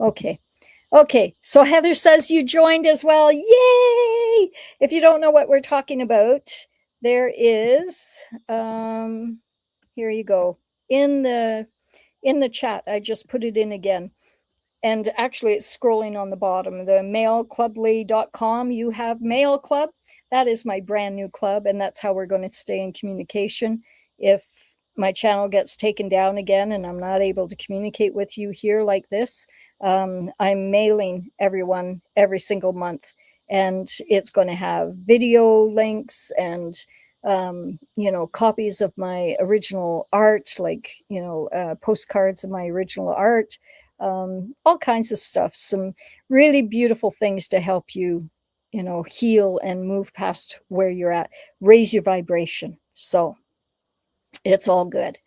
Okay. Okay, so Heather says you joined as well. Yay! If you don't know what we're talking about, there is here you go. In the chat, I just put it in again. And actually it's scrolling on the bottom. The mailclubly.com. You have Mail Club. That is my brand new club, and that's how we're going to stay in communication. If my channel gets taken down again and I'm not able to communicate with you here like this, I'm mailing everyone every single month, and it's going to have video links and copies of my original art, like postcards of my original art, all kinds of stuff. Some really beautiful things to help you, heal and move past where you're at, raise your vibration. So it's all good.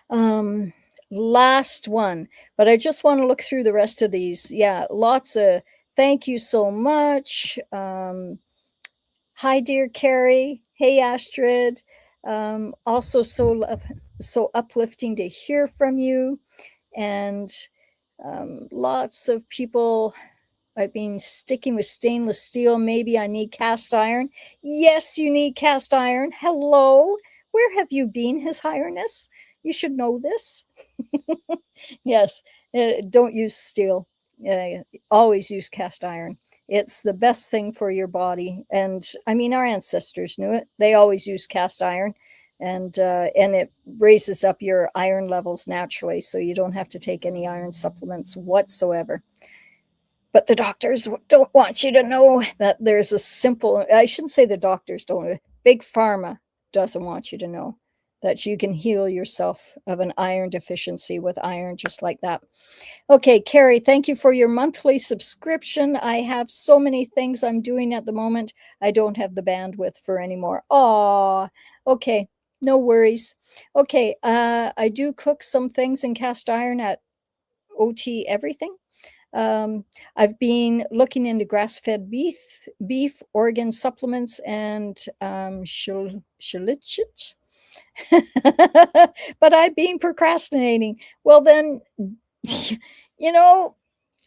Um, Last one, but I just want to look through the rest of these. Yeah, lots of thank you so much. Hi, dear Carrie. Hey, Astrid. Also, so uplifting to hear from you, and lots of people. I've been sticking with stainless steel. Maybe I need cast iron. Yes, you need cast iron. Hello. Where have you been, His Highness? You should know this. Yes, don't use steel. Always use cast iron. It's the best thing for your body. And I mean, our ancestors knew it. They always used cast iron, and it raises up your iron levels naturally, so you don't have to take any iron supplements whatsoever. But the doctors don't want you to know that there's a simple, I shouldn't say the doctors don't, Big Pharma doesn't want you to know that you can heal yourself of an iron deficiency with iron just like that. Okay, Carrie, thank you for your monthly subscription. I have so many things I'm doing at the moment. I don't have the bandwidth for anymore. Oh, okay, no worries. Okay, I do cook some things in cast iron at OT Everything. I've been looking into grass-fed beef, organ supplements, and shilichits. But I've been procrastinating. Well, then, you know,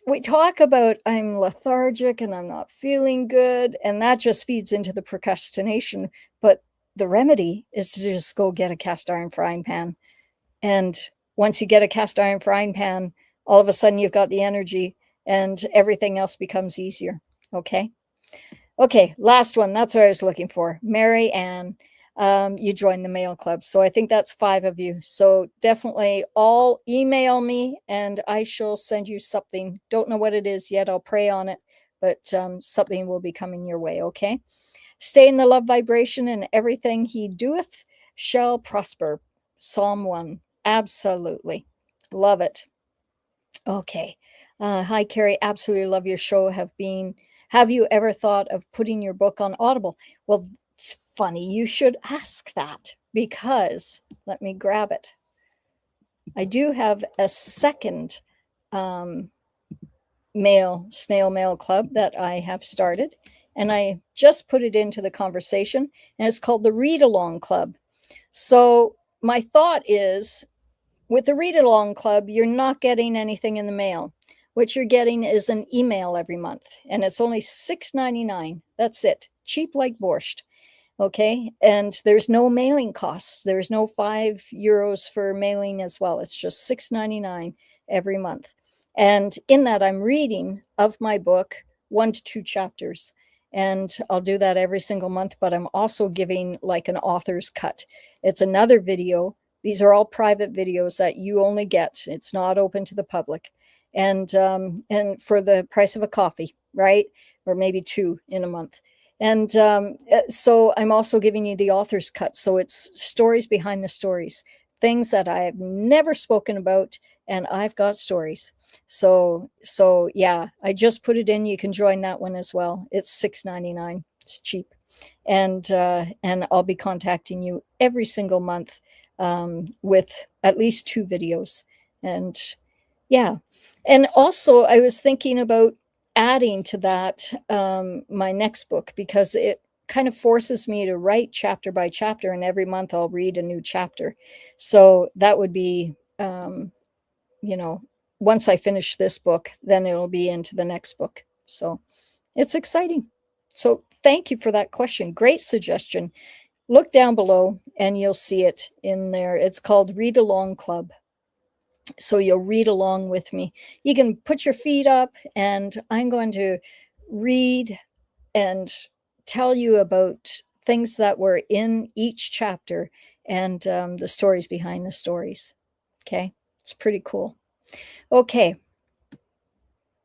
we talk about I'm lethargic and I'm not feeling good, and that just feeds into the procrastination. But the remedy is to just go get a cast iron frying pan. And once you get a cast iron frying pan, all of a sudden you've got the energy and everything else becomes easier. Okay. Okay. Last one. That's what I was looking for. Mary Ann, you joined the mail club. So I think that's 5 of you. So definitely all email me and I shall send you something. Don't know what it is yet. I'll pray on it, but something will be coming your way. Okay. Stay in the love vibration, and everything he doeth shall prosper. Psalm 1. Absolutely. Love it. Okay. Hi, Carrie. Absolutely love your show. Have you ever thought of putting your book on Audible? Well, it's funny. You should ask that because let me grab it. I do have a second snail mail club that I have started, and I just put it into the conversation, and it's called the Read Along Club. So my thought is, with the Read Along Club, you're not getting anything in the mail. What you're getting is an email every month, and it's only $6.99. That's it. Cheap like borscht. Okay. And there's no mailing costs. There's no €5 for mailing as well. It's just $6.99 every month. And in that, I'm reading of my book 1 to 2 chapters. And I'll do that every single month, but I'm also giving like an author's cut. It's another video. These are all private videos that you only get. It's not open to the public. And for the price of a coffee, right? Or maybe 2 in a month. And so I'm also giving you the author's cut. So it's stories behind the stories, things that I have never spoken about, and I've got stories. So yeah, I just put it in. You can join that one as well. It's $6.99. It's cheap, and I'll be contacting you every single month with at least 2 videos, and yeah. And also, I was thinking about adding to that my next book, because it kind of forces me to write chapter by chapter, and every month I'll read a new chapter. So that would be, once I finish this book, then it'll be into the next book. So it's exciting. So thank you for that question. Great suggestion. Look down below and you'll see it in there. It's called Read Along Club. So you'll read along with me. You can put your feet up, and I'm going to read and tell you about things that were in each chapter, and the stories behind the stories. Okay, it's pretty cool. Okay,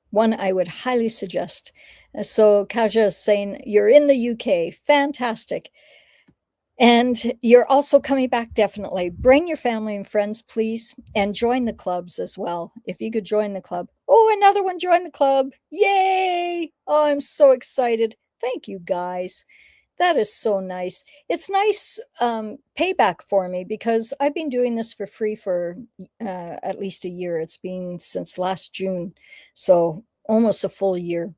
one I would highly suggest. So Kaja is saying, you're in the UK. Fantastic. And you're also coming back, definitely. Bring your family and friends, please, and join the clubs as well. If you could join the club. Oh, another one joined the club. Yay! Oh, I'm so excited. Thank you, guys. That is so nice. It's nice payback for me because I've been doing this for free for at least a year. It's been since last June, so almost a full year,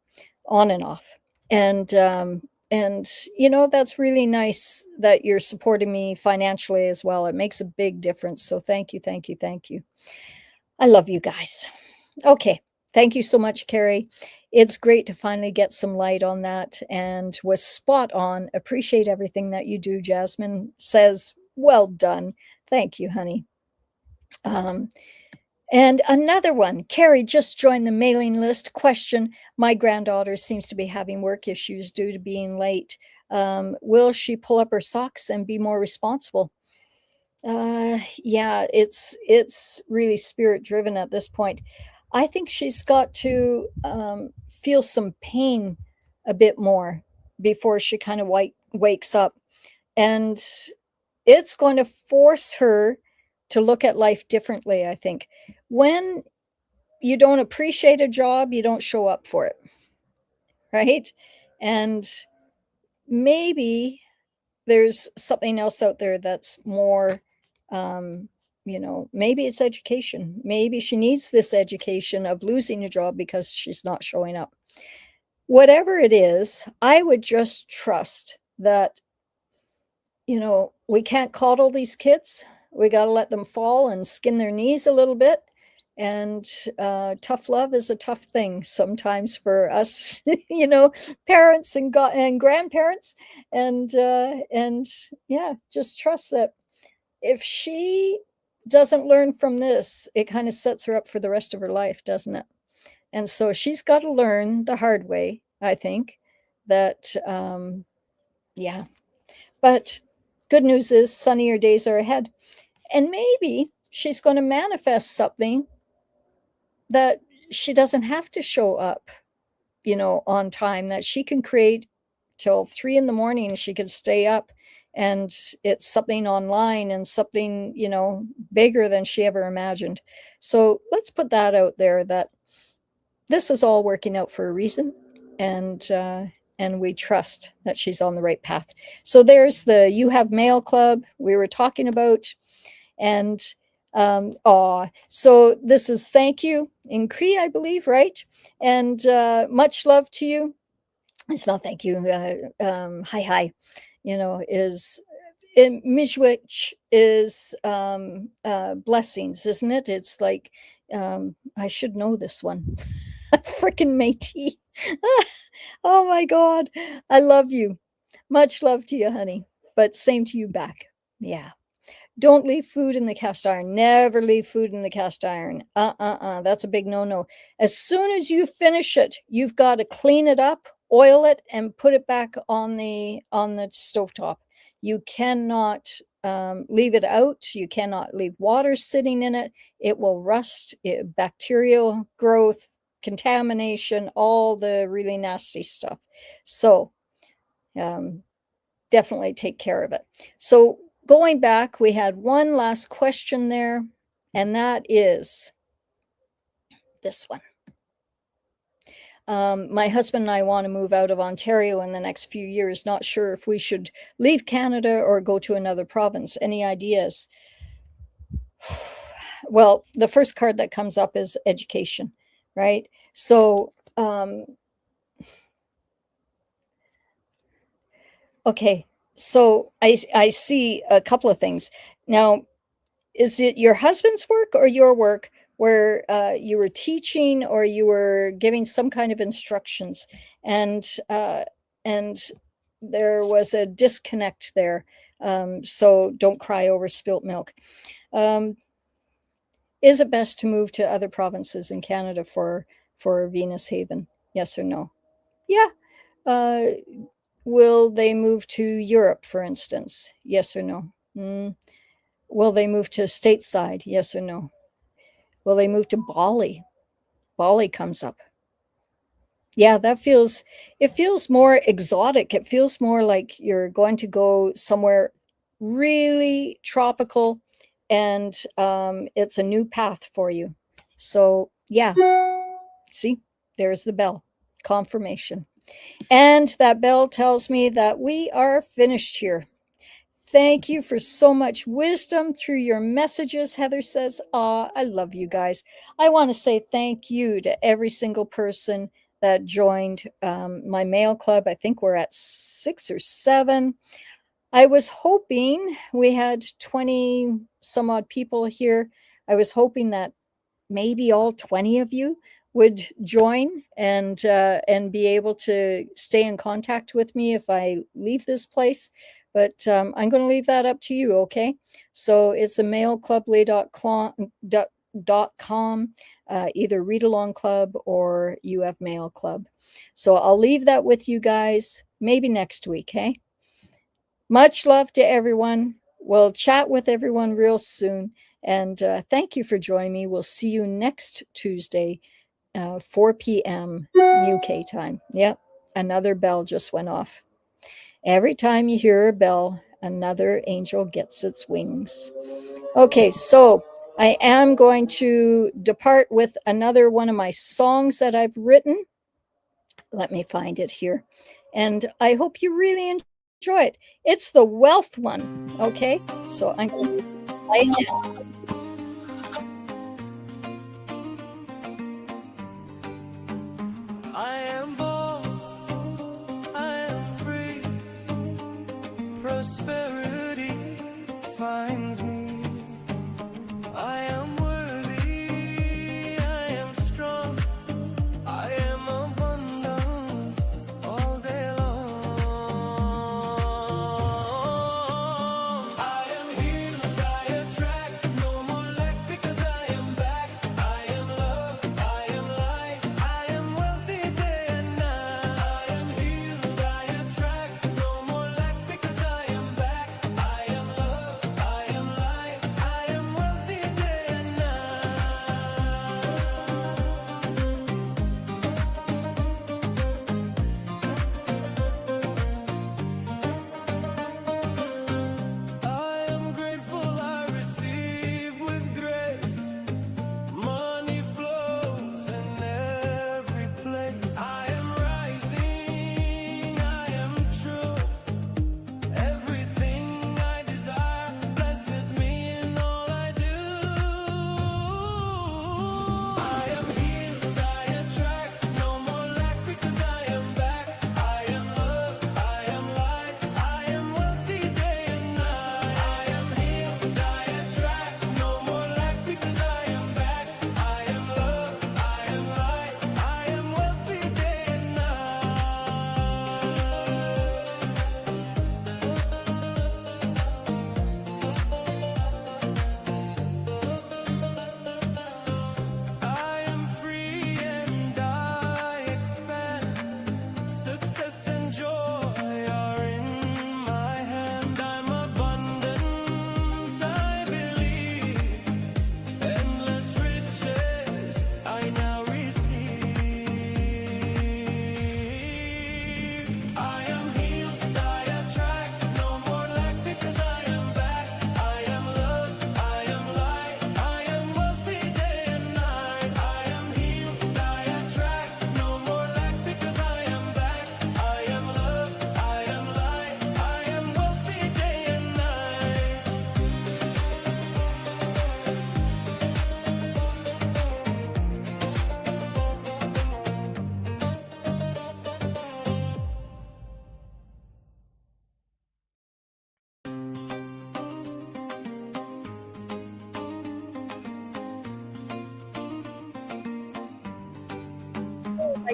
on and off. And that's really nice that you're supporting me financially as well. It makes a big difference. So thank you, thank you, thank you. I love you guys. Okay. Thank you so much, Carrie. It's great to finally get some light on that and was spot on. Appreciate everything that you do. Jasmine says, well done. Thank you, honey. And another one, Carrie just joined the mailing list. Question: my granddaughter seems to be having work issues due to being late. Will she pull up her socks and be more responsible? Yeah, it's really spirit driven at this point. I think she's got to feel some pain a bit more before she kind of wakes up, and it's going to force her to look at life differently. I think when you don't appreciate a job, you don't show up for it, right? And maybe there's something else out there that's more, maybe it's education. Maybe she needs this education of losing a job because she's not showing up. Whatever it is, I would just trust that, we can't coddle these kids. We got to let them fall and skin their knees a little bit. And tough love is a tough thing sometimes for us, parents and grandparents, and yeah, just trust that if she doesn't learn from this, it kind of sets her up for the rest of her life, doesn't it? And so she's got to learn the hard way, I think. That yeah, but good news is sunnier days are ahead, and maybe she's going to manifest something that she doesn't have to show up, on time, that she can create till 3 in the morning. She could stay up and it's something online and something, bigger than she ever imagined. So let's put that out there, that this is all working out for a reason. And we trust that she's on the right path. So there's the You Have Mail Club we were talking about. And so this is thank you in Cree, I believe, right? And much love to you. It's not thank you. Hi, is in Miigwech is blessings, isn't it? It's like I should know this one. Freaking Métis. Oh my God, I love you. Much love to you, honey. But same to you back. Yeah. Don't leave food in the cast iron. Never leave food in the cast iron. That's a big no-no. As soon as you finish it, you've got to clean it up, oil it, and put it back on the stovetop. You cannot leave it out. You cannot leave water sitting in it. It will rust. Bacterial growth, contamination, all the really nasty stuff. So definitely take care of it. So going back, we had one last question there, and that is this one. My husband and I want to move out of Ontario in the next few years. Not sure if we should leave Canada or go to another province. Any ideas? Well, the first card that comes up is education, right? So, okay. So I see a couple of things. Now, is it your husband's work or your work where you were teaching or you were giving some kind of instructions, and there was a disconnect there? So don't cry over spilt milk. Is it best to move to other provinces in Canada for Venus Haven? Yes or no? Yeah. Will they move to Europe, for instance? Yes or no? Will they move to stateside? Yes or no? Will they move to Bali? Bali comes up. Yeah, it feels more exotic. It feels more like you're going to go somewhere really tropical, and it's a new path for you. So, yeah, see, there's the bell confirmation. And that bell tells me that we are finished here. Thank you for so much wisdom through your messages. Heather says, "Ah, I love you guys." I want to say thank you to every single person that joined my mail club. I think we're at 6 or 7. I was hoping we had 20 some odd people here. I was hoping that maybe all 20 of you would join and be able to stay in contact with me if I leave this place. But I'm going to leave that up to you, okay? So it's a mailclublay.com, either Read Along Club or UF Mail Club. So I'll leave that with you guys maybe next week, hey? Much love to everyone. We'll chat with everyone real soon. And thank you for joining me. We'll see you next Tuesday, 4 p.m. UK time. Yep, another bell just went off. Every time you hear a bell, another angel gets its wings. Okay, so I am going to depart with another one of my songs that I've written. Let me find it here. And I hope you really enjoy it. It's the wealth one, okay? So I'm going to play it now. I am born, I am free. Prosperity finds me. I am worthy, I am strong. I am abundance all day long. I am healed, I attract no more lack because I am back. I am love, I am light, I am wealthy day and night. I am healed, I attract no more lack because I am back. I am love, I am light, I am wealthy day and I am grateful, I receive with grace. Money flows in every place. I am rising, I am true. Everything I desire blesses me in all I do. I am healed, I attract no more lack because I am back. I am love, I am light, I am wealthy day and night. I am healed, I attract no more lack because I am back. I am love, I am light, I am wealthy day and I am free and I expand. Success and joy are in my hand. I'm abundant, I believe. Endless riches I now receive. I am healed, I attract no more lack because I am back. I am love, I am light, I am wealthy day and night. I am healed, I attract no more lack because I am back. I am love, I am light, I am wealthy day and night.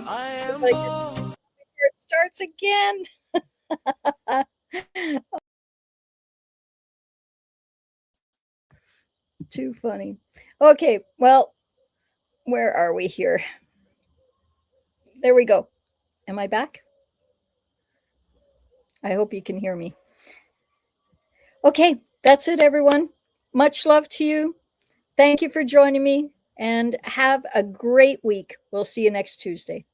I am Like, born. here it starts again. Too funny. Okay, well, where are we here? There we go. Am I back? I hope you can hear me. Okay, that's it, everyone. Much love to you. Thank you for joining me and have a great week. We'll see you next Tuesday.